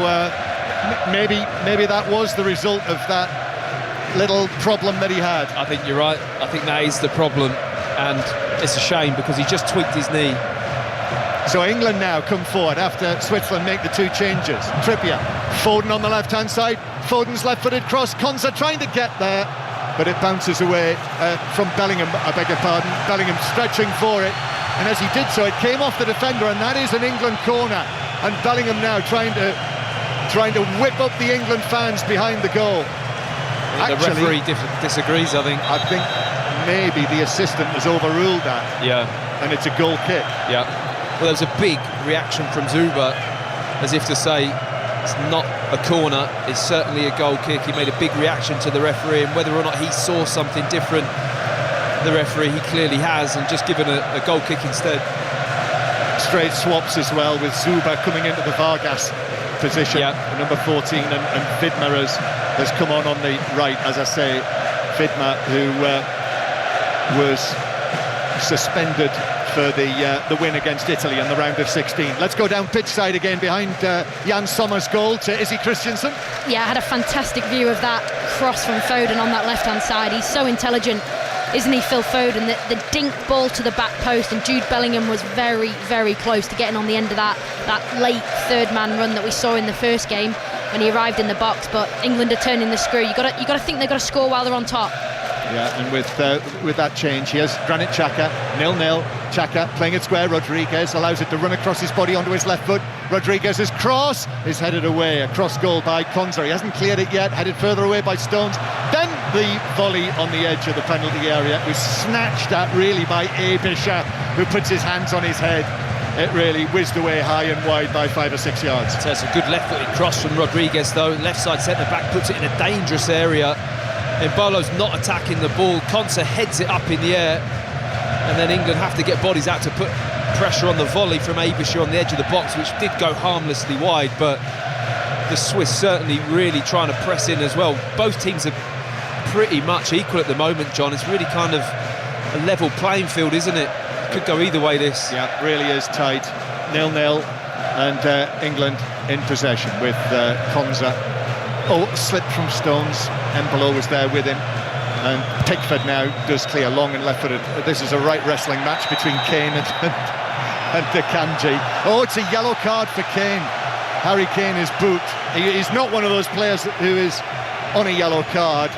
maybe that was the result of that little problem that he had. I think you're right. I think that is the problem, and it's a shame because he just tweaked his knee. So England now come forward after Switzerland make the 2 changes. Trippier, Foden on the left-hand side. Foden's left-footed cross. Konsa trying to get there, but it bounces away from Bellingham. I beg your pardon. Bellingham stretching for it, and as he did so, it came off the defender, and that is an England corner. And Bellingham now trying to whip up the England fans behind the goal. The referee disagrees, I think. I think maybe the assistant has overruled that. Yeah. And it's a goal kick. Yeah. Well, there was a big reaction from Zuba, as if to say it's not a corner, it's certainly a goal kick. He made a big reaction to the referee, and whether or not he saw something different, the referee, he clearly has, and just given a goal kick instead. Straight swaps as well, with Zuba coming into the Vargas position, number 14, and Vidma has come on the right, as I say. Vidma, who was suspended for the win against Italy in the round of 16. Let's go down pitch side again behind Jan Sommer's goal to Izzy Christiansen. Yeah, I had a fantastic view of that cross from Foden on that left-hand side. He's so intelligent, isn't he, Phil Foden? The dink ball to the back post, and Jude Bellingham was very, very close to getting on the end of that late third-man run that we saw in the first game when he arrived in the box. But England are turning the screw. You got to think they've got to score while they're on top. Yeah, and with that change, here's Granit Xhaka, 0-0. Xhaka playing it square. Rodriguez allows it to run across his body onto his left foot. Rodriguez's cross is headed away, a cross goal by Konsa. He hasn't cleared it yet, headed further away by Stones. Then the volley on the edge of the penalty area was snatched at really by Abisha, who puts his hands on his head. It really whizzed away high and wide by 5 or 6 yards. So it's a good left-footed cross from Rodriguez, though. Left side centre-back puts it in a dangerous area. Embolo's not attacking the ball. Konsa heads it up in the air, and then England have to get bodies out to put pressure on the volley from Abisha on the edge of the box, which did go harmlessly wide, but the Swiss certainly really trying to press in as well. Both teams are pretty much equal at the moment, John. It's really kind of a level playing field, isn't it? Could go either way, this. Yeah, really is tight. 0-0, and England in possession with Konsa. Slipped from Stones. Embolo was there with him, and Pickford now does clear long and left-footed. This is a right wrestling match between Kane and Akanji. It's a yellow card for Kane. Harry Kane is booked. He's not one of those players who is on a yellow card,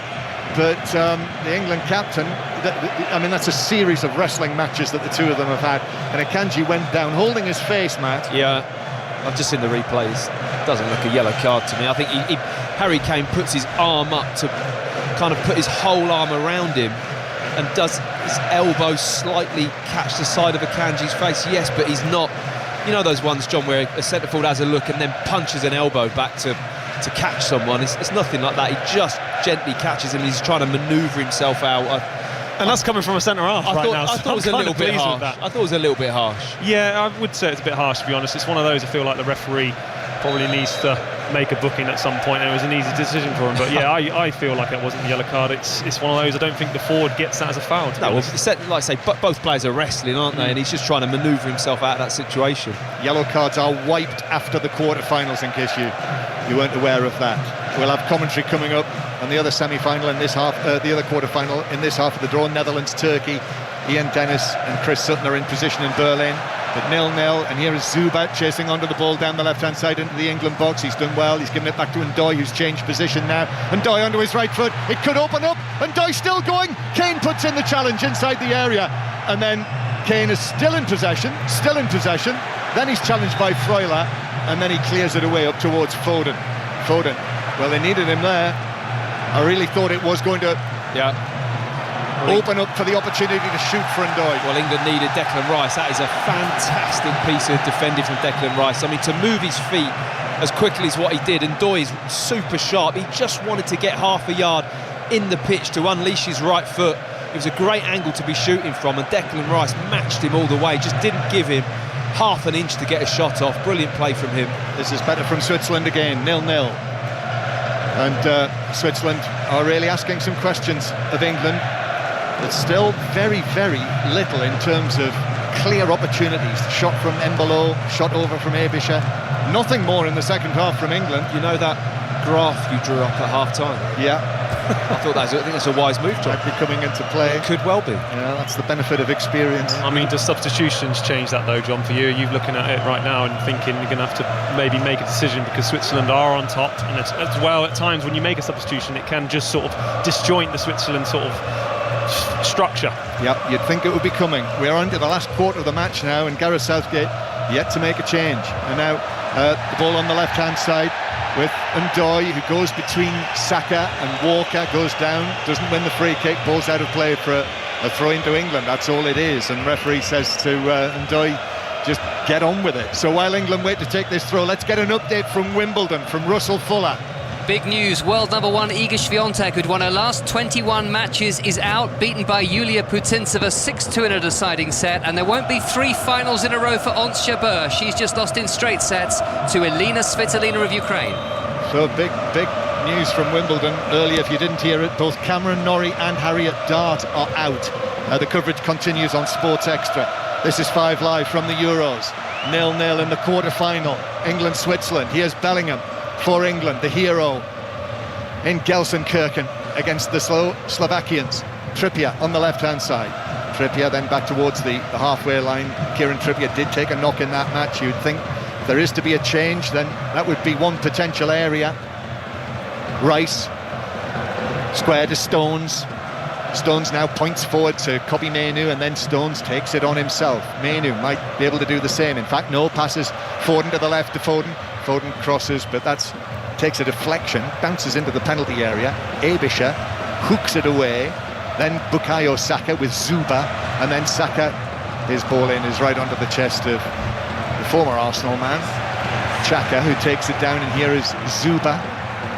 but the England captain, that's a series of wrestling matches that the two of them have had, and Akanji went down holding his face, Matt. Yeah, I've just seen the replays. Doesn't look a yellow card to me. I think Harry Kane puts his arm up to kind of put his whole arm around him, and does his elbow slightly catch the side of Akanji's face. Yes, but he's not, you know those ones, John, where a centre forward has a look and then punches an elbow back to catch someone. It's nothing like that. He just gently catches him. He's trying to manoeuvre himself out. And that's coming from a centre-half right now. I thought it was a little bit harsh. I thought it was a little bit harsh. Yeah, I would say it's a bit harsh, to be honest. It's one of those, I feel like the referee probably needs to make a booking at some point, and it was an easy decision for him. But yeah, I feel like it wasn't a yellow card. It's one of those. I don't think the forward gets that as a foul. No, well, like I say, both players are wrestling, aren't they? And he's just trying to manoeuvre himself out of that situation. Yellow cards are wiped after the quarter-finals, in case you weren't aware of that. We'll have commentary coming up on the other semi-final in this half, the other quarter-final in this half of the draw. Netherlands-Turkey. Ian Dennis and Chris Sutton are in position in Berlin. But 0-0, and here is Zuba chasing onto the ball down the left-hand side into the England box. He's done well. He's given it back to Ndoye, who's changed position now. Ndoye onto his right foot. It could open up. Ndoye still going. Kane puts in the challenge inside the area, and then Kane is still in possession. Then he's challenged by Freuler, and then he clears it away up towards Foden. Well, they needed him there. I really thought it was going to open up for the opportunity to shoot for Ndoye. Well, England needed Declan Rice. That is a fantastic piece of defending from Declan Rice. I mean, to move his feet as quickly as what he did, Ndoye is super sharp. He just wanted to get half a yard in the pitch to unleash his right foot. It was a great angle to be shooting from, and Declan Rice matched him all the way, just didn't give him half an inch to get a shot off. Brilliant play from him. This is better from Switzerland again, 0-0. And Switzerland are really asking some questions of England. It's still very, very little in terms of clear opportunities. Shot from Embolo, shot over from Ebischer. Nothing more in the second half from England. You know that graph you drew up at half-time? Yeah. I think that's a wise move, John. Might be coming into play. It could well be. Yeah, that's the benefit of experience. I mean, does substitutions change that though, John, for you? Are you looking at it right now and thinking you're going to have to maybe make a decision because Switzerland are on top, and as well at times when you make a substitution it can just sort of disjoint the Switzerland sort of structure. Yep, you'd think it would be coming. We're on to the last quarter of the match now, and Gareth Southgate yet to make a change. And now the ball on the left-hand side with Ndoye, who goes between Saka and Walker, goes down, doesn't win the free kick, ball's out of play for a throw into England. That's all it is. And referee says to Ndoye, just get on with it. So while England wait to take this throw, let's get an update from Wimbledon, from Russell Fuller. Big news, world number one Iga Swiatek, who'd won her last 21 matches, is out, beaten by Yulia Putintseva 6-2 in a deciding set, and there won't be 3 finals in a row for Ons Jabeur. She's just lost in straight sets to Elena Svitolina of Ukraine. So big news from Wimbledon earlier, if you didn't hear it. Both Cameron Norrie and Harriet Dart are out. The coverage continues on Sports Extra. This is 5 Live from the Euros. 0-0 in the quarter-final. England-Switzerland. Here's Bellingham for England, the hero in Gelsenkirchen against the Slovakians. Trippier on the left-hand side. Trippier then back towards the halfway line. Kieran Trippier did take a knock in that match. You'd think if there is to be a change, then that would be one potential area. Rice, square to Stones. Stones now points forward to Kobbie Mainoo, and then Stones takes it on himself. Mainoo might be able to do the same. In fact, no, passes Foden to the left to Foden. Foden crosses, but takes a deflection, bounces into the penalty area. Ebischer hooks it away. Then Bukayo Saka with Zuba, and then Saka, his ball in is right onto the chest of the former Arsenal man, Xhaka, who takes it down, and here is Zuba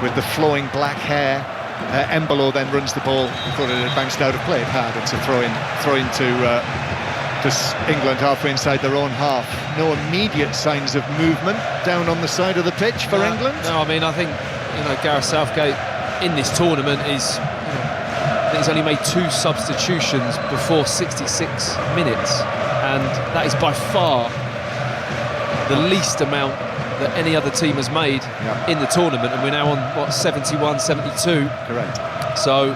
with the flowing black hair. Embolo then runs the ball. I thought it had bounced out of play. It had. It's a throw in to England halfway inside their own half. No immediate signs of movement down on the side of the pitch for England. No, I mean, I think Gareth Southgate in this tournament is. I think he's only made 2 substitutions before 66 minutes, and that is by far the least amount that any other team has made in the tournament, and we're now on 71, 72. Correct. So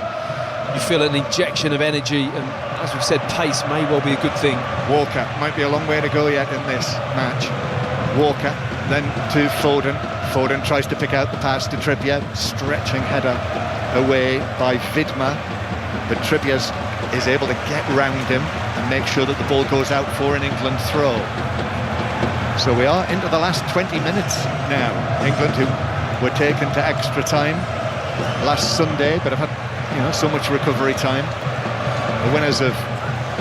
you feel an injection of energy, and as we've said, pace may well be a good thing. Walker might be a long way to go yet in this match. Walker then to Foden. Foden tries to pick out the pass to Trippier, stretching header away by Vidma, but Trippier is able to get round him and make sure that the ball goes out for an England throw. So we are into the last 20 minutes now. England, who were taken to extra time last Sunday, but have had so much recovery time. The winners of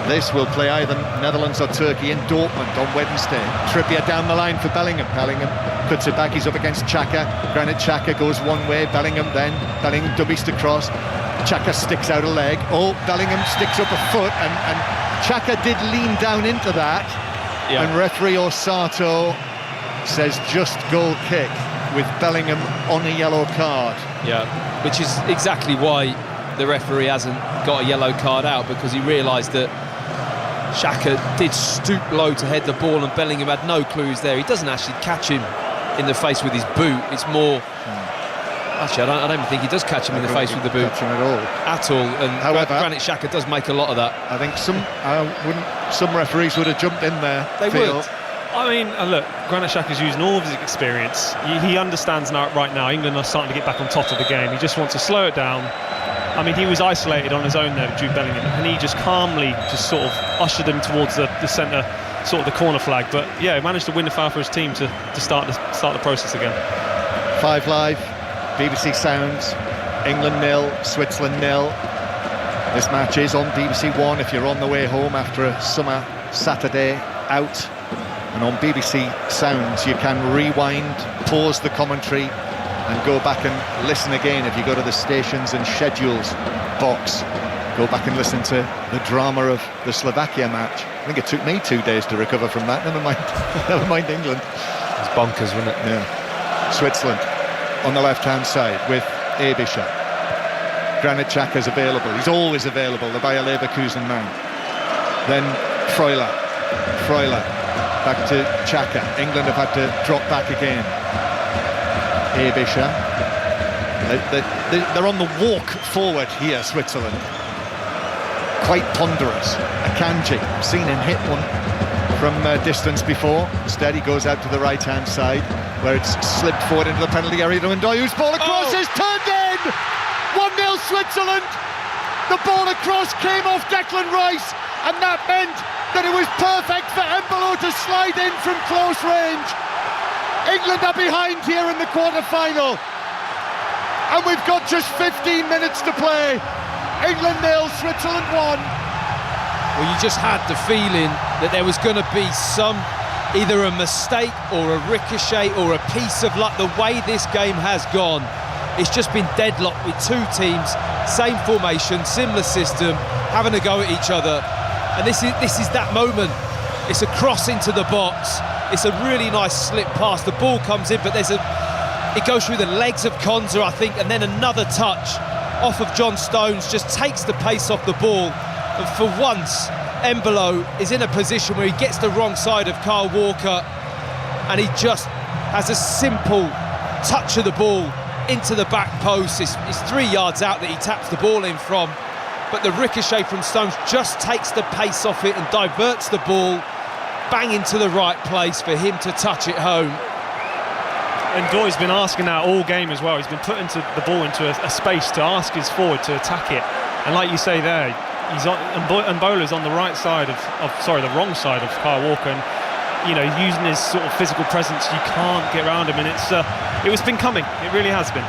this will play either Netherlands or Turkey in Dortmund on Wednesday. Trippier down the line for Bellingham. Bellingham cuts it back, he's up against Xhaka. Granit Xhaka goes one way, Bellingham dummies to cross. Xhaka sticks out a leg. Oh, Bellingham sticks up a foot, and Xhaka did lean down into that. Yeah. And referee Osato says just goal kick. with Bellingham on a yellow card. Yeah, which is exactly why the referee hasn't got a yellow card out, because he realised that Xhaka did stoop low to head the ball and Bellingham had no clues there. He doesn't actually catch him in the face with his boot. It's more... Actually, I don't even think he does catch him in the face with the boot. Catch him at all. And however, Granit Xhaka does make a lot of that. I think some referees would have jumped in there. They would. I mean, look, Granit Xhaka's using all of his experience. He understands now, right now, England are starting to get back on top of the game. He just wants to slow it down. I mean, he was isolated on his own there with Jude Bellingham, and he just calmly just sort of ushered him towards the centre, sort of the corner flag. But yeah, he managed to win the foul for his team to start the process again. 5 Live, BBC Sounds, England 0, Switzerland 0. This match is on BBC One if you're on the way home after a summer Saturday out. And on BBC Sounds you can rewind, pause the commentary and go back and listen again. If you go to the stations and schedules box, go back and listen to the drama of the Slovakia match. I think it took me 2 days to recover from that, never mind England. It's bonkers, wasn't it? Yeah. Switzerland on the left-hand side with Ebischer. Granit Xhaka's available, he's always available, the Bayer Leverkusen man. Then Freuler, back to Xhaka. England have had to drop back again. Ebischer. They're on the walk forward here, Switzerland. Quite ponderous. Akanji, I've seen him hit one from distance before. Instead he goes out to the right-hand side, where it's slipped forward into the penalty area to Ndoye's ball across is turned in! 1-0 Switzerland! The ball across came off Declan Rice, and that meant that it was perfect for Embolo to slide in from close range. England are behind here in the quarter-final, and we've got just 15 minutes to play. England 0, Switzerland 1. Well, you just had the feeling that there was going to be either a mistake or a ricochet or a piece of luck. The way this game has gone, it's just been deadlocked with two teams, same formation, similar system, having a go at each other. And this is that moment. It's a cross into the box. It's a really nice slip pass. The ball comes in, but it goes through the legs of Konza, I think, and then another touch off of John Stones just takes the pace off the ball. And for once, Embolo is in a position where he gets the wrong side of Kyle Walker, and he just has a simple touch of the ball into the back post. It's 3 yards out that he taps the ball in from, but the ricochet from Stones just takes the pace off it and diverts the ball bang into the right place for him to touch it home. And Doy's been asking that all game as well. He's been putting the ball into a space to ask his forward to attack it. And like you say there, Mbola's on the right side the wrong side of Kyle Walker, and using his sort of physical presence, you can't get around him. And it's been coming. It really has been.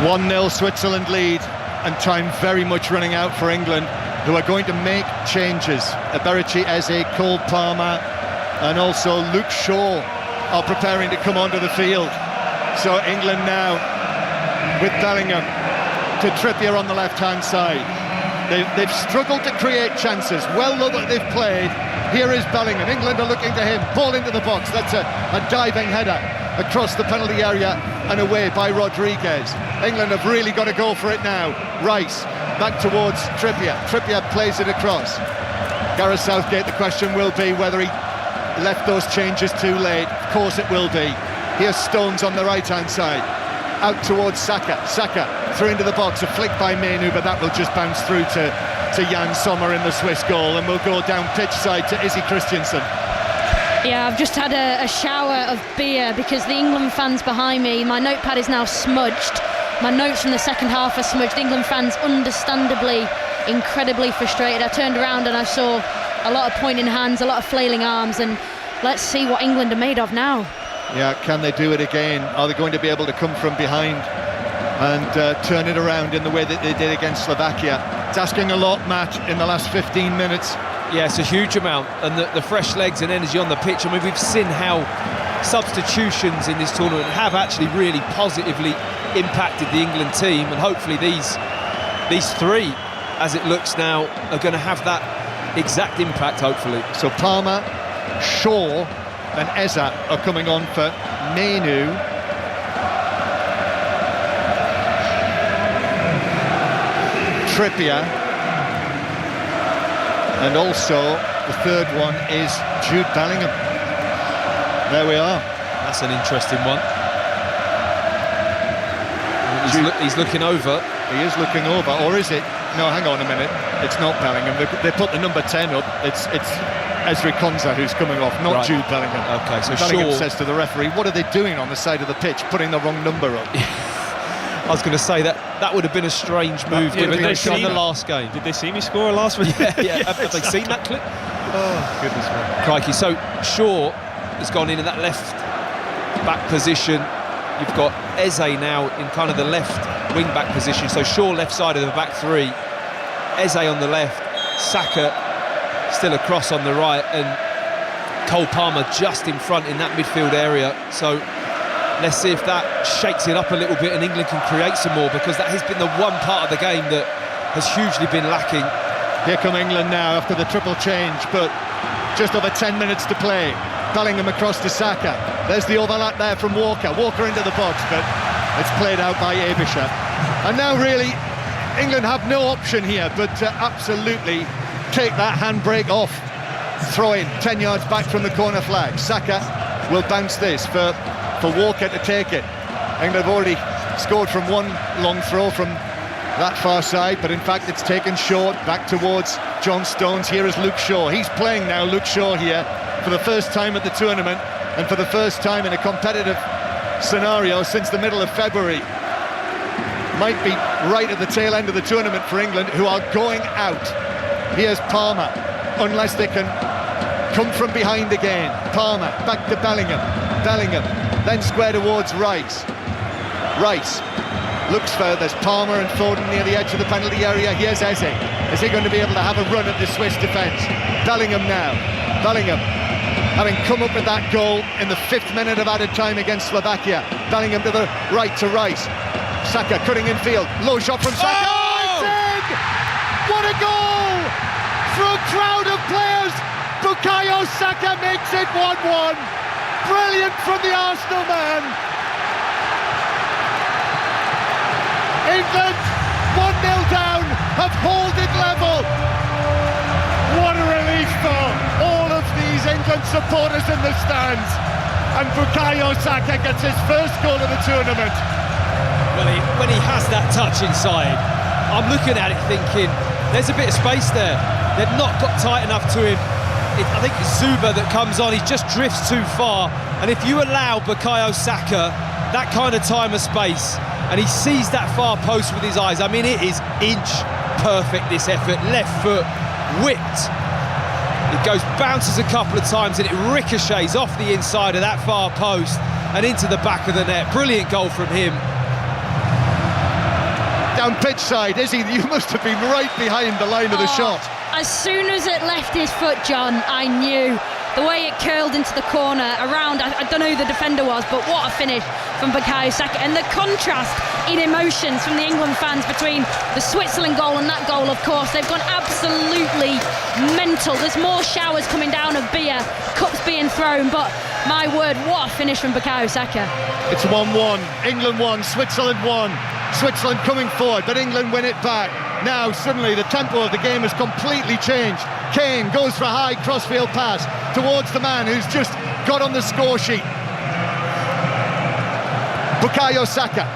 1-0 Switzerland lead, and time very much running out for England, who are going to make changes. Eberici Eze, Cole Palmer, and also Luke Shaw are preparing to come onto the field. So England now with Bellingham to Trippier on the left-hand side. They've struggled to create chances. Well, though, that they've played. Here is Bellingham. England are looking to him. Ball into the box. That's a diving header across the penalty area and away by Rodriguez. England have really got to go for it now. Rice back towards Trippier. Trippier plays it across. Gareth Southgate, the question will be whether he left those changes too late. Of course it will be. Here's Stones on the right-hand side. Out towards Saka. Saka through into the box. A flick by Menu, but that will just bounce through to Jan Sommer in the Swiss goal, and we'll go down pitch side to Izzy Christiansen. Yeah, I've just had a shower of beer because the England fans behind me, my notepad is now smudged. My notes from the second half are smudged. England fans understandably incredibly frustrated. I turned around and I saw a lot of pointing hands, a lot of flailing arms, and let's see what England are made of now. Yeah, can they do it again? Are they going to be able to come from behind and turn it around in the way that they did against Slovakia? It's asking a lot, Matt, in the last 15 minutes. Yeah, it's a huge amount, and the fresh legs and energy on the pitch. I mean, we've seen how substitutions in this tournament have actually really positively impacted the England team, and hopefully these three, as it looks now, are going to have that exact impact, hopefully. So Palmer, Shaw and Eza are coming on for Mainu. Trippier. And also the third one is Jude Bellingham. There we are. That's an interesting one. He's looking over. He is looking over, or is it? No, hang on a minute. It's not Bellingham. They put the number 10 up. It's Ezri Konsa who's coming off, not right. Jude Bellingham. Okay, so Bellingham Shaw says to the referee, "What are they doing on the side of the pitch, putting the wrong number up?" I was going to say that would have been a strange move given they shot in the last game. Did they see me score last week? Yeah. Yes. Have they seen that clip? Oh, goodness me. Crikey. So Shaw has gone in that left back position. You've got Eze now in kind of the left wing back position. So Shaw left side of the back three, Eze on the left, Saka still across on the right, and Cole Palmer just in front in that midfield area. So let's see if that shakes it up a little bit and England can create some more, because that has been the one part of the game that has hugely been lacking. Here come England now after the triple change, but just over 10 minutes to play. Bellingham across to Saka. There's the overlap there from Walker. Walker into the box, but it's played out by Abisha. And now really, England have no option here but to absolutely take that handbrake off. Throw in 10 yards back from the corner flag. Saka will bounce this for Walker to take it. England have already scored from one long throw from that far side, but in fact it's taken short back towards John Stones. Here is Luke Shaw. He's playing now, Luke Shaw here, for the first time at the tournament and for the first time in a competitive scenario since the middle of February. Might be right at the tail end of the tournament for England, who are going out. Here's Palmer, unless they can come from behind again. Palmer, back to Bellingham. Bellingham, then square towards Rice. Rice looks for, there's Palmer and Foden near the edge of the penalty area. Here's Eze. Is he going to be able to have a run at the Swiss defence? Bellingham now. Bellingham, having come up with that goal in the 5th minute of added time against Slovakia. Bellingham to the right to Rice. Saka cutting in field. Low shot from Saka. Oh! It's in! What a goal! Through a crowd of players, Bukayo Saka makes it 1-1. Brilliant from the Arsenal man. England 1-0 down, have hauled it level. What a relief for all of these England supporters in the stands. And Bukayo Saka gets his first goal of the tournament. Well, when he has that touch inside, I'm looking at it thinking, there's a bit of space there. They've not got tight enough to him. I think it's Zuba that comes on, he just drifts too far. And if you allow Bukayo Saka that kind of time and space, and he sees that far post with his eyes, I mean, it is inch perfect, this effort. Left foot, whipped. It goes, bounces a couple of times, and it ricochets off the inside of that far post and into the back of the net. Brilliant goal from him. Down pitch side, Izzy, you must have been right behind the line of the shot. As soon as it left his foot, John, I knew. The way it curled into the corner around, I don't know who the defender was, but what a finish from Bukayo Saka. And the contrast in emotions from the England fans between the Switzerland goal and that goal, of course, they've gone absolutely mental. There's more showers coming down of beer, cups being thrown, but my word, what a finish from Bukayo Saka. It's 1-1, England 1, Switzerland 1. Switzerland coming forward, but England win it back. Now suddenly the tempo of the game has completely changed. Kane goes for a high crossfield pass towards the man who's just got on the score sheet. Bukayo Saka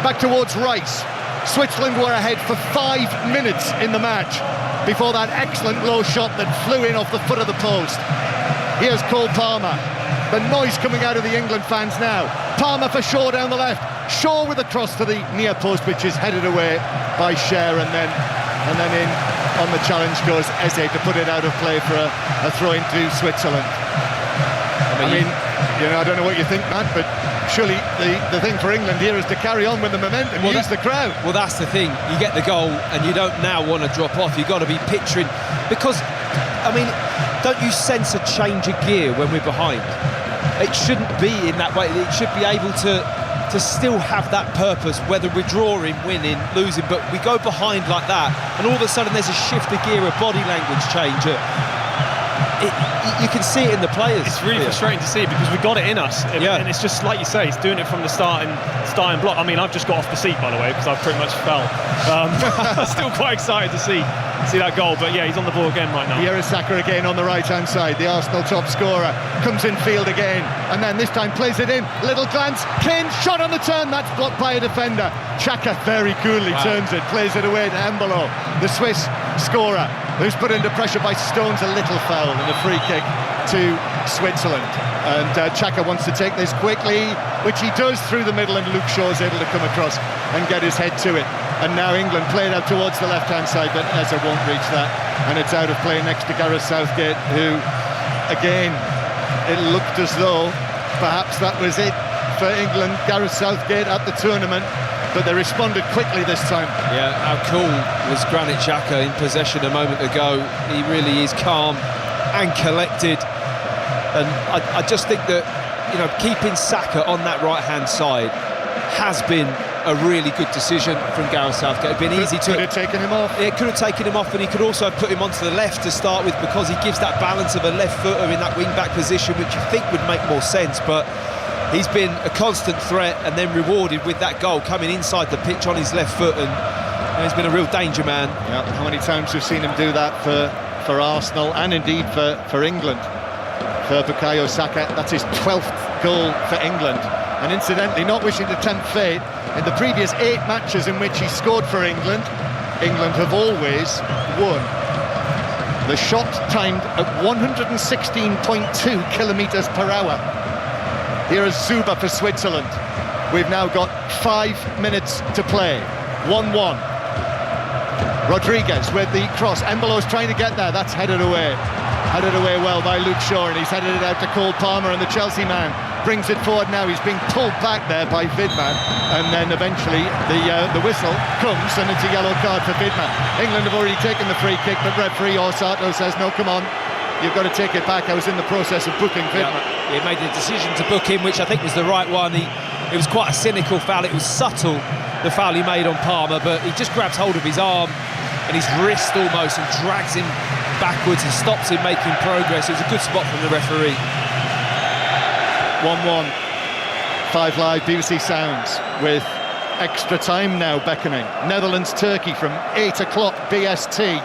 back towards Rice. Switzerland were ahead for 5 minutes in the match before that excellent low shot that flew in off the foot of the post. Here's Cole Palmer. The noise coming out of the England fans now. Palmer for Shaw down the left. Shaw with a cross to the near post, which is headed away by Cher, and then in on the challenge goes Eze to put it out of play for a throw into Switzerland. I mean, you know, I don't know what you think, Matt, but surely the thing for England here is to carry on with the momentum, use the crowd. Well, that's the thing. You get the goal and you don't now want to drop off. You've got to be picturing, because, I mean, don't you sense a change of gear when we're behind? It shouldn't be in that way. It should be able to still have that purpose, whether we're drawing, winning, losing, but we go behind like that, and all of a sudden there's a shift of gear, a body language change. you can see it in the players. It's really frustrating to see because we've got it in us, and it's just like you say, he's doing it from the starting block. I mean, I've just got off the seat, by the way, because I pretty much fell. Still quite excited to see that goal, but yeah, he's on the ball again right now. Here is Saka again on the right-hand side, the Arsenal top scorer, comes in field again, and then this time plays it in, little glance, Kane, shot on the turn, that's blocked by a defender. Xhaka very coolly turns it, plays it away to Embolo, the Swiss scorer, who's put under pressure by Stones, a little foul and a free kick to Switzerland. And Xhaka wants to take this quickly, which he does through the middle, and Luke Shaw is able to come across and get his head to it. And now England play it out towards the left-hand side, but Eza won't reach that, and it's out of play next to Gareth Southgate, who, again, it looked as though perhaps that was it for England. Gareth Southgate at the tournament, but they responded quickly this time. Yeah, how cool was Granit Xhaka in possession a moment ago. He really is calm and collected, and I just think that, you know, keeping Saka on that right-hand side has been a really good decision from Gareth Southgate. It'd been easy to... Could have taken him off. It could have taken him off, but he could also have put him onto the left to start with, because he gives that balance of a left footer in that wing-back position, which you think would make more sense, but he's been a constant threat and then rewarded with that goal coming inside the pitch on his left foot, and he's been a real danger man. Yeah, how many times we've seen him do that for Arsenal, and indeed for England. For Bukayo Saka, that's his 12th goal for England. And incidentally, not wishing to tempt fate, in the previous 8 matches in which he scored for England, England have always won. The shot timed at 116.2 kilometres per hour. Here is Zuba for Switzerland. We've now got 5 minutes to play. 1-1. Rodriguez with the cross. Embolo's trying to get there. That's headed away. Headed away well by Luke Shaw, and he's headed it out to Cole Palmer, and the Chelsea man brings it forward now. He's being pulled back there by Vidman, and then eventually the whistle comes, and it's a yellow card for Vidman. England have already taken the free kick, but referee Orsato says, no, come on, you've got to take it back. I was in the process of booking Vidman. Yeah, he made the decision to book him, which I think was the right one. It was quite a cynical foul. It was subtle, the foul he made on Palmer, but he just grabs hold of his arm and his wrist almost and drags him backwards and stops him making progress. It was a good spot from the referee. 1-1. 5 Live BBC Sounds with extra time now beckoning. Netherlands-Turkey from 8 o'clock BST.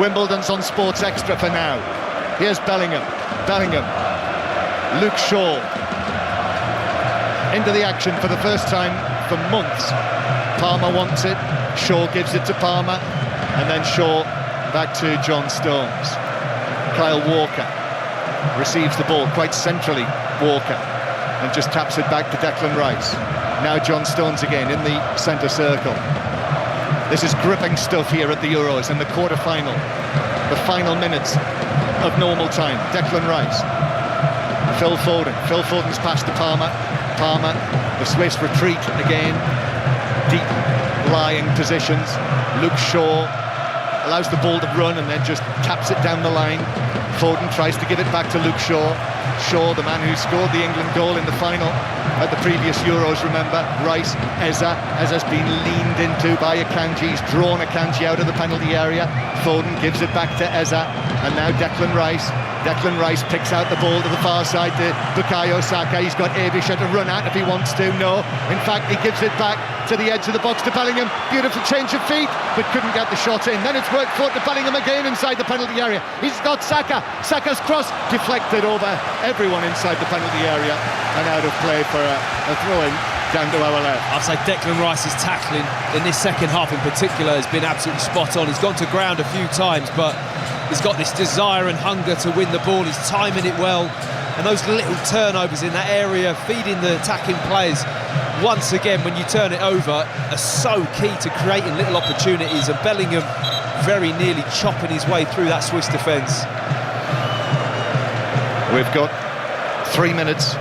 Wimbledon's on Sports Extra for now. Here's Bellingham. Luke Shaw into the action for the first time for months. Palmer wants it. Shaw gives it to Palmer, and then Shaw back to John Stones. Kyle Walker receives the ball quite centrally, Walker, and just taps it back to Declan Rice. Now John Stones again in the centre circle. This is gripping stuff here at the Euros in the quarter-final, the final minutes of normal time. Declan Rice, Phil Foden's pass to Palmer. The Swiss retreat again, deep lying positions. Luke Shaw allows the ball to run and then just taps it down the line. Foden tries to give it back to Luke Shaw. Shaw, the man who scored the England goal in the final at the previous Euros, remember. Rice, Eza's been leaned into by Akanji. He's drawn Akanji out of the penalty area. Foden gives it back to Eza, and now Declan Rice. Declan Rice picks out the ball to the far side to Bukayo Saka. He's got Abisha to run at if he wants to. No, in fact, he gives it back to the edge of the box to Bellingham. Beautiful change of feet, but couldn't get the shot in. Then it's worked forward to Bellingham again inside the penalty area. He's got Saka. Saka's cross deflected over everyone inside the penalty area and out of play for a throw-in down to our left. I'd say Declan Rice's tackling in this second half in particular has been absolutely spot on. He's gone to ground a few times, but he's got this desire and hunger to win the ball. He's timing it well, and those little turnovers in that area, feeding the attacking players once again when you turn it over, are so key to creating little opportunities, and Bellingham very nearly chopping his way through that Swiss defence. We've got 3 minutes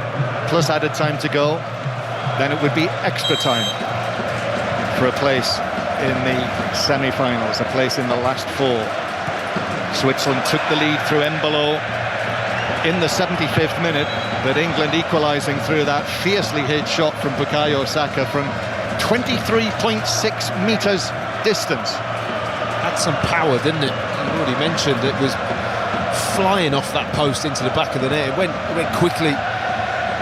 plus added time to go. Then it would be extra time for a place in the semi-finals, a place in the last 4. Switzerland took the lead through Embolo in the 75th minute, but England equalising through that fiercely hit shot from Bukayo Saka from 23.6 metres distance. Had some power, didn't it? You already mentioned it was flying off that post into the back of the net. It went quickly.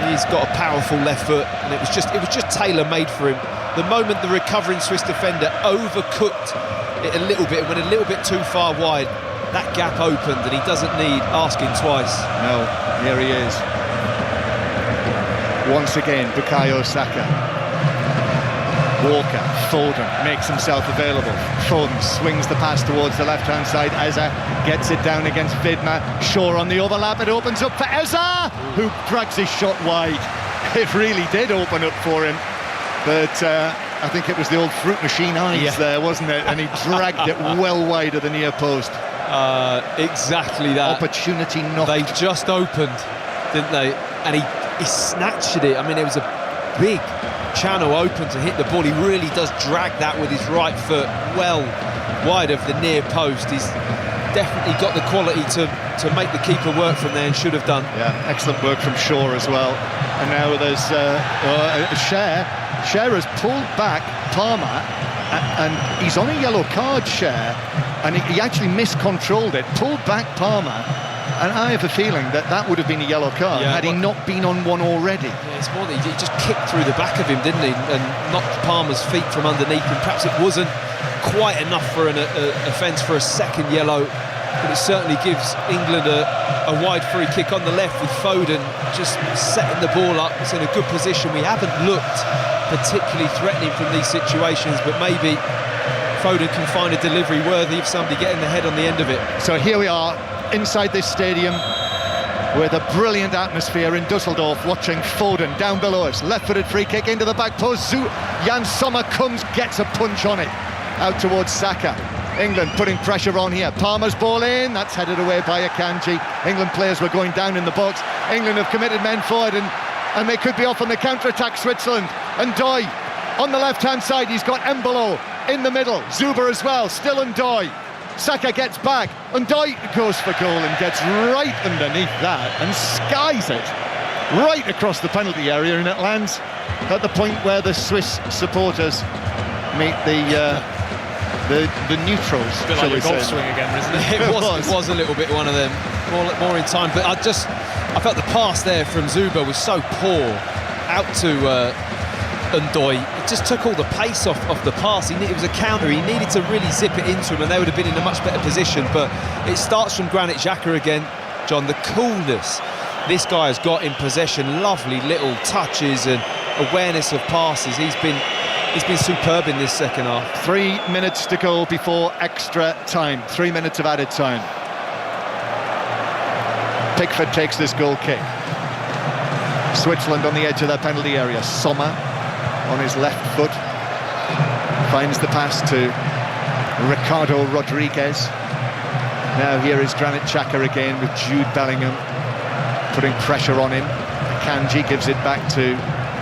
He's got a powerful left foot, and it was just tailor-made for him. The moment the recovering Swiss defender overcooked it a little bit, and went a little bit too far wide, that gap opened, and he doesn't need asking twice. No, here he is. Once again, Bukayo Saka. Walker, Foden makes himself available. Foden swings the pass towards the left-hand side. Eza gets it down against Vidma. Shaw on the overlap. It opens up for Eza, who drags his shot wide. It really did open up for him. But I think it was the old fruit machine eyes there, wasn't it? And he dragged it well wide of the near post. Exactly that. Opportunity knocked. They just opened, didn't they? And he snatched it. I mean, it was a big channel open to hit the ball. He really does drag that with his right foot well wide of the near post. He's definitely got the quality to make the keeper work from there, and should have done. Yeah, excellent work from Shaw as well. And now there's Cher. Cher has pulled back Palmer, and he's on a yellow card, Cher, and he actually miscontrolled it, pulled back Palmer. And I have a feeling that would have been a yellow card had he not been on one already. Yeah, it's more that he just kicked through the back of him, didn't he? And knocked Palmer's feet from underneath him. Perhaps it wasn't quite enough for an offence for a second yellow, but it certainly gives England a wide free kick on the left, with Foden just setting the ball up. It's in a good position. We haven't looked particularly threatening from these situations, but maybe Foden can find a delivery worthy of somebody getting the head on the end of it. So here we are inside this stadium with a brilliant atmosphere in Dusseldorf, watching Foden down below us. Left-footed free kick into the back post. Jan Sommer comes, gets a punch on it out towards Saka. England putting pressure on here. Palmer's ball in, that's headed away by Akanji. England players were going down in the box. England have committed men forward, and they could be off on the counter-attack, Switzerland. And Ndoye on the left-hand side, he's got Embolo in the middle. Zuber as well, still Ndoye. Saka gets back, and Ndoye goes for goal and gets right underneath that and skies it right across the penalty area, and it lands at the point where the Swiss supporters meet the neutrals. It's a bit like a golf swing again, isn't it? It was a little bit one of them, more in time. But I felt the pass there from Zuber was so poor out to Ndoye. It just took all the pace off the pass. It was a counter. He needed to really zip it into him, and they would have been in a much better position. But it starts from Granit Xhaka again, John. The coolness this guy has got in possession, lovely little touches and awareness of passes. He's been superb in this second half. 3 minutes to go before extra time. 3 minutes of added time. Pickford takes this goal kick. Switzerland on the edge of their penalty area. Sommer on his left foot finds the pass to Ricardo Rodriguez. Now here is Granit Xhaka again with Jude Bellingham putting pressure on him. Akanji gives it back to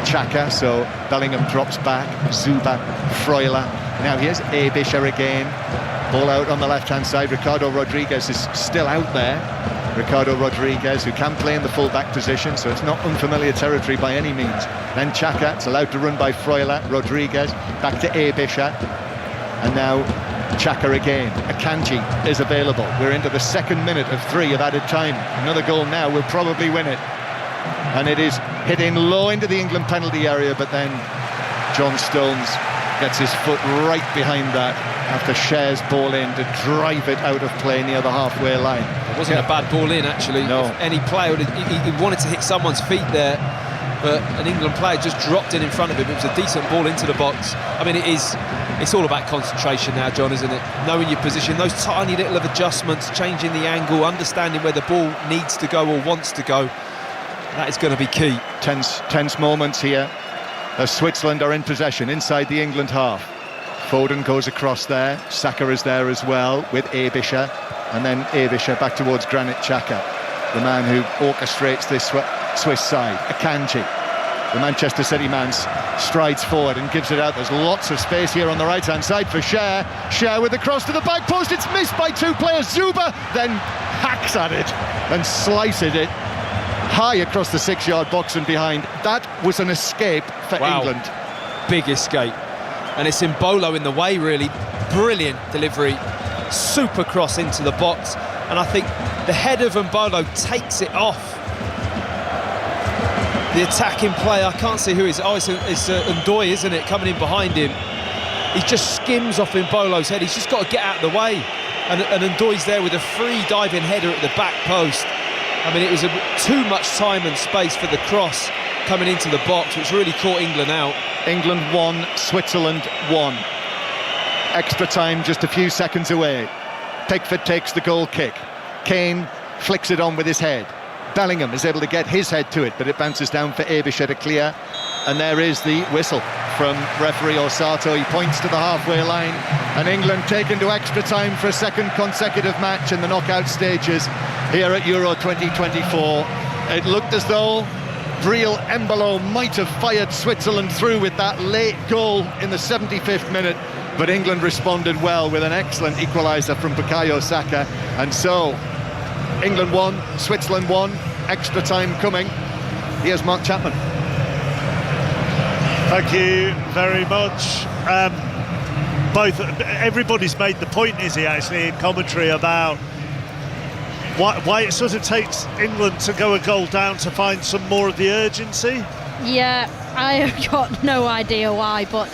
Xhaka, so Bellingham drops back. Zuber, Freuler. Now here's Ebischer again. Ball out on the left-hand side. Ricardo Rodriguez is still out there. Ricardo Rodriguez, who can play in the full-back position, so it's not unfamiliar territory by any means. Then Xhaka, it's allowed to run by Freuler. Rodriguez, back to Ebischer. And now Xhaka again. Akanji is available. We're into the second minute of 3 of added time. Another goal now will probably win it. And it is hit in low into the England penalty area, but then John Stones gets his foot right behind that after Cher's ball in to drive it out of play near the halfway line. It wasn't a bad ball in, actually. No. If any player he wanted to hit someone's feet there, but an England player just dropped in front of him. It was a decent ball into the box. I mean, it's all about concentration now, John, isn't it? Knowing your position, those tiny little of adjustments, changing the angle, understanding where the ball needs to go or wants to go. That is going to be key. Tense moments here as Switzerland are in possession inside the England half. Foden goes across there. Saka is there as well with Ebischer, and then Ebischer back towards Granit Xhaka, the man who orchestrates this Swiss side. Akanji, the Manchester City man, strides forward and gives it out. There's lots of space here on the right-hand side for Cher. Cher with the cross to the back post. It's missed by 2 players. Zuber then hacks at it and slices it high across the 6-yard box and behind. That was an escape for England. Big escape. And it's Embolo in the way, really. Brilliant delivery. Super cross into the box. and I think the head of Mbolo takes it off the attacking player. I can't see who it is. Oh, it's Ndoye, isn't it, coming in behind him. He just skims off Mbolo's head. He's just got to get out of the way, and Ndoye's there with a free diving header at the back post. I mean, it was too much time and space for the cross coming into the box, which really caught England out. England 1, Switzerland 1. Extra time just a few seconds away. Pickford takes the goal kick. Kane flicks it on with his head. Bellingham is able to get his head to it, but it bounces down for Ebischer to clear. And there is the whistle from referee Osato. He points to the halfway line, and England take into extra time for a second consecutive match in the knockout stages here at Euro 2024. It looked as though Breel Embolo might have fired Switzerland through with that late goal in the 75th minute, but England responded well with an excellent equaliser from Bukayo Saka. And so England 1, Switzerland 1, extra time coming. Here's Mark Chapman. Thank you very much. Everybody's made the point, is he, actually, in commentary about why it sort of takes England to go a goal down to find some more of the urgency. Yeah, I have got no idea why, but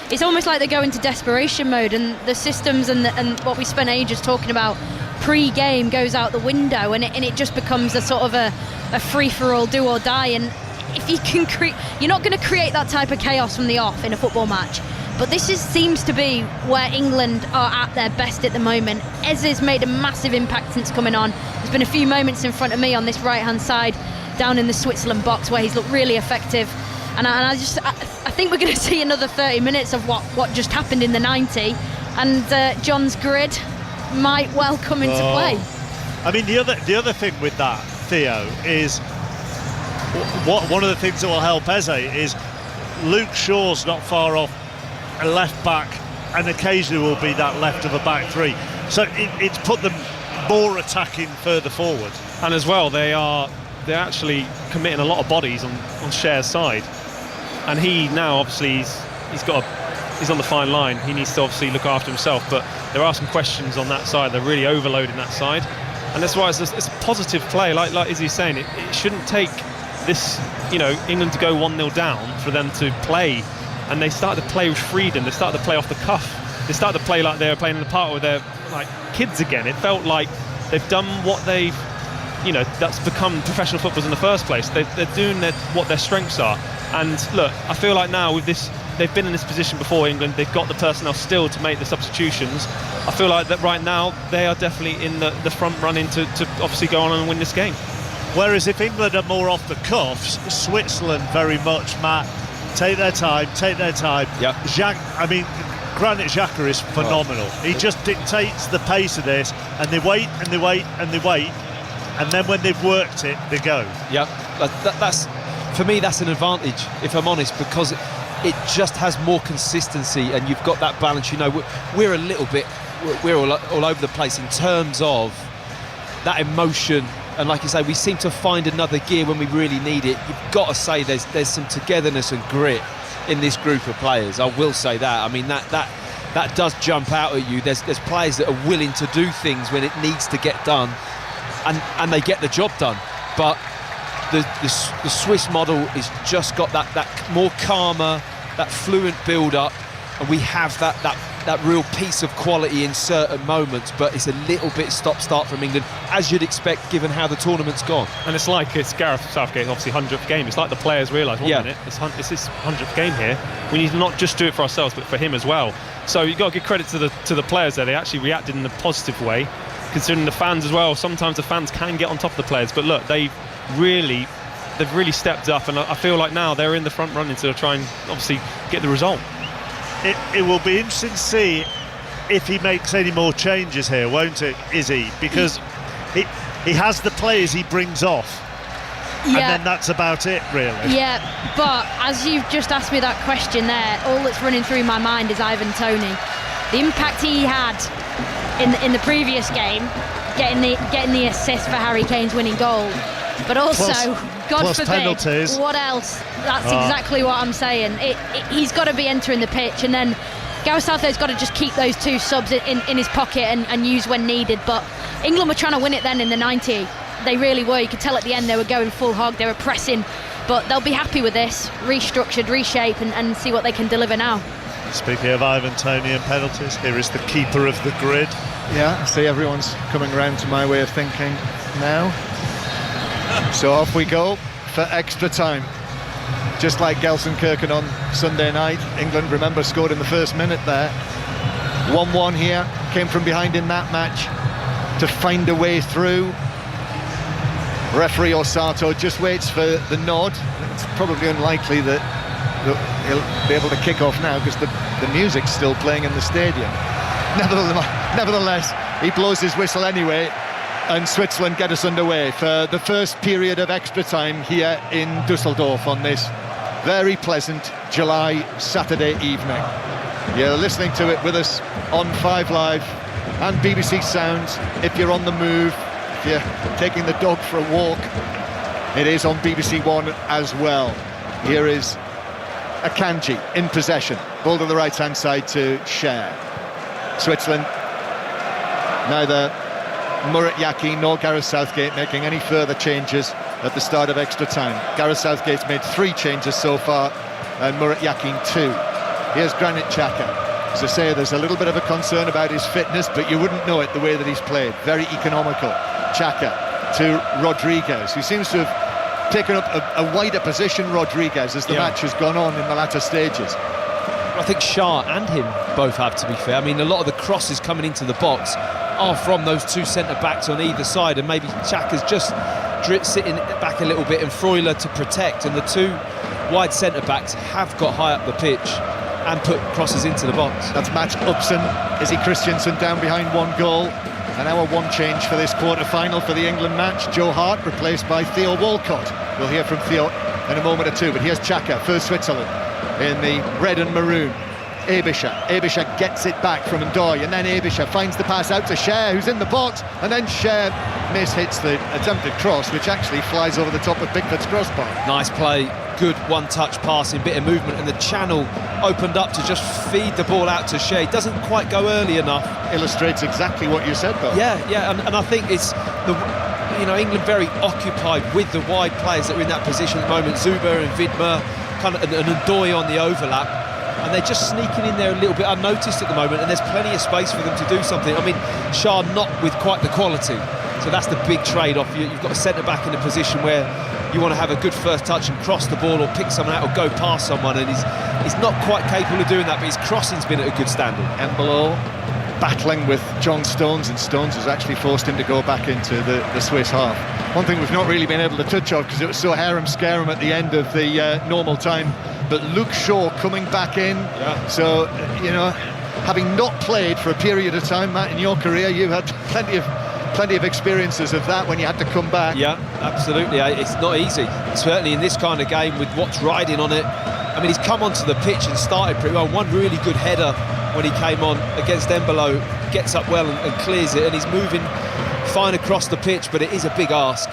it's almost like they go into desperation mode, and the systems and what we spent ages talking about pre-game goes out the window, and it just becomes a sort of a free-for-all, do or die. And if you can you're not going to create that type of chaos from the off in a football match. But this seems to be where England are at their best at the moment. Eze's made a massive impact since coming on. There's been a few moments in front of me on this right-hand side, down in the Switzerland box, where he's looked really effective. And I think we're going to see another 30 minutes of what just happened in the 90, and John's grid might well come into play. I mean, the other thing with that, Theo, is one of the things that will help Eze is Luke Shaw's not far off a left back, and occasionally will be that left of a back three. So it's put them more attacking further forward. And as well, they're actually committing a lot of bodies on Cher's side. And he now, obviously, he's on the fine line. He needs to obviously look after himself, but there are some questions on that side. They're really overloading that side, and that's why it's a positive play. Like Izzy's saying, it shouldn't take this, England to go 1-0 down for them to play. And they started to play with freedom. They started to play off the cuff. They started to play like they were playing in the park with their kids again. It felt like they've done what they've, that's become professional football in the first place. They're doing what their strengths are. And look, I feel like now with this, they've been in this position before, England. They've got the personnel still to make the substitutions. I feel like that right now they are definitely in the front running to obviously go on and win this game. Whereas if England are more off the cuffs, Switzerland very much, Matt, take their time. Yep. Granit Xhaka is phenomenal. He just dictates the pace of this, and they wait, and then when they've worked it, they go. Yep, that's for me, that's an advantage, if I'm honest, because it just has more consistency, and you've got that balance. We're a little bit, we're all over the place in terms of that emotion. And like you say, we seem to find another gear when we really need it. You've got to say there's some togetherness and grit in this group of players. I will say that. I mean, that does jump out at you. There's players that are willing to do things when it needs to get done, and they get the job done. But the Swiss model is just got that more calmer, that fluent build-up, and we have that real piece of quality in certain moments, but it's a little bit stop-start from England, as you'd expect given how the tournament's gone. And it's Gareth Southgate's obviously 100th game. It's like the players realise, it's his 100th game here. We need to not just do it for ourselves, but for him as well. So you've got to give credit to the players there. They actually reacted in a positive way, considering the fans as well. Sometimes the fans can get on top of the players, but look, they've really stepped up, and I feel like now they're in the front running to try and obviously get the result. It will be interesting to see if he makes any more changes here, won't it, Izzy? Because he has the players he brings off, and then that's about it, really. Yeah, but as you've just asked me that question there, all that's running through my mind is Ivan Toney. The impact he had in the previous game, getting the assist for Harry Kane's winning goal, but also, God forbid, penalties. What else? That's exactly what I'm saying. He's got to be entering the pitch, and then Gareth Southgate's got to just keep those two subs in his pocket and use when needed. But England were trying to win it then in the 90. They really were. You could tell at the end they were going full hog, they were pressing. But they'll be happy with this, restructured, reshape, and see what they can deliver now. Speaking of Ivan Toney and penalties, here is the keeper of the grid. Yeah, I see everyone's coming around to my way of thinking now. So off we go for extra time. Just like Gelsenkirchen on Sunday night, England, remember, scored in the first minute there. 1-1 here, came from behind in that match to find a way through. Referee Osato just waits for the nod. It's probably unlikely that he'll be able to kick off now because the music's still playing in the stadium. Nevertheless, he blows his whistle anyway, and Switzerland get us underway for the first period of extra time here in Dusseldorf on this very pleasant July Saturday evening. You're listening to it with us on 5 Live and BBC Sounds. If you're on the move, if you're taking the dog for a walk, it is on BBC One as well. Here is Akanji in possession, ball to the right hand side to Cher. Switzerland, neither Murat Yakin nor Gareth Southgate making any further changes at the start of extra time. Gareth Southgate's made 3 changes so far and Murat Yakin 2. Here's Granit Xhaka. As I say, there's a little bit of a concern about his fitness, but you wouldn't know it the way that he's played. Very economical. Xhaka to Rodriguez, who seems to have taken up a wider position, Rodriguez, as the match has gone on in the latter stages. I think Shah and him both have, to be fair. I mean, a lot of the crosses coming into the box are from those 2 centre-backs on either side, and maybe Xhaka's just sitting back a little bit and Freuler to protect, and the 2 wide centre-backs have got high up the pitch and put crosses into the box. That's Mats Upson, Izzy Christiansen down behind 1 goal. And our 1 change for this quarter-final for the England match. Joe Hart replaced by Theo Walcott. We'll hear from Theo in a moment or two, but here's Xhaka for Switzerland in the red and maroon. Ebischer gets it back from Ndoye, and then Ebischer finds the pass out to Cher, who's in the box, and then Cher mishits the attempted cross, which actually flies over the top of Pickford's crossbar. Nice play, good one-touch passing, bit of movement, and the channel opened up to just feed the ball out to Cher. He doesn't quite go early enough. Illustrates exactly what you said, though. Yeah, and I think it's England very occupied with the wide players that are in that position at the moment. Zuber and Vidmer, kind of, and Ndoye on the overlap, and they're just sneaking in there a little bit unnoticed at the moment, and there's plenty of space for them to do something. I mean, Shah not with quite the quality, so that's the big trade-off. You've got a centre-back in a position where you want to have a good first touch and cross the ball or pick someone out or go past someone, and he's not quite capable of doing that, but his crossing's been at a good standard. Embolo battling with John Stones, and Stones has actually forced him to go back into the Swiss half. One thing we've not really been able to touch on because it was so harem-scarum at the end of the normal time, but Luke Shaw coming back in. Yeah. So, having not played for a period of time, Matt, in your career, you've had plenty of experiences of that when you had to come back. Yeah, absolutely. It's not easy, certainly in this kind of game with what's riding on it. I mean, he's come onto the pitch and started pretty well. One really good header when he came on against Embolo, gets up well and clears it, and he's moving fine across the pitch, but it is a big ask.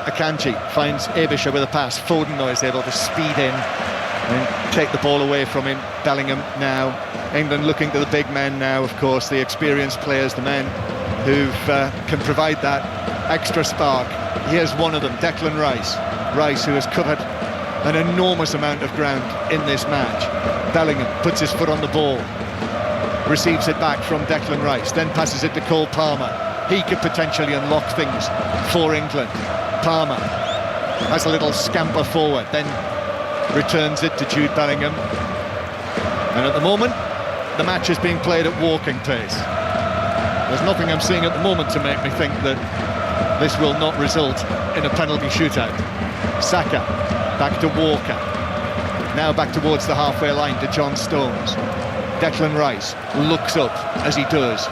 Akanji finds Ebischer with a pass. Foden, though, is able to speed in and take the ball away from him. Bellingham now. England looking to the big men now, of course, the experienced players, the men who can provide that extra spark. Here's one of them, Declan Rice. Rice, who has covered an enormous amount of ground in this match. Bellingham puts his foot on the ball, receives it back from Declan Rice, then passes it to Cole Palmer. He could potentially unlock things for England. Palmer has a little scamper forward, then returns it to Jude Bellingham. And at the moment, the match is being played at walking pace. There's nothing I'm seeing at the moment to make me think that this will not result in a penalty shootout. Saka back to Walker. Now back towards the halfway line to John Stones. Declan Rice looks up as he does.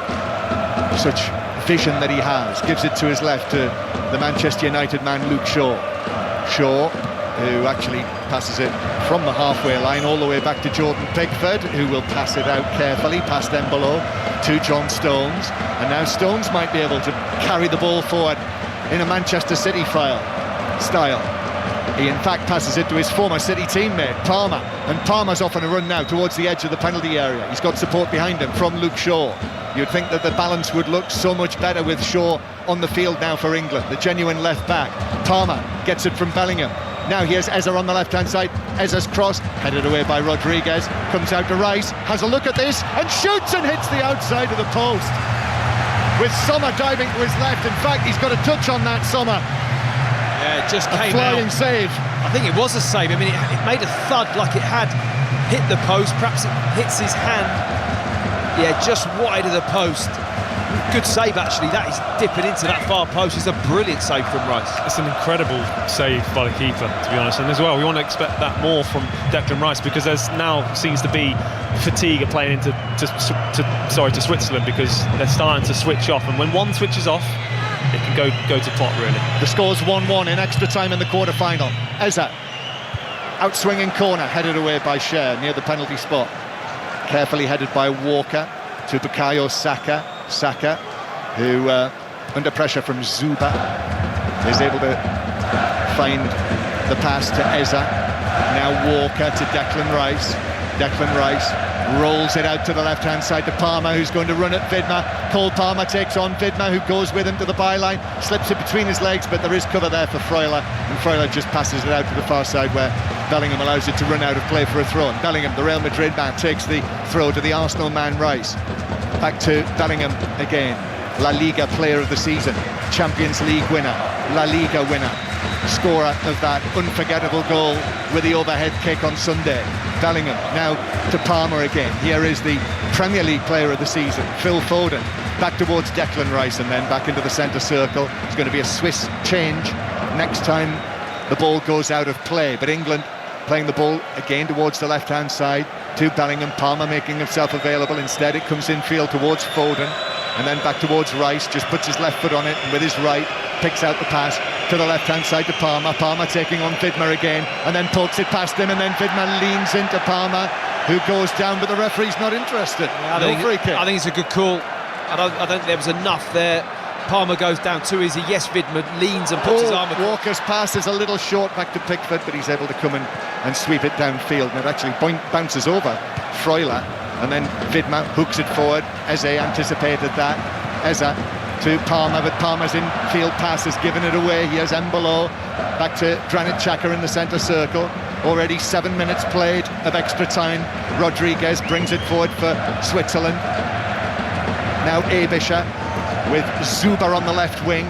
Such vision that he has. Gives it to his left to the Manchester United man Luke Shaw. Shaw, who actually passes it from the halfway line all the way back to Jordan Pickford, who will pass it out carefully past Embolo to John Stones. And now Stones might be able to carry the ball forward in a Manchester City style. He in fact passes it to his former City teammate, Palmer, and Palmer's off on a run now towards the edge of the penalty area. He's got support behind him from Luke Shaw. You'd think that the balance would look so much better with Shaw on the field now for England, the genuine left back. Palmer gets it from Bellingham. Now here's Eza on the left-hand side. Eza's cross, headed away by Rodriguez, comes out to Rice, has a look at this, and shoots and hits the outside of the post. With Sommer diving to his left. In fact, he's got a touch on that, Sommer. Yeah, it just came flying out. Save. I think it was a save. I mean, it made a thud like it had hit the post. Perhaps it hits his hand. Yeah, just wide of the post. Good save, actually. That is dipping into that far post. It's a brilliant save from Rice. It's an incredible save by the keeper, to be honest. And as well, we want to expect that more from Declan Rice, because there's now seems to be fatigue of playing into to Switzerland, because they're starting to switch off. And when one switches off, it can go to pot, really. The score's 1-1 in extra time in the quarter-final. Eza, out-swinging corner, headed away by Cher near the penalty spot. Carefully headed by Walker to Bukayo Saka. Saka, who under pressure from Zuba, is able to find the pass to Eza. Now Walker to Declan Rice. Declan Rice rolls it out to the left-hand side to Palmer, who's going to run at Vidma. Cole Palmer takes on Vidma, who goes with him to the byline, slips it between his legs, but there is cover there for Freuler, and Freuler just passes it out to the far side, where Bellingham allows it to run out of play for a throw. And Bellingham, the Real Madrid man, takes the throw to the Arsenal man Rice. Back to Bellingham again. La Liga player of the season, Champions League winner, La Liga winner, scorer of that unforgettable goal with the overhead kick on Sunday. Bellingham now to Palmer again. Here is the Premier League player of the season, Phil Foden, back towards Declan Rice, and then back into the centre circle. It's going to be a Swiss change next time the ball goes out of play, but England playing the ball again towards the left-hand side to Bellingham. Palmer making himself available. Instead it comes infield towards Foden, and then back towards Rice, just puts his left foot on it, and with his right picks out the pass to the left-hand side to Palmer. Palmer taking on Vidma again, and then pokes it past him, and then Vidma leans into Palmer, who goes down, but the referee's not interested. No free kick. I think it's a good call. I don't think there was enough there. Palmer goes down too easy. Yes, Vidma leans and puts his arm across. Walker's pass is a little short back to Pickford, but he's able to come in and sweep it downfield, and it actually bounces over Freuler, and then Vidma hooks it forward. Eze anticipated that. Eza to Palmer, but Palmer's infield pass has given it away. Here's Embolo back to Granit Xhaka in the centre circle. Already 7 minutes played of extra time. Rodriguez brings it forward for Switzerland. Now Abisha with Zuba on the left wing.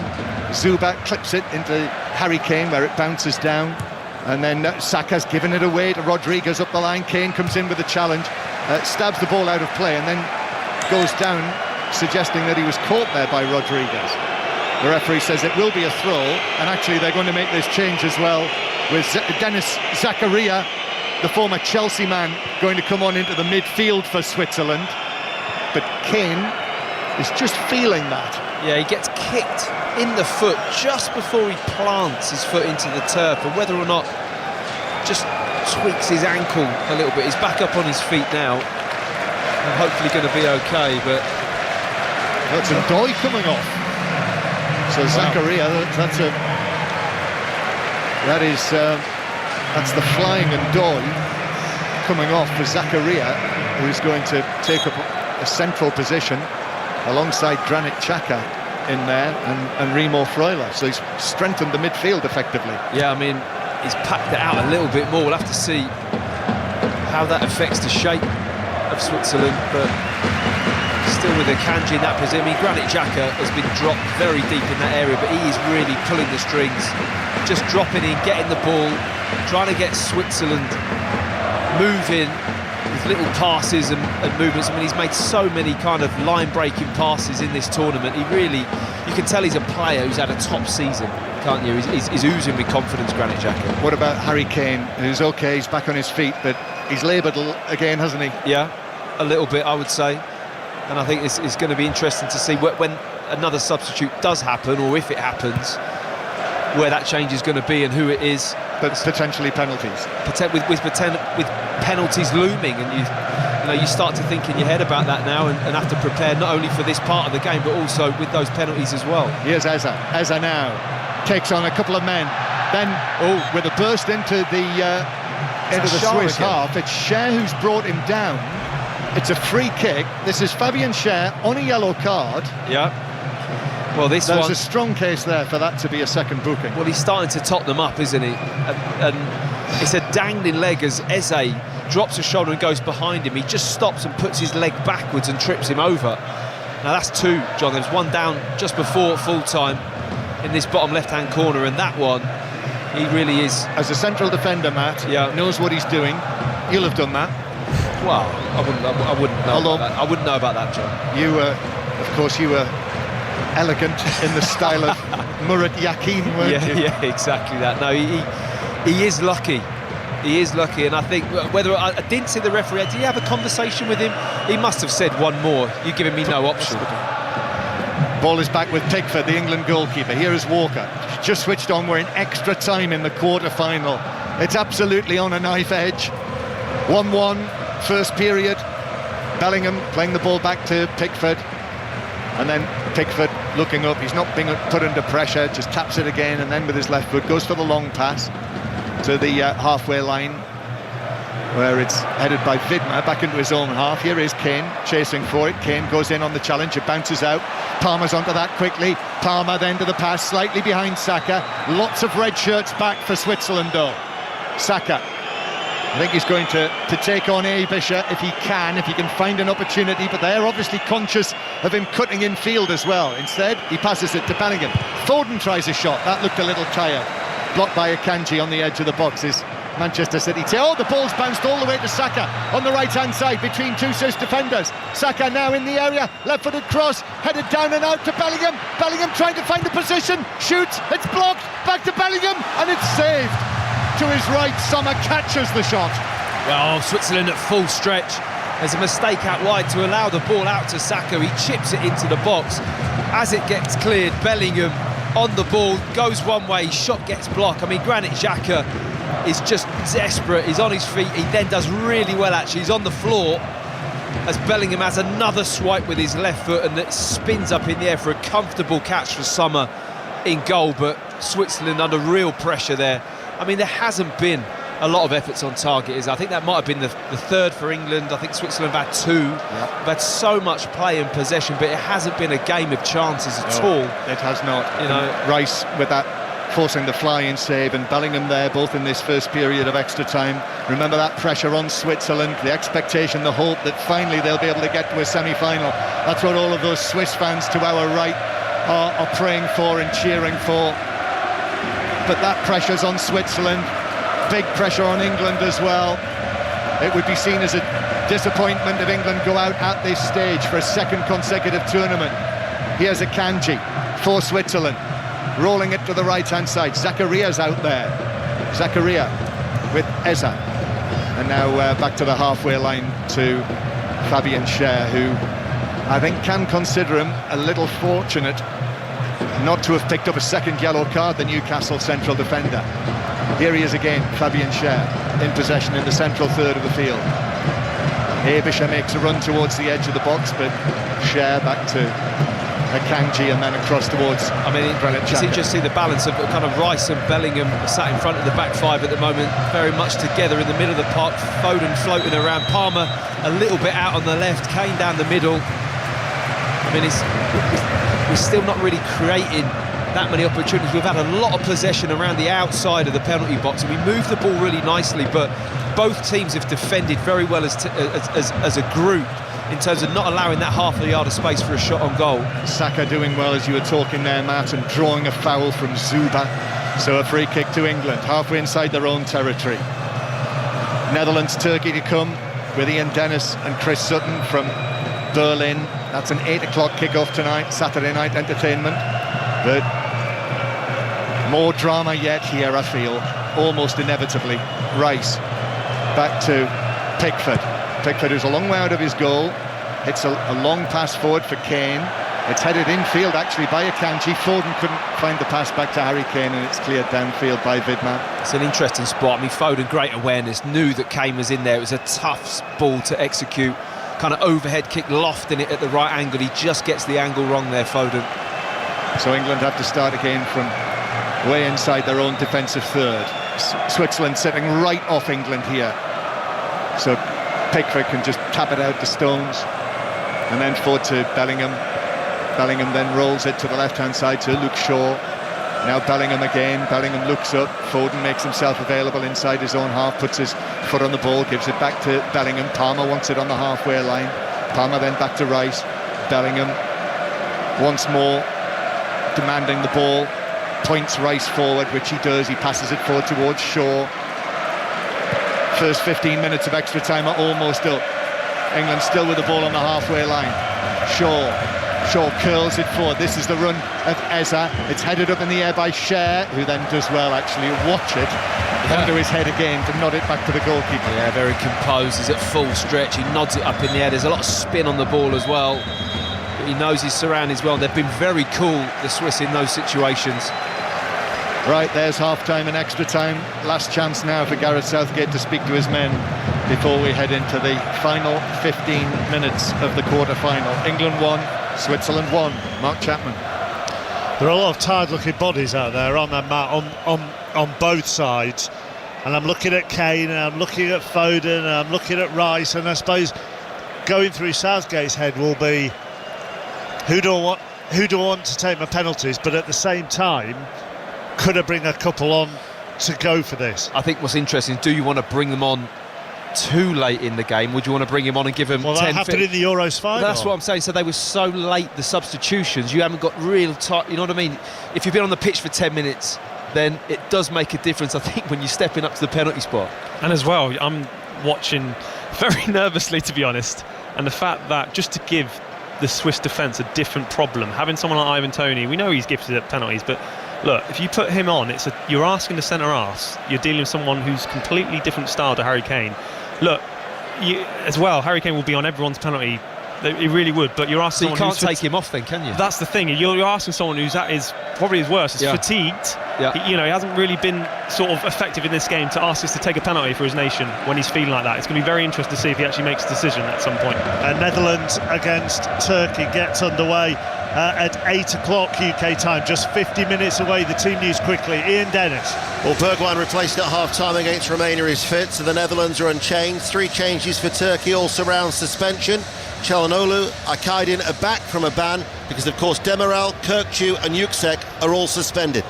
Zuba clips it into Harry Kane, where it bounces down, and then Saka's given it away to Rodriguez up the line. Kane comes in with a challenge, stabs the ball out of play, and then goes down, suggesting that he was caught there by Rodriguez. The referee says it will be a throw, and actually they're going to make this change as well, with Dennis Zakaria, the former Chelsea man, going to come on into the midfield for Switzerland. But Kane is just feeling that. Yeah, he gets kicked in the foot just before he plants his foot into the turf, and whether or not just tweaks his ankle a little bit. He's back up on his feet now, and hopefully going to be okay. But that's a Ndoye coming off. So wow. Zakaria, that's the flying Ndoye coming off for Zakaria, who's going to take up a central position alongside Granit Xhaka in there, and Remo Freuler. So he's strengthened the midfield effectively. Yeah, I mean, he's packed it out a little bit more. We'll have to see how that affects the shape of Switzerland, but still with Akanji in that position. I mean, Granit Xhaka has been dropped very deep in that area, but he is really pulling the strings, just dropping in, getting the ball, trying to get Switzerland moving with little passes and movements. I mean, he's made so many kind of line-breaking passes in this tournament. You can tell he's a player who's had a top season, can't you? He's oozing with confidence, Granit Xhaka. What about Harry Kane, who's okay, he's back on his feet, but he's laboured again, hasn't he? Yeah, a little bit, I would say. And I think it's going to be interesting to see when another substitute does happen, or if it happens, where that change is going to be and who it is. But potentially penalties. With penalties looming, and you start to think in your head about that now, and have to prepare not only for this part of the game, but also with those penalties as well. Here's Eza. Eza now takes on a couple of men. then with a burst into the Swiss half, it's Cher who's brought him down. It's a free kick. This is Fabian Cher on a yellow card. Yeah. Well, there's a strong case there for that to be a second booking. Well, he's starting to tot them up, isn't he? And it's a dangling leg as Eze drops his shoulder and goes behind him. He just stops and puts his leg backwards and trips him over. Now that's two, John. There's one down just before full-time in this bottom left-hand corner, and that one, he really is... As a central defender, Matt, knows what he's doing. You'll have done that. Well, I wouldn't know about that. I wouldn't know about that, John. You were, of course, elegant in the style of Murat Yakin, weren't you? Yeah, exactly that. No, he is lucky. He is lucky, and I think whether I didn't see the referee, did he have a conversation with him? He must have said one more. You're giving me no option. Ball is back with Pickford, the England goalkeeper. Here is Walker. Just switched on. We're in extra time in the quarter-final. It's absolutely on a knife edge. 1-1, first period. Bellingham playing the ball back to Pickford. And then Pickford looking up. He's not being put under pressure, just taps it again, and then with his left foot goes for the long pass to the halfway line, where it's headed by Vidma back into his own half. Here is Kane chasing for it. Kane goes in on the challenge, it bounces out. Palmer's onto that quickly. Palmer then to the pass, slightly behind Saka. Lots of red shirts back for Switzerland though. Saka, I think he's going to take on Abisha if he can find an opportunity, but they're obviously conscious of him cutting in field as well. Instead, he passes it to Bellingham. Foden tries a shot, that looked a little tired. Blocked by Akanji on the edge of the boxes. Manchester City say, the ball's bounced all the way to Saka on the right-hand side between two Swiss defenders. Saka now in the area, left-footed cross, headed down and out to Bellingham. Bellingham trying to find the position, shoots, it's blocked, back to Bellingham, and it's saved. To his right, Sommer catches the shot. Well, Switzerland at full stretch. There's a mistake out wide to allow the ball out to Saka. He chips it into the box. As it gets cleared, Bellingham on the ball, goes one way, shot gets blocked. I mean, Granit Xhaka is just desperate. He's on his feet. He then does really well, actually. He's on the floor as Bellingham has another swipe with his left foot, and it spins up in the air for a comfortable catch for Sommer in goal. But Switzerland under real pressure there. I mean, there hasn't been a lot of efforts on target, is I think that might have been the third for England. I think Switzerland have had two. Yep. They've had so much play and possession, but it hasn't been a game of chances at all. It has not. You know, Rice with that forcing the fly-in save, and Bellingham there, both in this first period of extra time. Remember that pressure on Switzerland, the expectation, the hope that finally they'll be able to get to a semi-final. That's what all of those Swiss fans to our right are praying for and cheering for. But that pressure's on Switzerland, big pressure on England as well. It would be seen as a disappointment if England go out at this stage for a second consecutive tournament. Here's Akanji for Switzerland, rolling it to the right-hand side. Zakaria's out there. Zakaria with Eza. And now back to the halfway line to Fabian Cher, who I think can consider him a little fortunate not to have picked up a second yellow card, the Newcastle central defender. Here he is again, Fabian Cher, in possession in the central third of the field. Abisha makes a run towards the edge of the box, but Cher back to Akanji and then across towards Granit Xhaka. Just see the balance of kind of Rice and Bellingham sat in front of the back five at the moment, very much together in the middle of the park. Foden floating around, Palmer a little bit out on the left, Kane down the middle. I mean, we're still not really creating that many opportunities. We've had a lot of possession around the outside of the penalty box, and we moved the ball really nicely, but both teams have defended very well as a group in terms of not allowing that half a yard of space for a shot on goal. Saka doing well, as you were talking there, Matt, and drawing a foul from Zuba. So a free kick to England, halfway inside their own territory. Netherlands, Turkey to come with Ian Dennis and Chris Sutton from Berlin. That's an 8 o'clock kickoff tonight, Saturday night entertainment. But more drama yet here, I feel, almost inevitably. Rice back to Pickford. Pickford, who's a long way out of his goal. It's a long pass forward for Kane. It's headed infield actually by Akanji. Foden couldn't find the pass back to Harry Kane, and it's cleared downfield by Vidma. It's an interesting spot. I mean, Foden, great awareness, knew that Kane was in there. It was a tough ball to execute. Kind of overhead kick, lofting it at the right angle. He just gets the angle wrong there, Foden. So England have to start again from way inside their own defensive third. Switzerland sitting right off England here, so Pickford can just tap it out to Stones and then forward to Bellingham. Bellingham then rolls it to the left-hand side to Luke Shaw. Now Bellingham again. Bellingham looks up. Foden makes himself available inside his own half, puts his foot on the ball, gives it back to Bellingham. Palmer wants it on the halfway line. Palmer then back to Rice. Bellingham once more demanding the ball, points Rice forward, which he does. He passes it forward towards Shaw. First 15 minutes of extra time are almost up. England still with the ball on the halfway line. Shaw curls it forward. This is the run of Eza. It's headed up in the air by Cher, who then does well actually watch it under his head again to nod it back to the goalkeeper. Yeah, very composed. He's at full stretch. He nods it up in the air. There's a lot of spin on the ball as well. But he knows his surroundings well. They've been very cool, the Swiss, in those situations. Right, there's half-time and extra time. Last chance now for Gareth Southgate to speak to his men before we head into the final 15 minutes of the quarter-final. England 1, Switzerland 1. Mark Chapman. There are a lot of tired-looking bodies out there on that mat on both sides, and I'm looking at Kane and I'm looking at Foden and I'm looking at Rice, and I suppose going through Southgate's head will be who do I want to take my penalties, but at the same time, could I bring a couple on to go for this? I think what's interesting is, do you want to bring them on too late in the game? Would you want to bring him on and give him 10? Well, that happened in the Euros final. That's what I'm saying. So they were so late, the substitutions. You haven't got real time. You know what I mean? If you've been on the pitch for 10 minutes, then it does make a difference, I think, when you're stepping up to the penalty spot. And as well, I'm watching very nervously, to be honest. And the fact that just to give the Swiss defence a different problem, having someone like Ivan Toney, we know he's gifted at penalties, but look, if you put him on, you're asking the centre-arse. You're dealing with someone who's completely different style to Harry Kane. Look, as well, Harry Kane will be on everyone's penalty. He really would, but you're asking. So you can't take him off then, can you? That's the thing. You're asking someone who's at his probably his worst. He's fatigued. Yeah. He hasn't really been sort of effective in this game to ask us to take a penalty for his nation when he's feeling like that. It's going to be very interesting to see if he actually makes a decision at some point. Netherlands against Turkey gets underway at 8 o'clock UK time, just 50 minutes away. The team news quickly. Ian Dennis. Well, Bergwijn replaced at half-time against Romania is fit, so the Netherlands are unchanged. 3 changes for Turkey, all surround suspension. Çalhanoğlu, Akaydin are back from a ban because, of course, Demiral, Kirkçu and Yüksek are all suspended.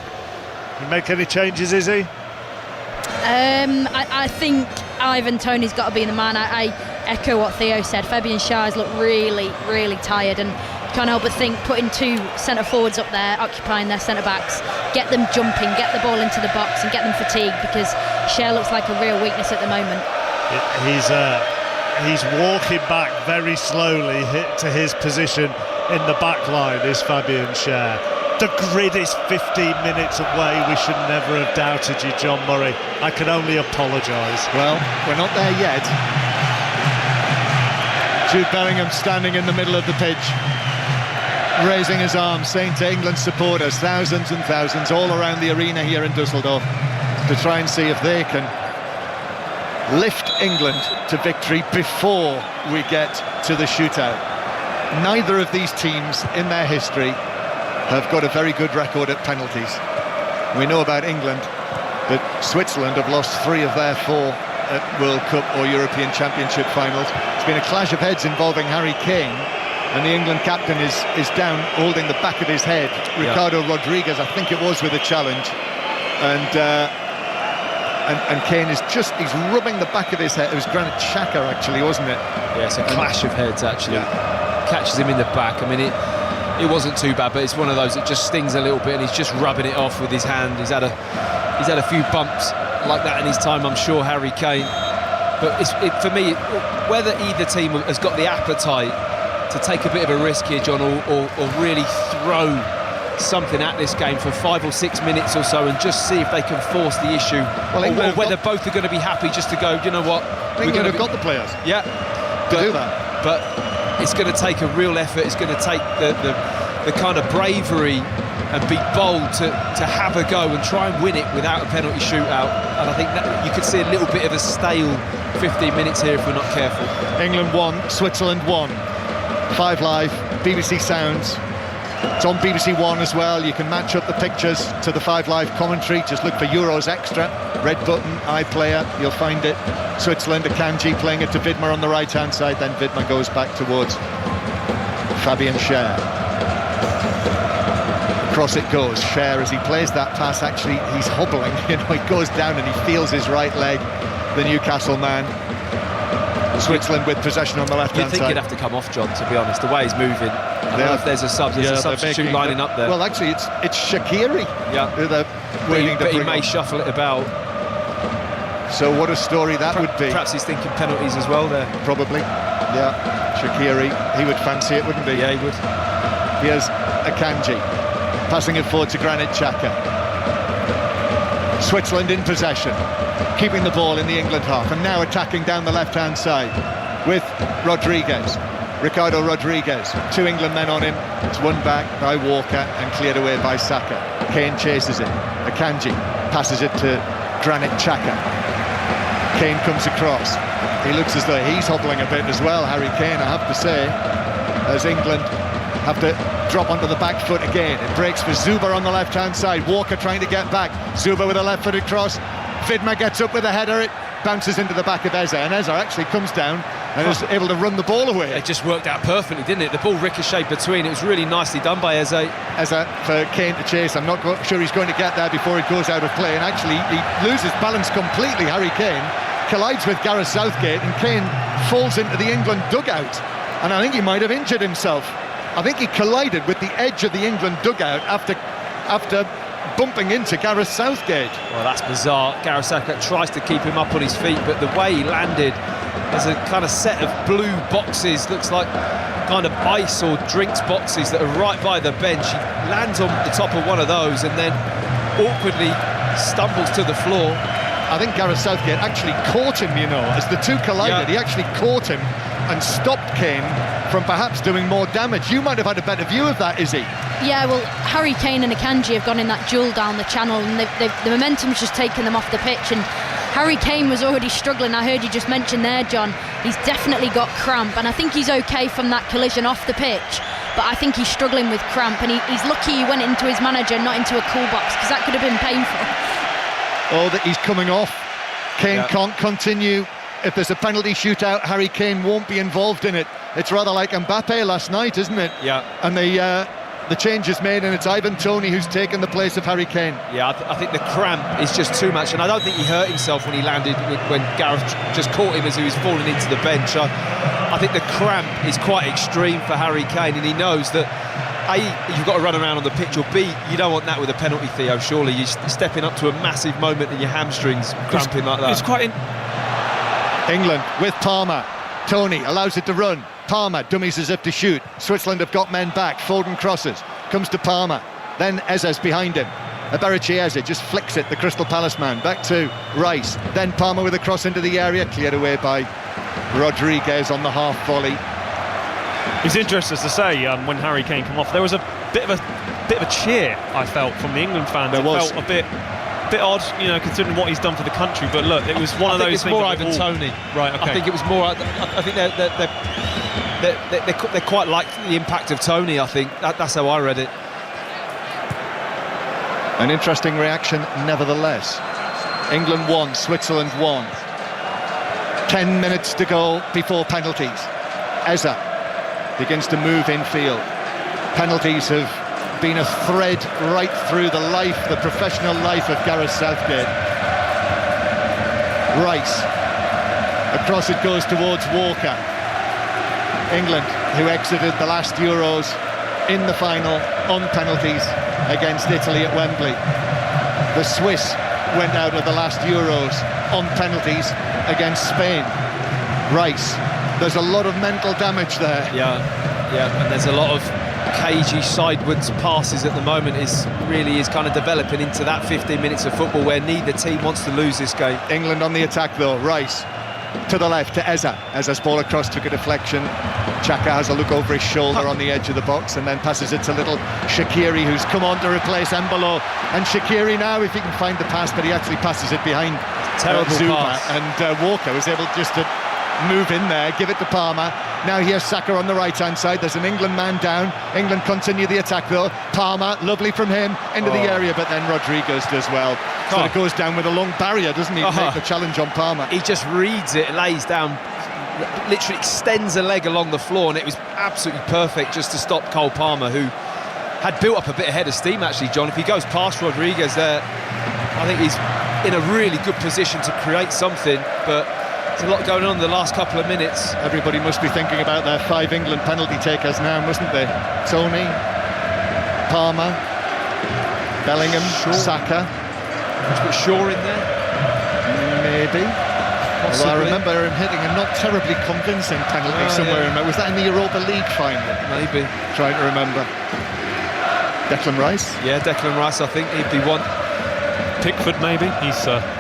You make any changes, Izzy? I think Ivan Toney's got to be the man. I echo what Theo said. Fabian Schär's looked really, really tired, and can't help but think putting 2 centre forwards up there occupying their centre backs, get them jumping, get the ball into the box and get them fatigued, because Schär looks like a real weakness at the moment. He's walking back very slowly to his position in the back line, is Fabian Schär. The grid is 15 minutes away. We should never have doubted you, John Murray. I can only apologise. Well, we're not there yet. Jude Bellingham standing in the middle of the pitch, raising his arms, saying to England supporters, thousands and thousands all around the arena here in Dusseldorf, to try and see if they can lift England to victory before we get to the shootout. Neither of these teams in their history have got a very good record at penalties. We know about England, but Switzerland have lost 3 of their 4 at World Cup or European Championship finals. It's been a clash of heads involving Harry Kane, and the England captain is down holding the back of his head. Ricardo Rodriguez, I think it was, with a challenge, and Kane is he's rubbing the back of his head. It was Granit Xhaka, actually, wasn't it? Yeah, it's a clash of heads, actually. Catches him in the back. I mean, it wasn't too bad, but it's one of those that just stings a little bit, and he's just rubbing it off with his hand. He's had a few bumps like that in his time, I'm sure, Harry Kane. But for me, whether either team has got the appetite to take a bit of a risk here, John, or really throw something at this game for 5 or 6 minutes or so and just see if they can force the issue, or whether both are going to be happy just to go, you know what, we're going to have got the players to do that. But it's going to take a real effort. It's going to take the kind of bravery and be bold to have a go and try and win it without a penalty shootout. And I think that you could see a little bit of a stale 15 minutes here if we're not careful. England 1, Switzerland 1. 5 Live, BBC Sounds. It's on BBC One as well. You can match up the pictures to the 5 Live commentary. Just look for Euros Extra, red button, iPlayer, you'll find it. Switzerland, Akanji playing it to Widmer on the right-hand side, then Widmer goes back towards Fabian Schär. Across it goes. Schär, as he plays that pass, actually, he's hobbling. You know, he goes down and he feels his right leg, the Newcastle man. Switzerland with possession on the left-hand side. You'd think he'd have to come off, John, to be honest, the way he's moving. I don't know if there's a substitute lining up there. Well, actually, it's Shaqiri who they're waiting to bring But he may on. shuffle it about. So what a story that would be. Perhaps he's thinking penalties as well there. Probably, yeah. Shaqiri, he would fancy it, wouldn't he? Yeah, he would. Here's Akanji, passing it forward to Granit Xhaka. Switzerland in possession, keeping the ball in the England half, and now attacking down the left-hand side with Ricardo Rodriguez. 2 England men on him. It's won back by Walker and cleared away by Saka. Kane chases it. Akanji passes it to Granit Xhaka. Kane comes across. He looks as though he's hobbling a bit as well, Harry Kane, I have to say, as England have to drop onto the back foot again. It breaks for Zuber on the left-hand side. Walker trying to get back. Zuber with a left-footed cross. Widmer gets up with a header. It bounces into the back of Eze, and Eze actually comes down and is able to run the ball away. It just worked out perfectly, didn't it? The ball ricocheted between. It was really nicely done by Eze. Eze for Kane to chase. I'm not sure he's going to get there before he goes out of play, and actually he loses balance completely. Harry Kane collides with Gareth Southgate, and Kane falls into the England dugout, and I think he might have injured himself. I think he collided with the edge of the England dugout after bumping into Gareth Southgate. Well, that's bizarre. Gareth Southgate tries to keep him up on his feet, but the way he landed, there's a kind of set of blue boxes, looks like kind of ice or drinks boxes that are right by the bench. He lands on the top of one of those and then awkwardly stumbles to the floor. I think Gareth Southgate actually caught him, you know, as the two collided. He actually caught him and stopped Kane from perhaps doing more damage. You might have had a better view of that, Izzy. Yeah, well, Harry Kane and Akanji have gone in that duel down the channel, and the momentum's just taken them off the pitch, and Harry Kane was already struggling. I heard you just mention there, John, he's definitely got cramp, and I think he's okay from that collision off the pitch, but I think he's struggling with cramp, and he's lucky he went into his manager, not into a cool box, because that could have been painful. Oh, that he's coming off. Kane can't continue. If there's a penalty shootout, Harry Kane won't be involved in it. It's rather like Mbappe last night, isn't it? Yeah. And the change is made, and it's Ivan Toney who's taken the place of Harry Kane. Yeah, I think the cramp is just too much, and I don't think he hurt himself when he landed, when Gareth just caught him as he was falling into the bench. I think the cramp is quite extreme for Harry Kane, and he knows that A, you've got to run around on the pitch, or B, you don't want that with a penalty, Theo, surely. You're stepping up to a massive moment and your hamstrings cramping like that. It's quite... England with Palmer. Toney allows it to run. Palmer dummies as if to shoot. Switzerland have got men back. Foden crosses. Comes to Palmer. Then Eze's behind him. Eberici Eze just flicks it, the Crystal Palace man. Back to Rice. Then Palmer with a cross into the area. Cleared away by Rodriguez on the half volley. It's interesting to say, when Harry Kane came off, there was a bit of a cheer, I felt, from the England fans. It felt a bit odd, you know, considering what he's done for the country. But look, it was one of those things. More Ivan Toney, right? Okay. I think it was more. I think they quite liked the impact of Toney. I think that's how I read it. An interesting reaction, nevertheless. England won, Switzerland won. 10 minutes to go before penalties. Eze begins to move infield. Penalties have been a thread right through the professional life of Gareth Southgate. Rice. Across it goes towards Walker. England, who exited the last Euros in the final on penalties against Italy at Wembley. The Swiss went out of the last Euros on penalties against Spain. Rice. There's a lot of mental damage there. Yeah, and there's a lot of cagey sidewards passes at the moment. Really is kind of developing into that 15 minutes of football where neither team wants to lose this game. England on the attack though. Rice to the left to Eze. Eze's ball across took a deflection. Xhaka has a look over his shoulder on the edge of the box and then passes it to little Shaqiri, who's come on to replace Embolo. And Shaqiri now, if he can find the pass, but he actually passes it behind terrible Zuma. pass. And Walker was able just to move in there, give it to Palmer. Now here's Saka on the right-hand side. There's an England man down. England continue the attack though. Palmer, lovely from him, into the area, but then Rodriguez does well. So it goes down with a long barrier, doesn't he, to make the challenge on Palmer. He just reads it, lays down, literally extends a leg along the floor, and it was absolutely perfect just to stop Cole Palmer, who had built up a bit ahead of steam actually, John. If he goes past Rodriguez there, I think he's in a really good position to create something, but there's a lot going on in the last couple of minutes. Everybody must be thinking about their 5 England penalty takers now, mustn't they? Tony, Palmer, Bellingham, Saka. Let's put Shaw in there. Maybe. Although I remember him hitting a not terribly convincing penalty somewhere in there. Was that in the Europa League final? Maybe. Trying to remember. Declan Rice? Yeah, Declan Rice, I think he'd be one. Pickford maybe. He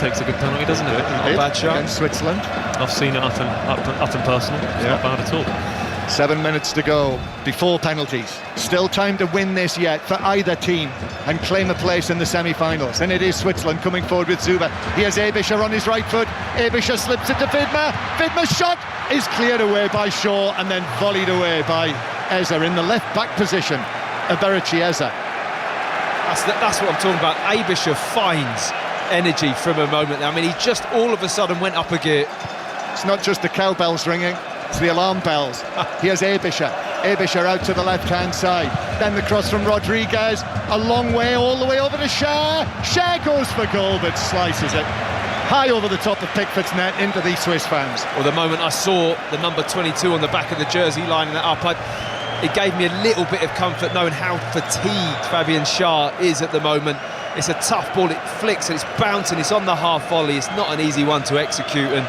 takes a good penalty, doesn't he? Not a bad shot. Against Switzerland. I've seen it up and personal. It's not bad at all. 7 minutes to go before penalties. Still time to win this yet for either team and claim a place in the semi-finals. And it is Switzerland coming forward with Zuba. Here's Abischer on his right foot. Abischer slips it to Vidmer. Vidmer's shot is cleared away by Shaw and then volleyed away by Eza in the left back position. Eberici Eza. That's what I'm talking about. Abischer finds energy from a moment. I mean, he just all of a sudden went up a gear. It's not just the cowbells ringing. It's the alarm bells. Here's Abischer. Abischer out to the left-hand side. Then the cross from Rodriguez. A long way, all the way over to Schär. Schär goes for goal, but slices it high over the top of Pickford's net into the Swiss fans. Well, the moment I saw the number 22 on the back of the jersey lining that up, it gave me a little bit of comfort knowing how fatigued Fabian Schär is at the moment. It's a tough ball, it flicks and it's bouncing, it's on the half volley. It's not an easy one to execute, and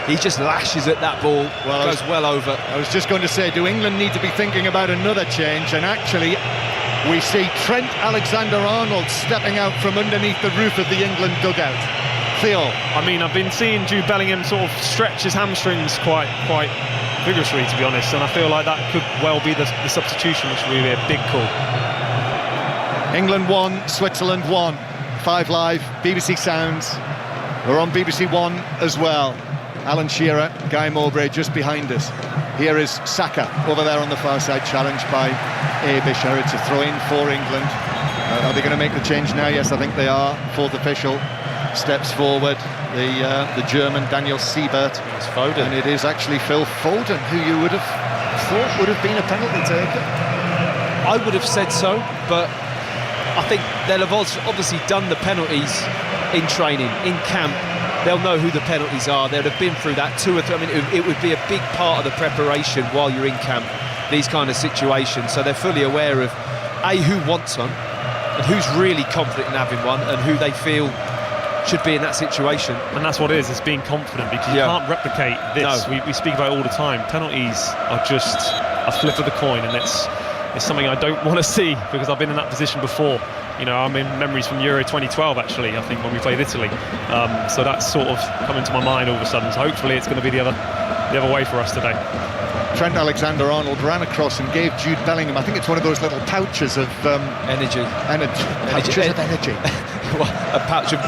he just lashes at that ball. Well, goes well over. I was just going to say, do England need to be thinking about another change? And actually, we see Trent Alexander-Arnold stepping out from underneath the roof of the England dugout. Theo. I mean, I've been seeing Jude Bellingham sort of stretch his hamstrings quite vigorously, to be honest, and I feel like that could well be the substitution, which would be a big call. England 1, Switzerland 1. 5 Live, BBC Sounds. We're on BBC One as well. Alan Shearer, Guy Mowbray just behind us. Here is Saka over there on the far side, challenged by Abischer. It's a throw-in for England. Are they going to make the change now? Yes, I think they are. Fourth official steps forward. The German Daniel Siebert. It's Foden. And it is actually Phil Foden, who you would have thought would have been a penalty taker. I would have said so, but I think they'll have obviously done the penalties in training, in camp. They'll know who the penalties are. They'll have been through that 2 or 3. I mean, it would be a big part of the preparation while you're in camp, these kind of situations. So they're fully aware of who wants one and who's really confident in having one and who they feel should be in that situation. And that's what it is, it's being confident, because you can't replicate this. No. We speak about it all the time. Penalties are just a flip of the coin, and it's something I don't want to see, because I've been in that position before. You know, I'm in memories from Euro 2012 actually, I think, when we played Italy. So that's sort of come into my mind all of a sudden. So hopefully it's going to be the other way for us today. Trent Alexander-Arnold ran across and gave Jude Bellingham, I think it's one of those little pouches of energy. Pouches of energy. A pouch of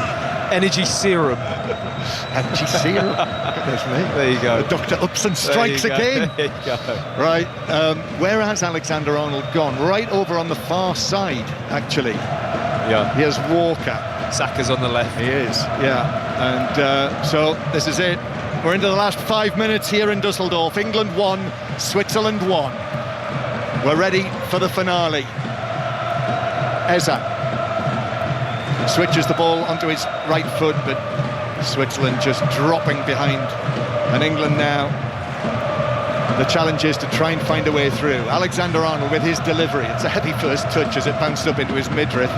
energy serum. Energy serum. Goodness me. There you go. Dr. Upson strikes again. There you go. Right. Where has Alexander-Arnold gone? Right over on the far side, actually. Yeah. Here's Walker. Saka's on the left. He is, yeah. And so this is it. We're into the last 5 minutes here in Dusseldorf. England 1, Switzerland 1. We're ready for the finale. Eza switches the ball onto his right foot, but Switzerland just dropping behind. And England now, the challenge is to try and find a way through. Alexander-Arnold with his delivery. It's a heavy first touch as it bounced up into his midriff.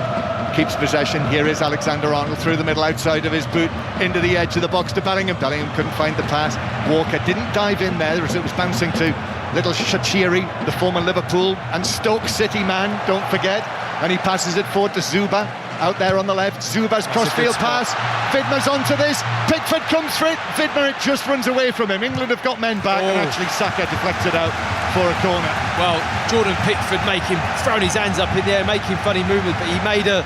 Keeps possession. Here is Alexander-Arnold through the middle, outside of his boot, into the edge of the box to Bellingham. Bellingham couldn't find the pass. Walker didn't dive in there as it was bouncing to little Shaqiri, the former Liverpool and Stoke City man, don't forget. And he passes it forward to Zuba, out there on the left. Zuba's crossfield pass. Vidmer's onto this. Pickford comes for it. Vidmer, it just runs away from him. England have got men back, and actually Saka deflects it out for a corner. Well, Jordan Pickford throwing his hands up in the air, making funny movements, but he made a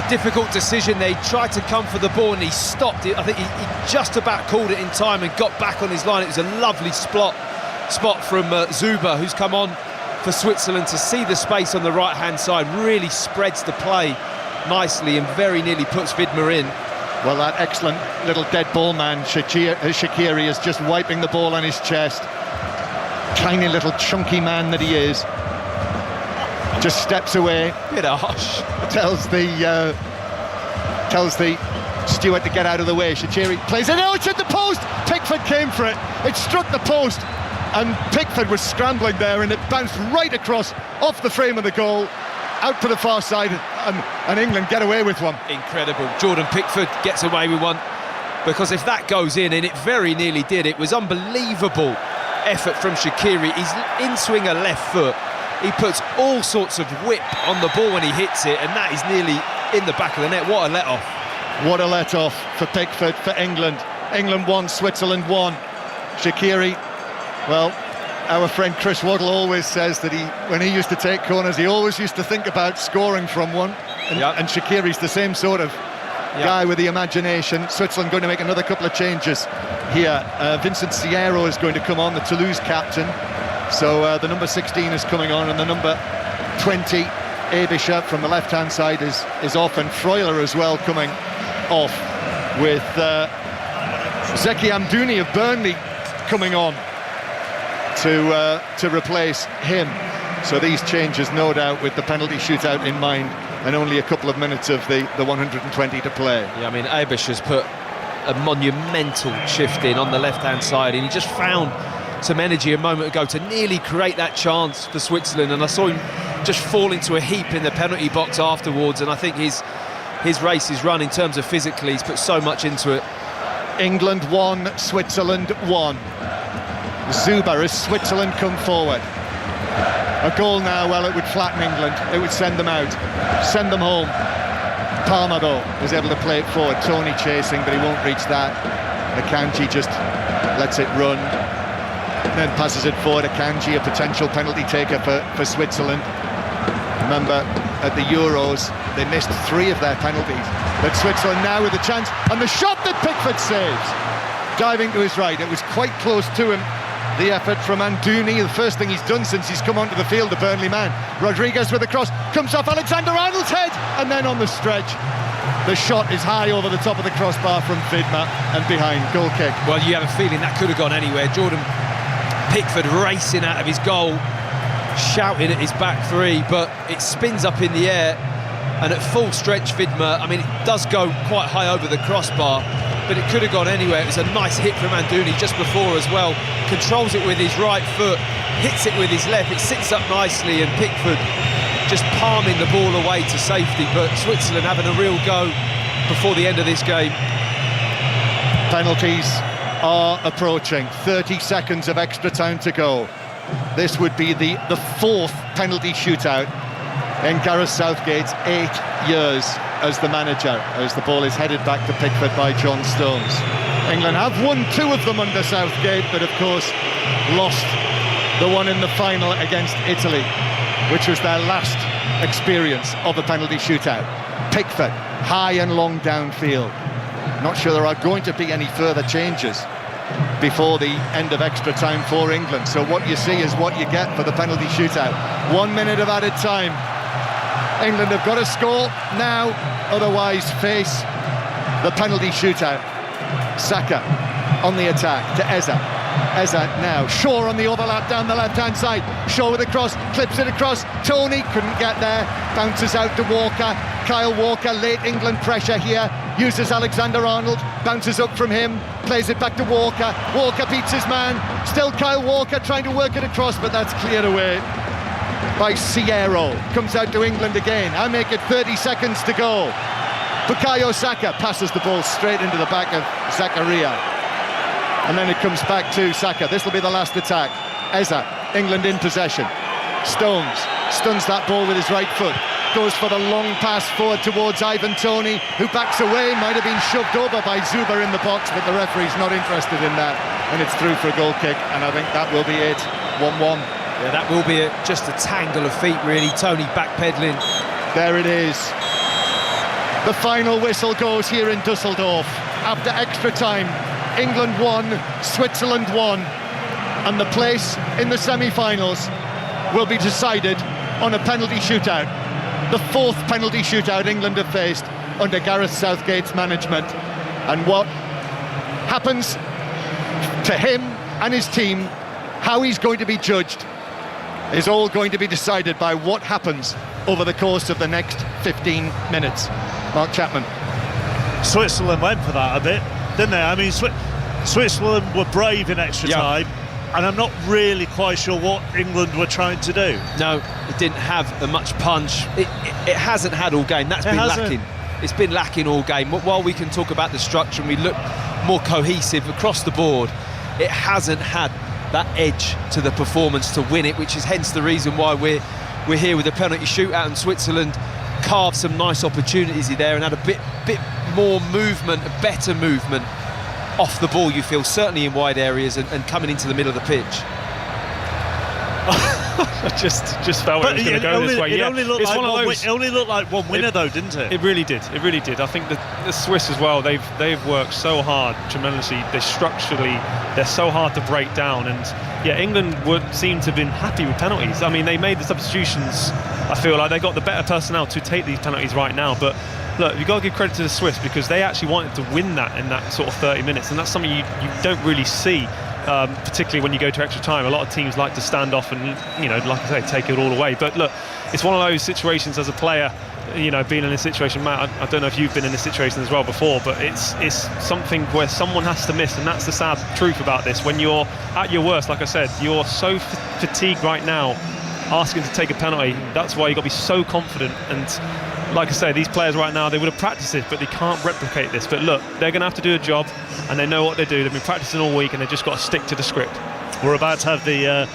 difficult decision there. He tried to come for the ball and he stopped it. I think he just about called it in time and got back on his line. It was a lovely spot spot from Zuber, who's come on for Switzerland to see the space on the right-hand side, really spreads the play nicely and very nearly puts Vidmar in. Well, that excellent little dead ball man, Shaqiri, is just wiping the ball on his chest. Tiny little chunky man that he is. Just steps away. Bit harsh. Tells the steward to get out of the way. Shaqiri plays it. Oh, it's at the post! Pickford came for it. It struck the post. And Pickford was scrambling there, and it bounced right across off the frame of the goal. Out to the far side, and England get away with one. Incredible. Jordan Pickford gets away with one, because if that goes in, and it very nearly did, it was unbelievable effort from Shaqiri. He's in swing a left foot. He puts all sorts of whip on the ball when he hits it, and that is nearly in the back of the net. What a let-off. What a let-off for Pickford, for England. England 1, Switzerland 1. Shaqiri, well, our friend Chris Waddle always says that when he used to take corners, he always used to think about scoring from one. And Shaqiri's the same sort of guy with the imagination. Switzerland going to make another couple of changes here. Vincent Sierro is going to come on, the Toulouse captain. So the number 16 is coming on, and the number 20, Abisha, from the left-hand side is off, and Freuler as well coming off, with Zeki Amdouni of Burnley coming on to replace him. So these changes, no doubt, with the penalty shootout in mind, and only a couple of minutes of the 120 to play. Yeah, I mean, Abish has put a monumental shift in on the left-hand side, and he just found some energy a moment ago to nearly create that chance for Switzerland, and I saw him just fall into a heap in the penalty box afterwards, and I think his race is run in terms of physically. He's put so much into it. England 1, Switzerland 1. Zuber as Switzerland come forward. A goal now, well, it would flatten England. It would send them out, send them home. Palmer, though, is able to play it forward. Tony chasing, but he won't reach that. Akanji just lets it run, then passes it forward. Akanji, a potential penalty taker for Switzerland. Remember, at the Euros, they missed 3 of their penalties. But Switzerland now with a chance, and the shot that Pickford saves, diving to his right. It was quite close to him. The effort from Amdouni, the first thing he's done since he's come onto the field, the Burnley man. Rodriguez with a cross, comes off Alexander-Arnold's head, and then on the stretch, the shot is high over the top of the crossbar from Vidmar and behind. Goal kick. Well, you have a feeling that could have gone anywhere. Jordan Pickford racing out of his goal, shouting at his back three, but it spins up in the air, and at full stretch, Vidmar, I mean, it does go quite high over the crossbar, but it could have gone anywhere. It was a nice hit from Amdouni just before as well. Controls it with his right foot, hits it with his left. It sits up nicely, and Pickford just palming the ball away to safety. But Switzerland having a real go before the end of this game. Penalties are approaching. 30 seconds of extra time to go. This would be the 4th penalty shootout in Gareth Southgate's 8 years as the manager, as the ball is headed back to Pickford by John Stones. England have won 2 of them under Southgate, but of course lost the one in the final against Italy, which was their last experience of a penalty shootout. Pickford, high and long downfield. Not sure there are going to be any further changes before the end of extra time for England. So what you see is what you get for the penalty shootout. 1 minute of added time. England have got to score now, otherwise face the penalty shootout. Saka on the attack to Eza. Eza now. Shaw on the overlap down the left-hand side. Shaw with a cross, clips it across. Tony couldn't get there. Bounces out to Walker. Kyle Walker, late England pressure here. Uses Alexander-Arnold. Bounces up from him. Plays it back to Walker. Walker beats his man. Still Kyle Walker trying to work it across, but that's cleared away by Sierro. Comes out to England again. I make it 30 seconds to go. Bukayo Saka passes the ball straight into the back of Zakaria. And then it comes back to Saka. This will be the last attack. Eza, England in possession. Stones stuns that ball with his right foot. Goes for the long pass forward towards Ivan Toney, who backs away. Might have been shoved over by Zuber in the box, but the referee's not interested in that. And it's through for a goal kick, and I think that will be it. 1-1. Yeah, that will be just a tangle of feet, really. Tony backpedaling. There it is. The final whistle goes here in Dusseldorf. After extra time, England 1, Switzerland 1. and the place in the semi-finals will be decided on a penalty shootout. The fourth penalty shootout England have faced under Gareth Southgate's management. And what happens to him and his team, how he's going to be judged, is all going to be decided by what happens over the course of the next 15 minutes. Mark Chapman. Switzerland went for that a bit, didn't they? I mean, Switzerland were brave in extra time, and I'm not really quite sure what England were trying to do. No, it didn't have much punch. It hasn't had all game. That's been lacking. It's been lacking all game. While we can talk about the structure and we look more cohesive across the board, it hasn't had that edge to the performance to win it, which is hence the reason why we're here with a penalty shootout. And Switzerland carved some nice opportunities there and had a bit more movement, a better movement off the ball, you feel, certainly in wide areas and coming into the middle of the pitch. I just felt it was going to go this way. It only looked like one winner, though, didn't it? It really did. It really did. I think the Swiss as well, they've worked so hard tremendously. They're so hard to break down. And England would seem to have been happy with penalties. I mean, they made the substitutions. I feel like they got the better personnel to take these penalties right now. But look, you've got to give credit to the Swiss because they actually wanted to win that in that sort of 30 minutes. And that's something you don't really see. Particularly when you go to extra time, a lot of teams like to stand off and, like I say, take it all away. But look, it's one of those situations as a player, being in this situation, Matt, I don't know if you've been in this situation as well before, but it's something where someone has to miss, and that's the sad truth about this. When you're at your worst, like I said, you're so fatigued right now, asking to take a penalty. That's why you've got to be so confident. And like I say, these players right now, they would have practiced it, but they can't replicate this. But look, they're going to have to do a job, and they know what they do. They've been practicing all week, and they've just got to stick to the script. We're about to have the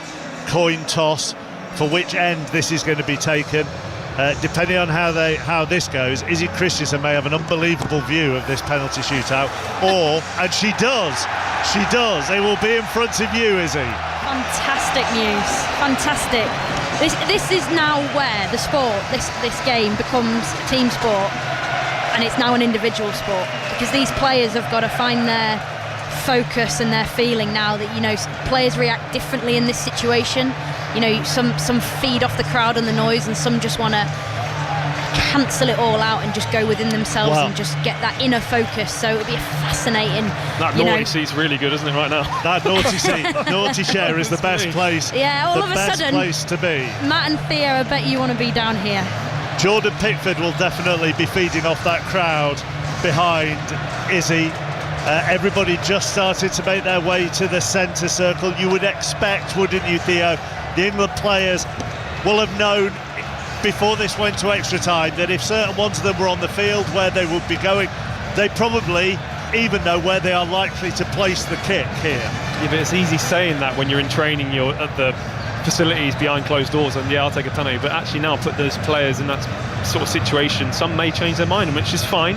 coin toss for which end this is going to be taken. Depending on how this goes, Izzy Christensen may have an unbelievable view of this penalty shootout, and she does. It will be in front of you, Izzy. Fantastic news. Fantastic. This is now where the sport, this game becomes a team sport, and it's now an individual sport, because these players have got to find their focus and their feeling now that, players react differently in this situation. Some feed off the crowd and the noise, and some just want to cancel it all out and just go within themselves and just get that inner focus. So it'll be a fascinating. That naughty seat's really good, isn't it, right now? That naughty seat, naughty chair is the best place. Yeah, all of a sudden, place to be. Matt and Thea, I bet you want to be down here. Jordan Pickford will definitely be feeding off that crowd behind Izzy. Everybody just started to make their way to the centre circle. You would expect, wouldn't you, Theo? The England players will have known before this went to extra time that if certain ones of them were on the field where they would be going, they probably even know where they are likely to place the kick here. Yeah, but it's easy saying that when you're in training, you're at the facilities behind closed doors and I'll take a penalty, but actually now put those players in that sort of situation, some may change their mind, which is fine.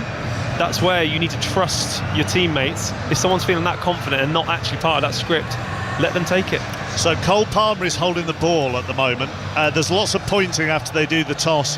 That's where you need to trust your teammates. If someone's feeling that confident and not actually part of that script, let them take it. So Cole Palmer is holding the ball at the moment. There's lots of pointing after they do the toss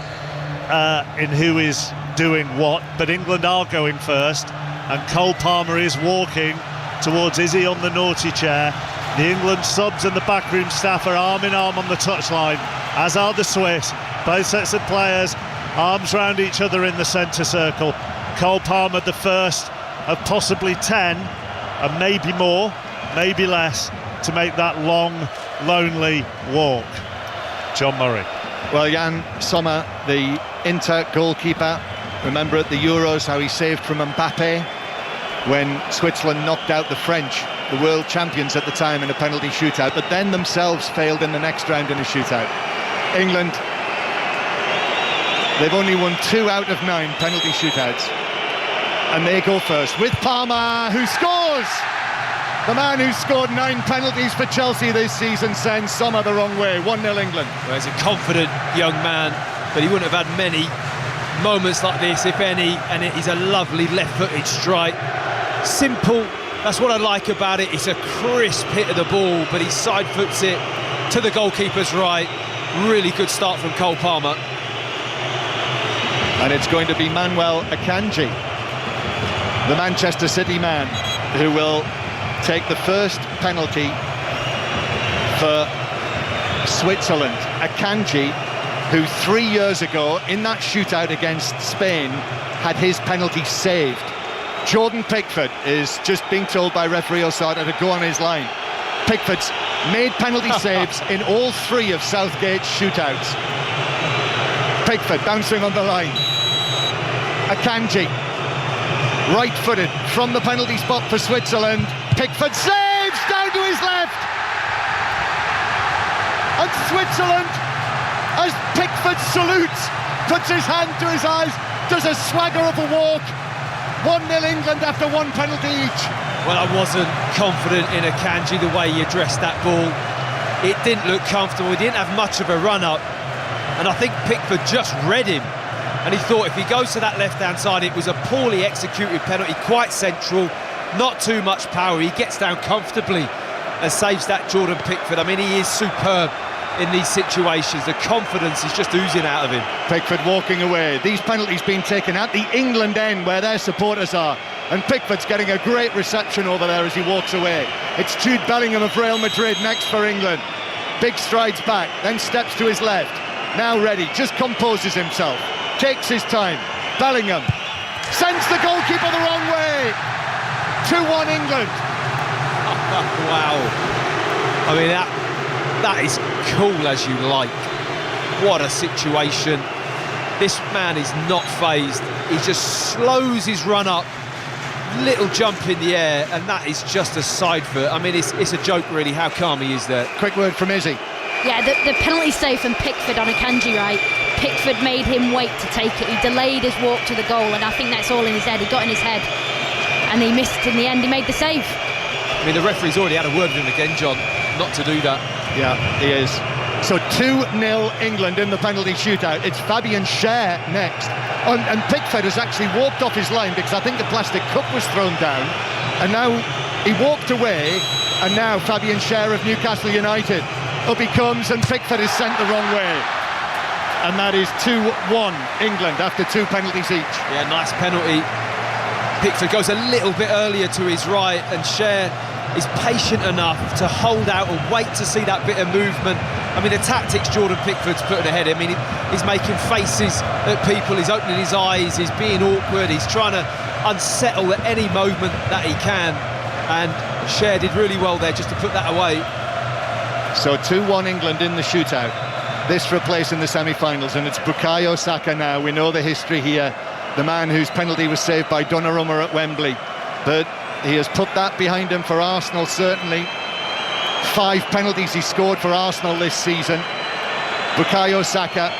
in who is doing what, but England are going first, and Cole Palmer is walking towards Izzy on the naughty chair. The England subs and the backroom staff are arm in arm on the touchline, as are the Swiss. Both sets of players, arms round each other in the centre circle. Cole Palmer, the first of possibly 10, and maybe more, maybe less, to make that long, lonely walk. John Murray. Well, Jan Sommer, the Inter goalkeeper, remember at the Euros how he saved from Mbappe when Switzerland knocked out the French, the world champions at the time, in a penalty shootout, but then themselves failed in the next round in a shootout. England, they've only won 2 out of 9 penalty shootouts, and they go first with Palmer, who scores! The man who scored 9 penalties for Chelsea this season sends Sommer the wrong way. 1-0 England. Well, he's a confident young man, but he wouldn't have had many moments like this, if any, and he's a lovely left-footed strike. Simple, that's what I like about it. It's a crisp hit of the ball, but he side-foots it to the goalkeeper's right. Really good start from Cole Palmer. And it's going to be Manuel Akanji, the Manchester City man, who will take the first penalty for Switzerland. Akanji, who 3 years ago in that shootout against Spain had his penalty saved. Jordan Pickford is just being told by referee Osada to go on his line. Pickford's made penalty saves in all 3 of Southgate's shootouts. Pickford bouncing on the line. Akanji, right-footed from the penalty spot for Switzerland. Pickford saves down to his left. And Switzerland, as Pickford salutes, puts his hand to his eyes, does a swagger of a walk. 1-0 England after 1 penalty each. Well, I wasn't confident in Akanji the way he addressed that ball. It didn't look comfortable. He didn't have much of a run-up. And I think Pickford just read him. And he thought if he goes to that left-hand side, it was a poorly executed penalty, quite central, not too much power. He gets down comfortably and saves that Jordan Pickford. I mean, he is superb in these situations. The confidence is just oozing out of him. Pickford walking away. These penalties being taken at the England end where their supporters are. And Pickford's getting a great reception over there as he walks away. It's Jude Bellingham of Real Madrid next for England. Big strides back, then steps to his left. Now ready, just composes himself. Takes his time. Bellingham sends the goalkeeper the wrong way. 2-1 England. Wow. I mean, that is cool as you like. What a situation. This man is not phased. He just slows his run up. Little jump in the air, and that is just a side foot. I mean, it's a joke really how calm he is there. Quick word from Izzy. Yeah, the penalty save from Pickford on Akanji, right? Pickford made him wait to take it. He delayed his walk to the goal, and I think that's all in his head. He got in his head, and he missed in the end. He made the save. I mean, the referee's already had a word with him again, John, not to do that. Yeah, he is. So 2-0 England in the penalty shootout. It's Fabian Schär next. And Pickford has actually walked off his line because I think the plastic cup was thrown down. And now he walked away, and now Fabian Schär of Newcastle United. Up he comes, and Pickford is sent the wrong way. And that is 2-1 England after 2 penalties each. Yeah, nice penalty. Pickford goes a little bit earlier to his right, and Schär is patient enough to hold out and wait to see that bit of movement. I mean, the tactics Jordan Pickford's putting ahead. I mean, he's making faces at people, he's opening his eyes, he's being awkward, he's trying to unsettle at any moment that he can. And Schär did really well there just to put that away. So 2-1 England in the shootout. This for a place in the semi-finals, and it's Bukayo Saka now. We know the history here. The man whose penalty was saved by Donnarumma at Wembley. But he has put that behind him for Arsenal, certainly. 5 penalties he scored for Arsenal this season. Bukayo Saka,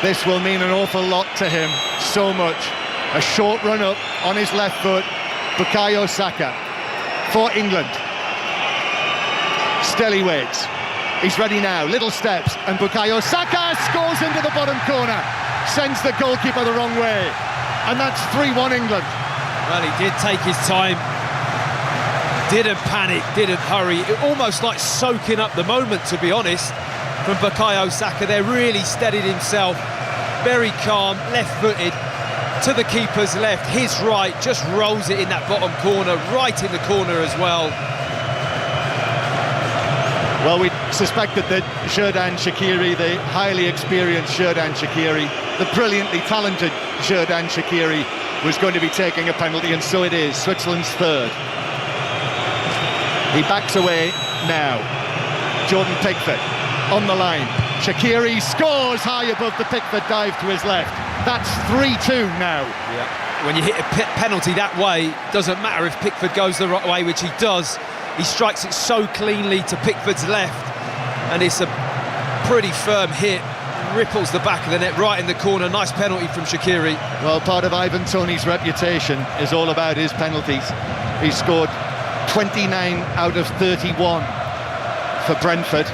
this will mean an awful lot to him, so much. A short run-up on his left foot. Bukayo Saka for England. Still he waits. He's ready now, little steps, and Bukayo Saka scores into the bottom corner. Sends the goalkeeper the wrong way. And that's 3-1 England. Well, he did take his time. Didn't panic, didn't hurry. It almost like soaking up the moment, to be honest, from Bukayo Saka there. Really steadied himself, very calm, left-footed to the keeper's left, his right, just rolls it in that bottom corner, right in the corner as well. Well, we suspected that Xherdan Shaqiri, the highly experienced Xherdan Shaqiri, the brilliantly talented Xherdan Shaqiri, was going to be taking a penalty, and so it is. Switzerland's third. He backs away now. Jordan Pickford on the line. Shaqiri scores high above the Pickford dive to his left. That's 3-2 now. Yeah. When you hit a penalty that way, doesn't matter if Pickford goes the right way, which he does. He strikes it so cleanly to Pickford's left, and it's a pretty firm hit. Ripples the back of the net right in the corner. Nice penalty from Shaqiri. Well, part of Ivan Toney's reputation is all about his penalties. He scored 29 out of 31 for Brentford.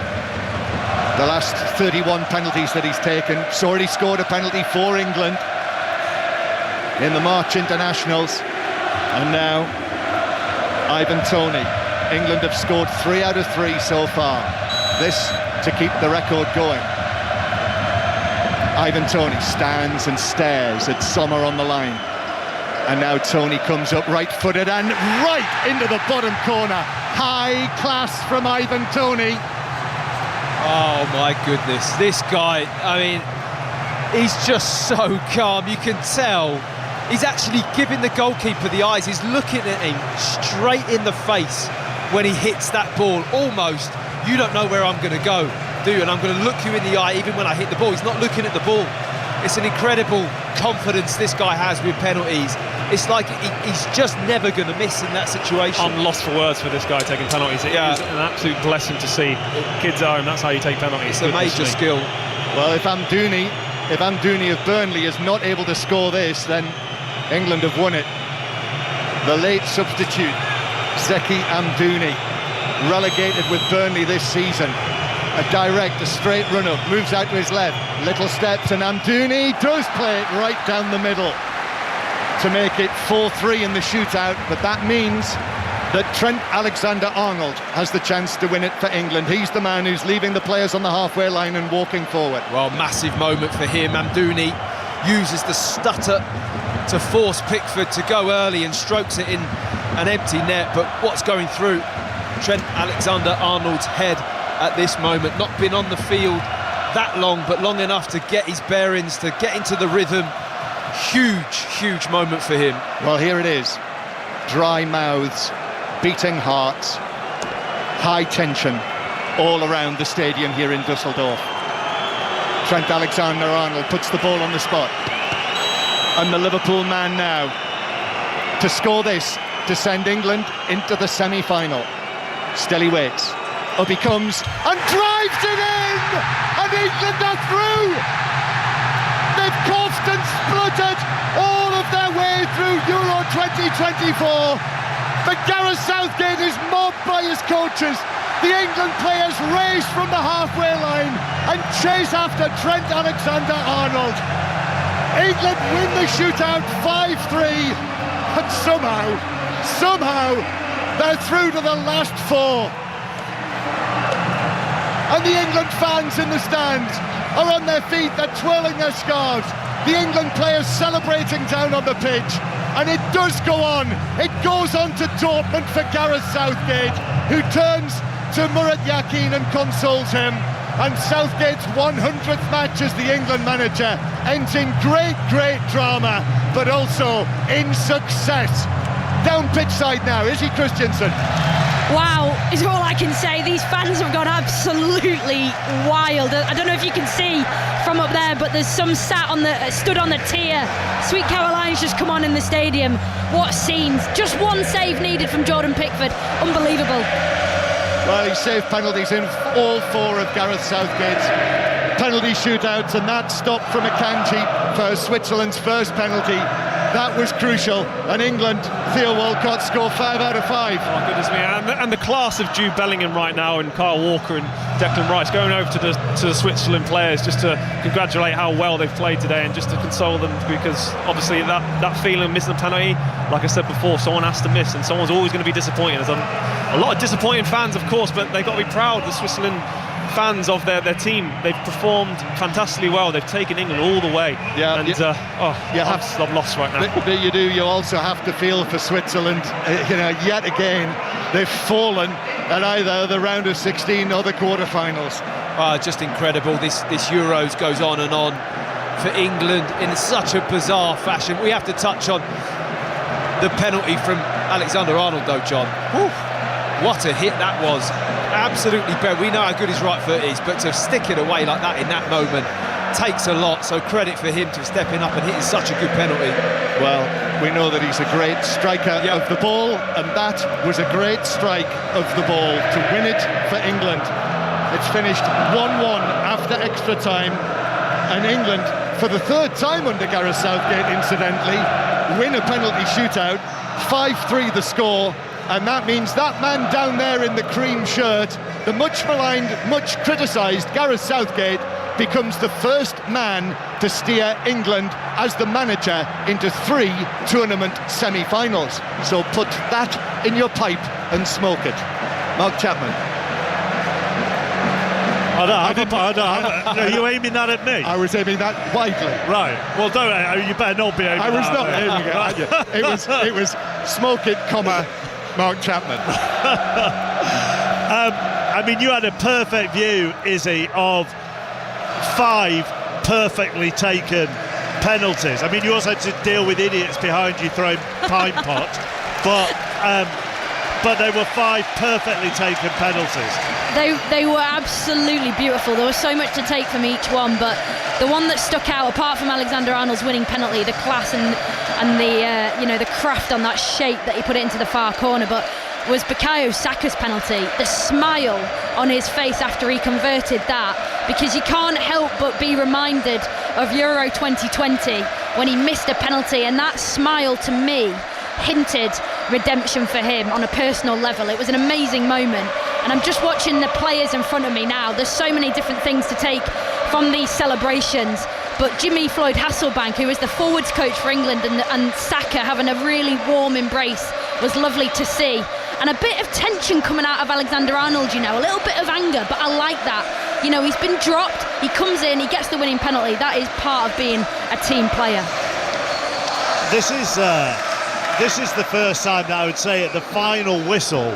The last 31 penalties that he's taken. He's already scored a penalty for England in the March internationals. And now Ivan Toney. England have scored 3 out of 3 so far. This to keep the record going. Ivan Toney stands and stares at Sommer on the line. And now Toney comes up right-footed and right into the bottom corner. High class from Ivan Toney. Oh my goodness, this guy, I mean, he's just so calm. You can tell he's actually giving the goalkeeper the eyes. He's looking at him straight in the face when he hits that ball. Almost, you don't know where I'm going to go, do you? And I'm going to look you in the eye even when I hit the ball. He's not looking at the ball. It's an incredible confidence this guy has with penalties. It's like he's just never going to miss in that situation. I'm lost for words for this guy taking penalties. It is an absolute blessing to see. Kids are, and that's how you take penalties. It's a major skill. Well, if Amdouni of Burnley is not able to score this, then England have won it. The late substitute, Zeki Amdouni, relegated with Burnley this season. A straight run-up, moves out to his left, little steps, and Amdouni does play it right down the middle to make it 4-3 in the shootout, but that means that Trent Alexander-Arnold has the chance to win it for England. He's the man who's leaving the players on the halfway line and walking forward. Well, massive moment for him. Amdouni uses the stutter to force Pickford to go early and strokes it in an empty net, but what's going through Trent Alexander-Arnold's head at this moment? Not been on the field that long, but long enough to get his bearings, to get into the rhythm. Huge moment for him. Well, here it is. Dry mouths, beating hearts, high tension all around the stadium here in Dusseldorf. Trent Alexander-Arnold puts the ball on the spot. And the Liverpool man now to score this, to send England into the semi-final. Still he waits. Up he comes and drives it in! And England are through! They've coughed and spluttered all of their way through Euro 2024. But Gareth Southgate is mobbed by his coaches. The England players race from the halfway line and chase after Trent Alexander-Arnold. England win the shootout 5-3, and somehow they're through to the last four. And the England fans in the stands are on their feet, they're twirling their scarves. The England players celebrating down on the pitch. And it does go on. It goes on to Dortmund for Gareth Southgate, who turns to Murat Yakin and consoles him. And Southgate's 100th match as the England manager ends in great drama, but also in success. Down pitch side now, Izzy Christiansen. Wow, is all I can say. These fans have gone absolutely wild. I don't know if you can see from up there, but there's some stood on the tier. Sweet Caroline's just come on in the stadium. What scenes. Just one save needed from Jordan Pickford. Unbelievable. Well, he saved penalties in all four of Gareth Southgate's penalty shootouts, and that stop from Akanji for Switzerland's first penalty. That was crucial, and England, Theo Walcott, score 5 out of 5. Oh, goodness me, and the class of Jude Bellingham right now, and Kyle Walker and Declan Rice going over to the Switzerland players just to congratulate how well they've played today and just to console them, because obviously that feeling of missing a penalty, like I said before, someone has to miss and someone's always going to be disappointed. There's a lot of disappointing fans, of course, but they've got to be proud, the Switzerland fans, of their team. They've performed fantastically well. They've taken England all the way. I'm lost right now. But you do. You also have to feel for Switzerland. Yet again, they've fallen at either the round of 16 or the quarterfinals. Just incredible. This Euros goes on and on for England in such a bizarre fashion. We have to touch on the penalty from Alexander-Arnold, though, John. Whew. What a hit that was. Absolutely bad. We know how good his right foot is, but to stick it away like that in that moment takes a lot, so credit for him for stepping up and hitting such a good penalty. Well, we know that he's a great striker of the ball, and that was a great strike of the ball to win it for England. It's finished 1-1 after extra time, and England, for the third time under Gareth Southgate incidentally, win a penalty shootout. 5-3 the score. And that means that man down there in the cream shirt, the much maligned, much criticised Gareth Southgate, becomes the first man to steer England as the manager into 3 tournament semi-finals. So put that in your pipe and smoke it. Mark Chapman. Are you aiming that at me? I was aiming that widely. Right. Well, you better not be aiming I was not aiming it at you. It was smoke it, Mark Chapman. I mean, you had a perfect view, Izzy, of 5 perfectly taken penalties. I mean, you also had to deal with idiots behind you throwing pine pots, but they were 5 perfectly taken penalties. They were absolutely beautiful. There was so much to take from each one, but the one that stuck out, apart from Alexander Arnold's winning penalty, the class and the the craft on that shape that he put it into the far corner, but was Bukayo Saka's penalty. The smile on his face after he converted that, because you can't help but be reminded of Euro 2020 when he missed a penalty, and that smile to me hinted redemption for him on a personal level. It was an amazing moment, and I'm just watching the players in front of me now. There's so many different things to take from these celebrations, but Jimmy Floyd Hasselbank, who is the forwards coach for England, and Saka having a really warm embrace was lovely to see. And a bit of tension coming out of Alexander Arnold, a little bit of anger, but I like that. He's been dropped, he comes in, he gets the winning penalty. That is part of being a team player. This is the first time that I would say at the final whistle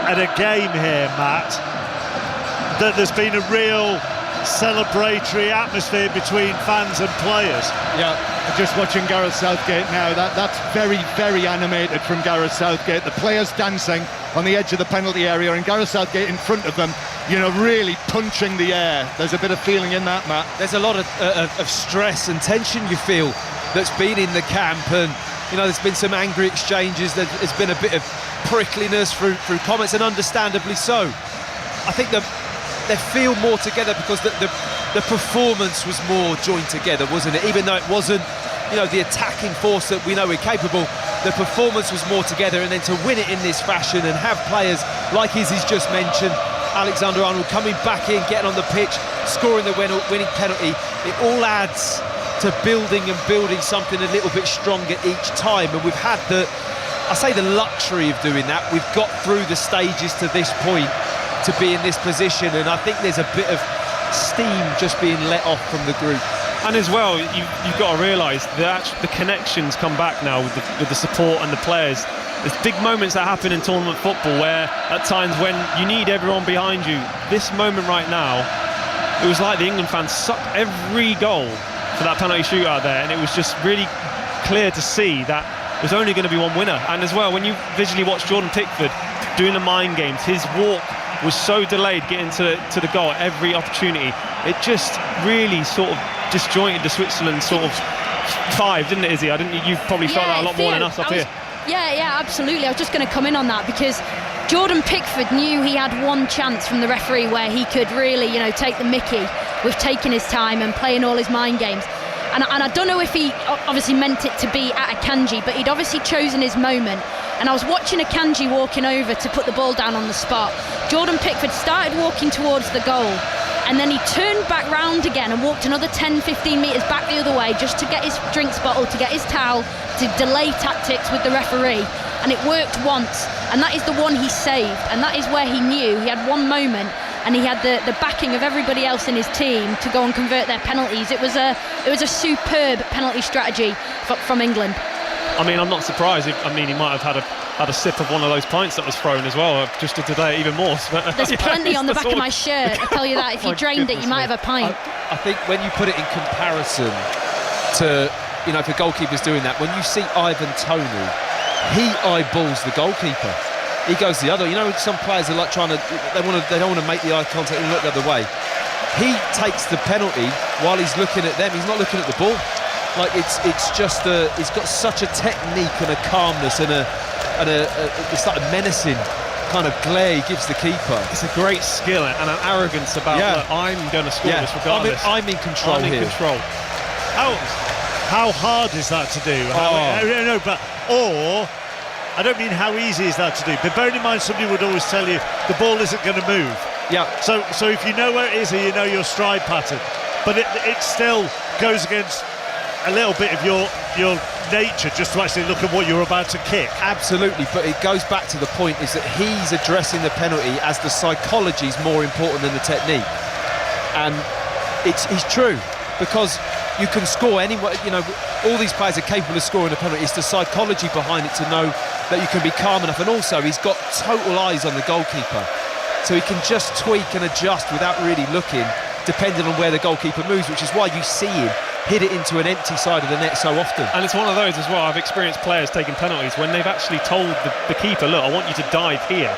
at a game here, Matt, that there's been a real celebratory atmosphere between fans and players. Yeah, just watching Gareth Southgate now, that's very, very animated from Gareth Southgate. The players dancing on the edge of the penalty area and Gareth Southgate in front of them, really punching the air. There's a bit of feeling in that, Matt. There's a lot of stress and tension you feel that's been in the camp, and there's been some angry exchanges. There's been a bit of prickliness through comments, and understandably so. I think they feel more together because the performance was more joined together, wasn't it? Even though it wasn't, the attacking force that we know we're capable, the performance was more together, and then to win it in this fashion and have players like Izzy's just mentioned, Alexander Arnold coming back in, getting on the pitch, scoring the winning penalty, it all adds to building something a little bit stronger each time. And we've had the luxury of doing that. We've got through the stages to this point to be in this position, and I think there's a bit of steam just being let off from the group. And as well, you've got to realise that the connections come back now with the support and the players. There's big moments that happen in tournament football where at times when you need everyone behind you. This moment right now, it was like the England fans sucked every goal for that penalty shootout there, and it was just really clear to see that there's only going to be one winner. And as well, when you visually watch Jordan Pickford doing the mind games, his walk was so delayed getting to the goal at every opportunity. It just really sort of disjointed the Switzerland sort of 5, didn't it, Izzy? You've probably felt that a lot more than us up here. Yeah, absolutely. I was just going to come in on that because Jordan Pickford knew he had one chance from the referee where he could really, take the mickey with taking his time and playing all his mind games. And I don't know if he obviously meant it to be at Akanji, but he'd obviously chosen his moment. And I was watching Akanji walking over to put the ball down on the spot. Jordan Pickford started walking towards the goal, and then he turned back round again and walked another 10-15 metres back the other way just to get his drinks bottle, to get his towel, to delay tactics with the referee. And it worked once, and that is the one he saved, and that is where he knew he had one moment, and he had the backing of everybody else in his team to go and convert their penalties. It was a superb penalty strategy from England. I mean, I'm not surprised. He might have had a sip of one of those pints that was thrown as well, just to today even more. There's plenty on the back of my shirt, I tell you that. If you drained it, you might have a pint. I think when you put it in comparison to, if a goalkeeper's doing that, when you see Ivan Toney, he eyeballs the goalkeeper. He goes the other. Some players are like they don't want to make the eye contact and look the other way. He takes the penalty while he's looking at them. He's not looking at the ball. Like it's just he's got such a technique and a calmness and it's like a menacing kind of glare he gives the keeper. It's a great skill and an arrogance about look, I'm going to score this regardless. I'm in control here. How hard is that to do? I don't mean how easy is that to do, but bearing in mind somebody would always tell you the ball isn't going to move. Yeah. So if you know where it is, you know your stride pattern, but it still goes against a little bit of your nature just to actually look at what you're about to kick. Absolutely, but it goes back to the point is that he's addressing the penalty as the psychology is more important than the technique, and he's true, because you can score anyway. All these players are capable of scoring a penalty. It's the psychology behind it to know that you can be calm enough, and also he's got total eyes on the goalkeeper. so he can just tweak and adjust without really looking, depending on where the goalkeeper moves, which is why you see him hit it into an empty side of the net so often. And it's one of those as well. I've experienced players taking penalties when they've actually told the keeper, look, I want you to dive here,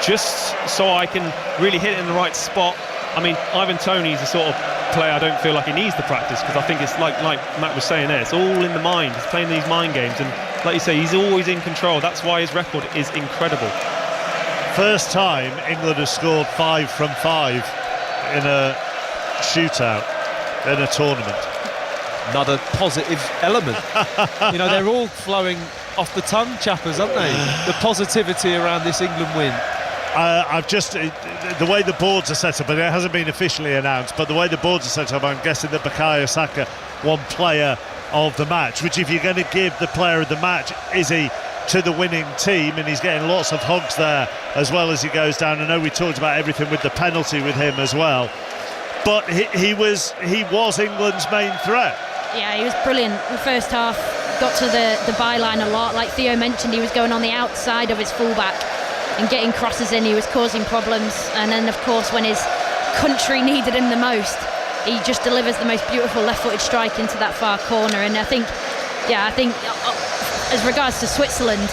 just so I can really hit it in the right spot. I mean, Ivan Toney's the sort of player I don't feel like he needs the practice, because I think it's like Matt was saying there, it's all in the mind. He's playing these mind games, and like you say, he's always in control. That's why his record is incredible. First time England has scored 5 from 5 in a shootout in a tournament. Another positive element. You know, they're all flowing off the tongue, chappers, aren't they? The positivity around this England win. I've just, the way the boards are set up, and it hasn't been officially announced, but the way the boards are set up, I'm guessing that Bukayo Saka won player of the match, which if you're going to give the player of the match, is he to the winning team, and he's getting lots of hugs there as well as he goes down. I know we talked about everything with the penalty with him as well, but he was England's main threat. Yeah, he was brilliant. The first half got to the byline a lot. Like Theo mentioned, he was going on the outside of his fullback and getting crosses in. He was causing problems, and then of course when his country needed him the most, he just delivers the most beautiful left-footed strike into that far corner. And I think as regards to Switzerland,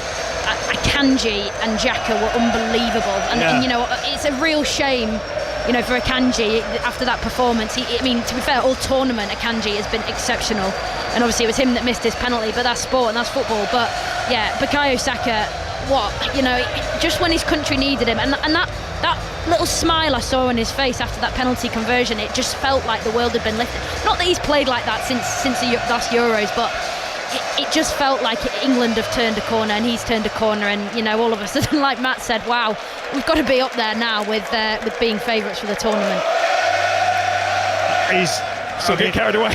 Akanji and Xhaka were unbelievable, and you know, it's a real shame, you know, for Akanji after that performance. I mean, to be fair, all tournament Akanji has been exceptional, and obviously it was him that missed his penalty, but that's sport and that's football. But yeah, Bukayo Saka, just when his country needed him, and that little smile I saw on his face after that penalty conversion, it just felt like the world had been lifted. Not that he's played like that since the last Euros, but it just felt like England have turned a corner, and he's turned a corner, and you know, all of a sudden, like Matt said, wow, we've got to be up there now with being favourites for the tournament. He's still getting carried away.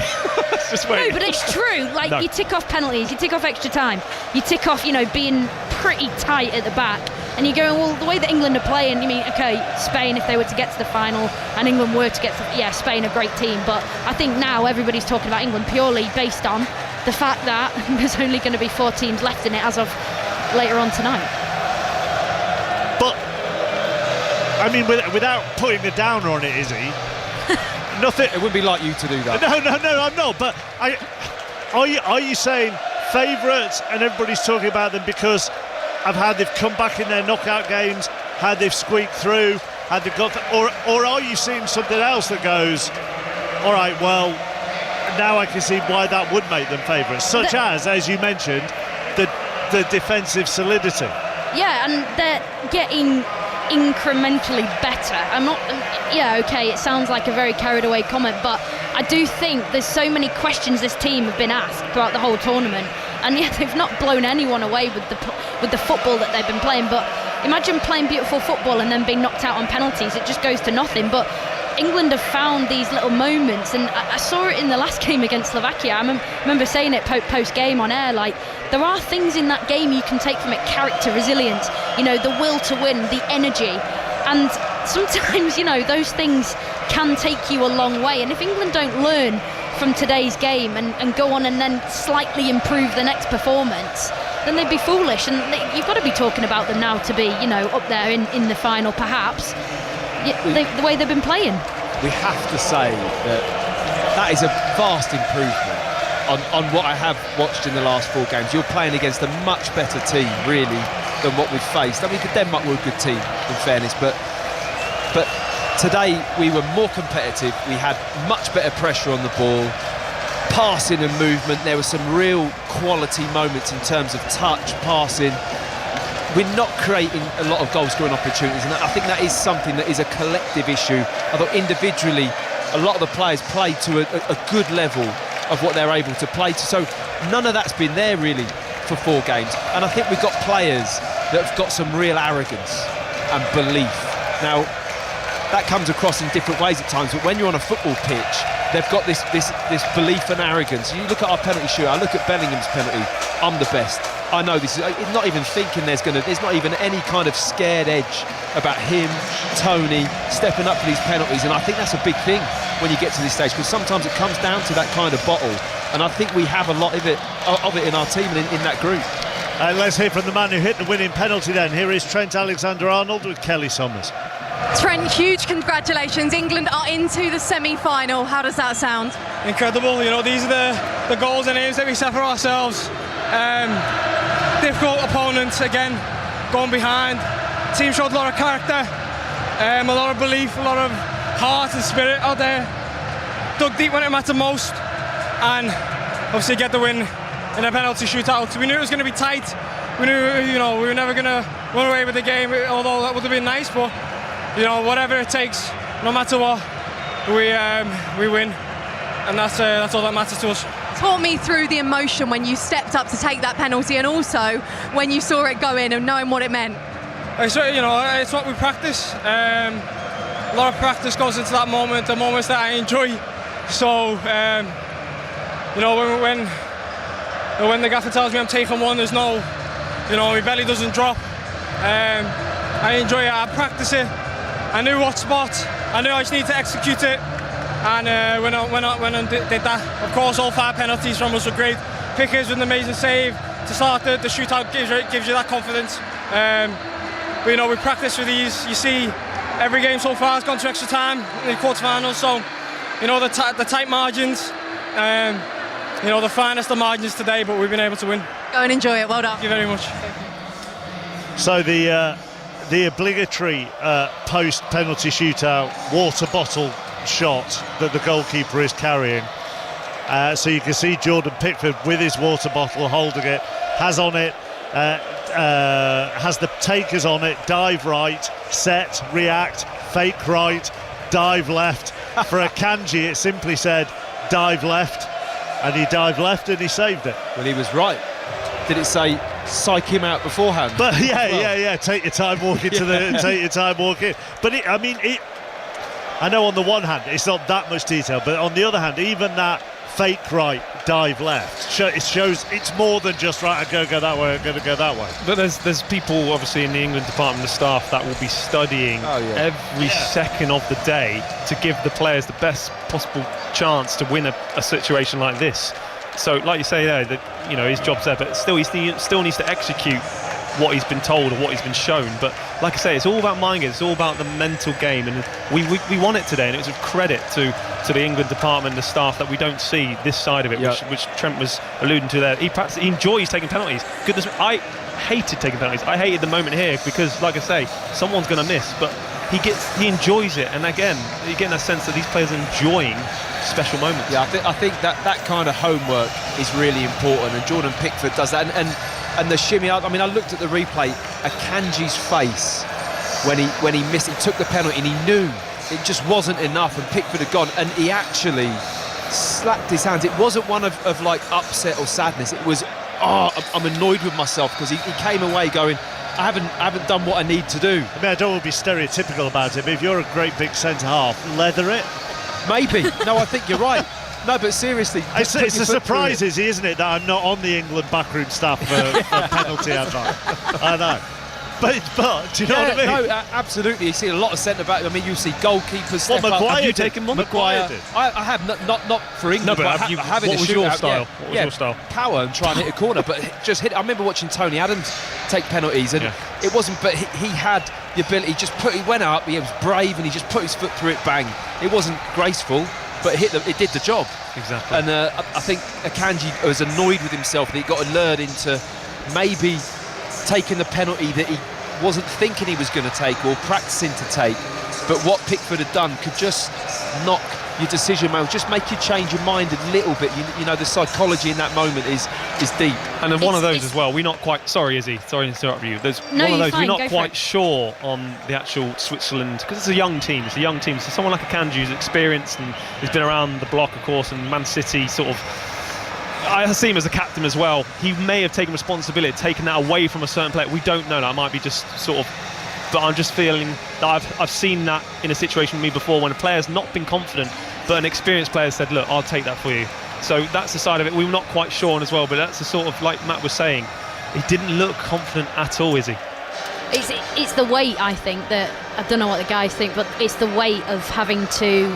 Just wait. No, but it's true. Like, you tick off penalties, you tick off extra time, you tick off, you know, being pretty tight at the back, and you're going, well, the way that England are playing, you mean, okay, Spain, if they were to get to the final, and England were to get to, Spain, a great team, but I think now everybody's talking about England purely based on the fact that there's only going to be 4 teams left in it as of later on tonight. But I mean, without putting a downer on it, Izzy, nothing. It wouldn't be like you to do that. No, I'm not. But are you saying favourites, and everybody's talking about them because of how they've come back in their knockout games, how they've squeaked through, how they've got, or are you seeing something else that goes, all right, well, now I can see why that would make them favourites, such as you mentioned, the defensive solidity. Yeah, and they're getting incrementally better. I'm not, okay, it sounds like a very carried away comment, but I do think there's so many questions this team have been asked throughout the whole tournament, and yet they've not blown anyone away with the football that they've been playing. But imagine playing beautiful football and then being knocked out on penalties. It just goes to nothing. But England have found these little moments, and I saw it in the last game against Slovakia. I remember saying it post-game on air, like, there are things in that game you can take from it: character, resilience, you know, the will to win, the energy. And sometimes, you know, those things can take you a long way. And if England don't learn from today's game and go on and then slightly improve the next performance, then they'd be foolish. And you've got to be talking about them now to be, you know, up there in the final, perhaps. The way they've been playing. We have to say that is a vast improvement on what I have watched in the last 4 games. You're playing against a much better team, really, than what we've faced. I mean, Denmark were a good team, in fairness, but today we were more competitive. We had much better pressure on the ball, passing and movement. There were some real quality moments in terms of touch, passing. We're not creating a lot of goal-scoring opportunities, and I think that is something that is a collective issue. Although individually, a lot of the players play to a good level of what they're able to play to. So none of that's been there really for 4 games. And I think we've got players that have got some real arrogance and belief. Now, that comes across in different ways at times, but when you're on a football pitch, they've got this belief and arrogance. You look at our penalty shootout, I look at Bellingham's penalty, I'm the best. I know this is not even thinking there's not even any kind of scared edge about him, Tony, stepping up for these penalties, and I think that's a big thing when you get to this stage, because sometimes it comes down to that kind of bottle, and I think we have a lot of it in our team and in that group. Let's hear from the man who hit the winning penalty then. Here is Trent Alexander-Arnold with Kelly Somers. Trent, huge congratulations. England are into the semi-final. How does that sound? Incredible. You know, these are the goals and aims that we set for ourselves. Difficult opponents again, going behind. Team showed a lot of character, a lot of belief, a lot of heart and spirit out there. Dug deep when it mattered most, and obviously get the win in a penalty shootout. We knew it was going to be tight. We knew, we were never going to run away with the game, although that would have been nice. But whatever it takes, no matter what, we win, and that's all that matters to us. Talk me through the emotion when you stepped up to take that penalty, and also when you saw it go in and knowing what it meant. It's what we practice. A lot of practice goes into that moment, the moments that I enjoy. So, when the gaffer tells me I'm taking one, there's no, my belly doesn't drop. I enjoy it. I practice it. I knew what spot. I knew I just need to execute it. And when I did that, of course, all 5 penalties from us were great. Pickers with an amazing save to start the shootout gives you that confidence. But we practice for these. You see, every game so far has gone to extra time in the quarterfinals. So, the tight margins. The finest of margins today, but we've been able to win. Go and enjoy it. Well done. Thank you very much. So the obligatory post-penalty shootout water bottle shot that the goalkeeper is carrying. So you can see Jordan Pickford with his water bottle holding it, has on it, has the takers on it, dive right, set, react, fake right, dive left. For Akanji, it simply said dive left, and he dived left and he saved it. Well, he was right. Did it say psych him out beforehand? But yeah. Take your time walking to the. Take your time walking. But I know on the one hand it's not that much detail, but on the other hand, even that fake right, dive left, it shows it's more than just right. I'm going to go that way. I'm going to go that way. But there's people obviously in the England department of staff that will be studying every second of the day to give the players the best possible chance to win a situation like this. So, like you say there, his job's there, but still he still needs to execute what he's been told or what he's been shown. But like I say, it's all about mind games. It's all about the mental game, and we won it today, and it was a credit to the England department and the staff that we don't see this side of it, which Trent was alluding to there. He enjoys taking penalties. Goodness me, I hated taking penalties. I hated the moment here because, like I say, someone's going to miss, but he enjoys it, and again, you get that sense that these players are enjoying special moments. Yeah, I think that kind of homework is really important, and Jordan Pickford does that. And the shimmy up. I mean, I looked at the replay. Akanji's face when he missed. He took the penalty and he knew it just wasn't enough, and Pickford had gone, and he actually slapped his hands. It wasn't one of like upset or sadness. It was, I'm annoyed with myself, because he came away going, I haven't done what I need to do. I don't want to be stereotypical about it, but if you're a great big centre half, leather it. Maybe. No, I think you're right. No, but seriously, it's a surprise, isn't it, that I'm not on the England backroom staff for penalty advice. I know, but do you know what I mean? No, absolutely. You see a lot of centre back. I mean, you see goalkeepers step up. Maguire Have you did. taken one? Maguire did. I have not for England. No, but I have in what was your style? What was your style? Power and try and hit a corner, but just hit. I remember watching Tony Adams take penalties, and it wasn't. But he had the ability. He went up. He was brave, and he just put his foot through it. Bang! It wasn't graceful, but it did the job. Exactly. And I think Akanji was annoyed with himself that he got lured into maybe taking the penalty that he wasn't thinking he was going to take or practicing to take. But what Pickford had done could just knock your decision making, just make you change your mind a little bit. You know, the psychology in that moment is deep. And then one of those as well. We're not quite. Sorry, Izzy. Sorry to interrupt you. There's one of those. We're not quite sure on the actual Switzerland, because it's a young team. It's a young team. So someone like Akanji who's experienced and has been around the block, of course, and Man City sort of. I see him as a captain as well. He may have taken responsibility, taken that away from a certain player. We don't know. That might be just sort of. But I'm just feeling that I've seen that in a situation with me before when a player's not been confident, but an experienced player said, look, I'll take that for you. So that's the side of it we were not quite sure on as well, but that's the sort of, like Matt was saying, he didn't look confident at all, is he? It's the weight, I think, that, I don't know what the guys think, but it's the weight of having to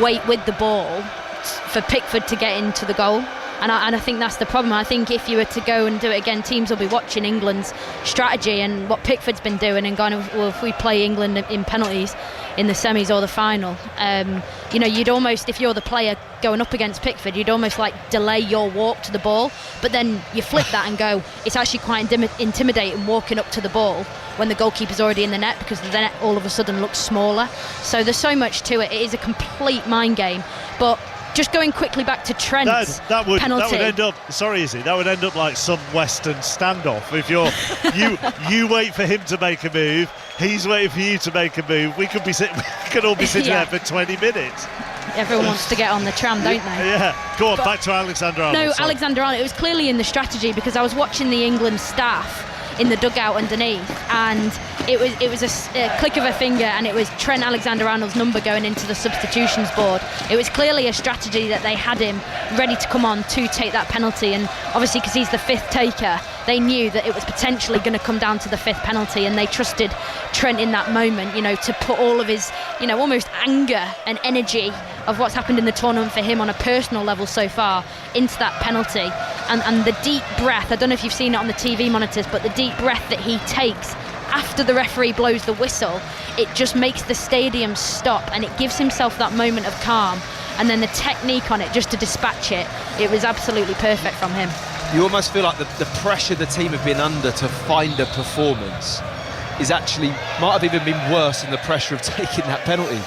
wait with the ball for Pickford to get into the goal. And I think that's the problem. I think if you were to go and do it again, teams will be watching England's strategy and what Pickford's been doing and going, well, if we play England in penalties in the semis or the final, you'd almost, if you're the player going up against Pickford, you'd almost like delay your walk to the ball. But then you flip that and go, it's actually quite intimidating walking up to the ball when the goalkeeper's already in the net, because the net all of a sudden looks smaller. So there's so much to it. It is a complete mind game. But just going quickly back to Trent's penalty. That would end up. Sorry, Izzy. That would end up like some Western standoff. If you wait for him to make a move, he's waiting for you to make a move. We could all be sitting there for 20 minutes. Everyone wants to get on the tram, don't they? Yeah. Go on, back to Alexander-Arnold. No, Alexander-Arnold. It was clearly in the strategy, because I was watching the England staff in the dugout underneath, and it was a click of a finger, and it was Trent Alexander-Arnold's number going into the substitutions board. It was clearly a strategy that they had him ready to come on to take that penalty, and obviously because he's the fifth taker, they knew that it was potentially going to come down to the fifth penalty, and they trusted Trent in that moment, to put all of his, almost anger and energy of what's happened in the tournament for him on a personal level so far into that penalty. And the deep breath, I don't know if you've seen it on the TV monitors, but the deep breath that he takes after the referee blows the whistle, it just makes the stadium stop, and it gives himself that moment of calm, and then the technique on it just to dispatch it was absolutely perfect from him. You almost feel like the pressure the team have been under to find a performance is actually might have even been worse than the pressure of taking that penalty,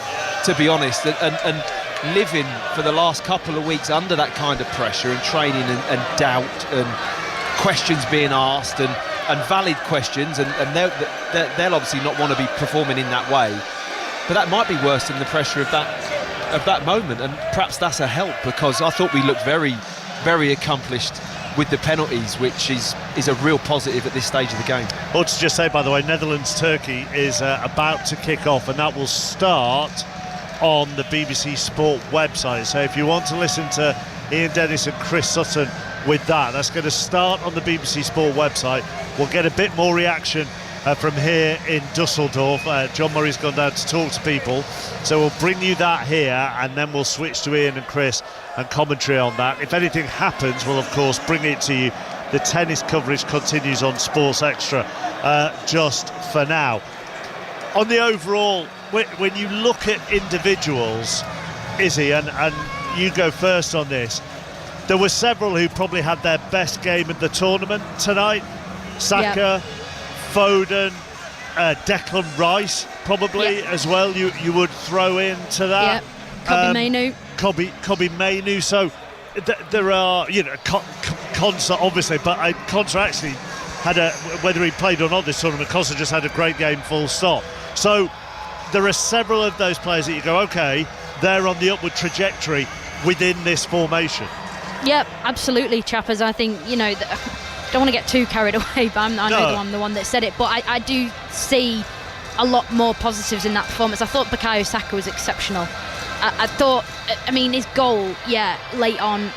to be honest, and living for the last couple of weeks under that kind of pressure and training and doubt and questions being asked and valid questions, and they'll obviously not want to be performing in that way, but that might be worse than the pressure of that moment, and perhaps that's a help, because I thought we looked very, very accomplished with the penalties, which is a real positive at this stage of the game. Ought to just say, by the way, Netherlands-Turkey is about to kick off, and that will start on the BBC Sport website. So if you want to listen to Ian Dennis and Chris Sutton with that's going to start on the BBC Sport website. We'll get a bit more reaction from here in Dusseldorf. John Murray's gone down to talk to people, so we'll bring you that here, and then we'll switch to Ian and Chris and commentary on that. If anything happens, we'll of course bring it to you. The tennis coverage continues on Sports Extra just for now. On the overall, when you look at individuals, Izzy, and you go first on this, there were several who probably had their best game of the tournament tonight. Saka, Foden, Declan Rice probably as well, you would throw into that. Kobbie Mainoo. Kobbie Mainoo. So there are, Konsa obviously, but Konsa actually had whether he played or not this tournament, Konsa just had a great game, full stop. So there are several of those players that you go, okay, they're on the upward trajectory within this formation. Yep, absolutely, Chappers. I think, don't want to get too carried away, but I know I'm the one that said it, but I do see a lot more positives in that performance. I thought Bukayo Saka was exceptional. I thought, his goal, late on,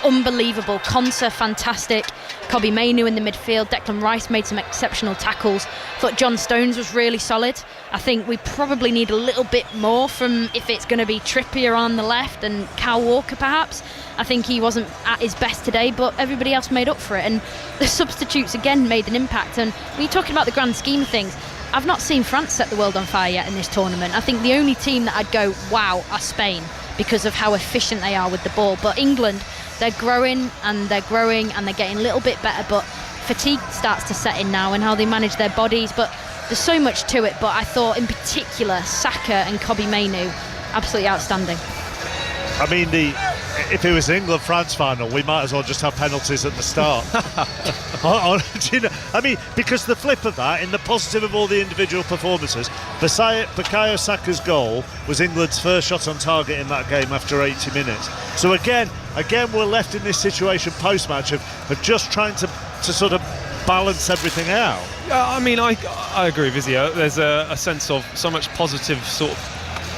unbelievable. Konsa, fantastic. Kobbie Mainoo in the midfield. Declan Rice made some exceptional tackles. Thought John Stones was really solid. I think we probably need a little bit more from, if it's going to be Trippier on the left and Kyle Walker perhaps. I think he wasn't at his best today, but everybody else made up for it, and the substitutes again made an impact. And when you're talking about the grand scheme of things, I've not seen France set the world on fire yet in this tournament. I think the only team that I'd go, wow, are Spain, because of how efficient they are with the ball. But England, they're growing and they're getting a little bit better, but fatigue starts to set in now and how they manage their bodies. But there's so much to it. But I thought in particular Saka and Kobbie Mainoo, absolutely outstanding. If it was an England-France final, we might as well just have penalties at the start. Because the flip of that, in the positive of all the individual performances, Bukayo Saka's goal was England's first shot on target in that game after 80 minutes. So again, we're left in this situation post-match of just trying to sort of balance everything out. I agree with you. There's a sense of so much positive sort of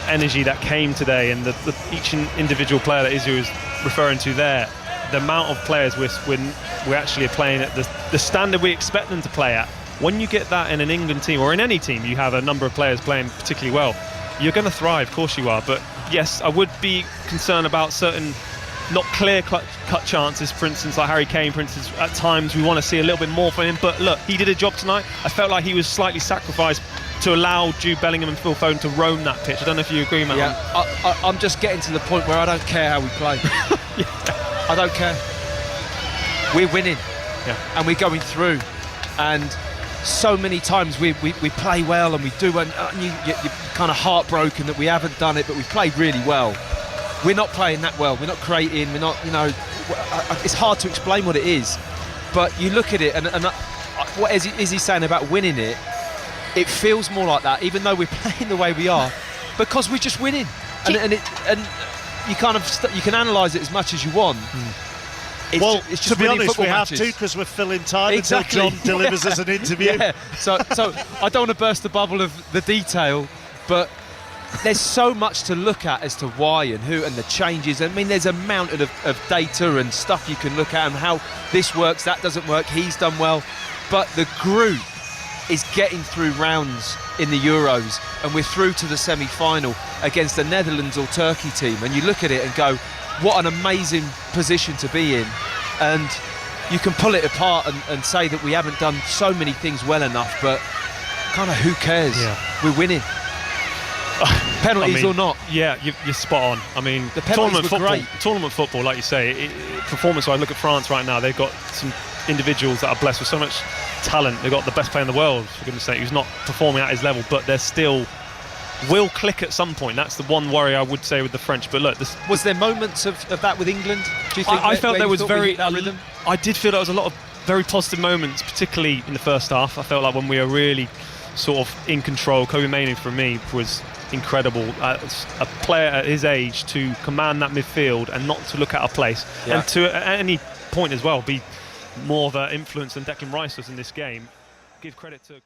energy that came today, and each individual player that Izzy was referring to there, the amount of players we're actually playing at the standard we expect them to play at. When you get that in an England team or in any team, you have a number of players playing particularly well, you're going to thrive, of course you are. But yes, I would be concerned about certain not clear cut chances, for instance, like Harry Kane, for instance. At times we want to see a little bit more from him, but look, he did a job tonight. I felt like he was slightly sacrificed to allow Jude Bellingham and Phil Foden to roam that pitch. I don't know if you agree, Matt. Yeah, I'm just getting to the point where I don't care how we play. I don't care. We're winning, and we're going through, and so many times we play well and we do, and you're kind of heartbroken that we haven't done it, but we've played really well. We're not playing that well. We're not creating. We're not, it's hard to explain what it is, but you look at it, and what is he saying about winning it? It feels more like that, even though we're playing the way we are, because we're just winning. And you kind of you can analyse it as much as you want. It's just to be honest, we matches. have to, because we're filling time until John delivers us an interview. Yeah. So I don't want to burst the bubble of the detail, but there's so much to look at as to why and who and the changes. I mean, there's a mountain of data and stuff you can look at, and how this works, that doesn't work, he's done well. But the group is getting through rounds in the Euros, and we're through to the semi-final against the Netherlands or Turkey team, and you look at it and go, what an amazing position to be in. And you can pull it apart and say that we haven't done so many things well enough, but kind of who cares? We're winning. Penalties or not. Yeah, you're spot on. I mean, the penalties were great. Tournament football, like you say, performance-wise, look at France right now. They've got some individuals that are blessed with so much talent. They've got the best player in the world, for goodness sake, who's not performing at his level, but they're still will click at some point. That's the one worry I would say with the French. But look, was there moments of that with England? Do you think I felt there was very rhythm? I did feel there was a lot of very positive moments, particularly in the first half. I felt like when we were really sort of in control. Kobe Mainoo, for me, was incredible. A player at his age to command that midfield and not to look out of place, and to at any point as well be more of an influence than Declan Rice was in this game. Give credit to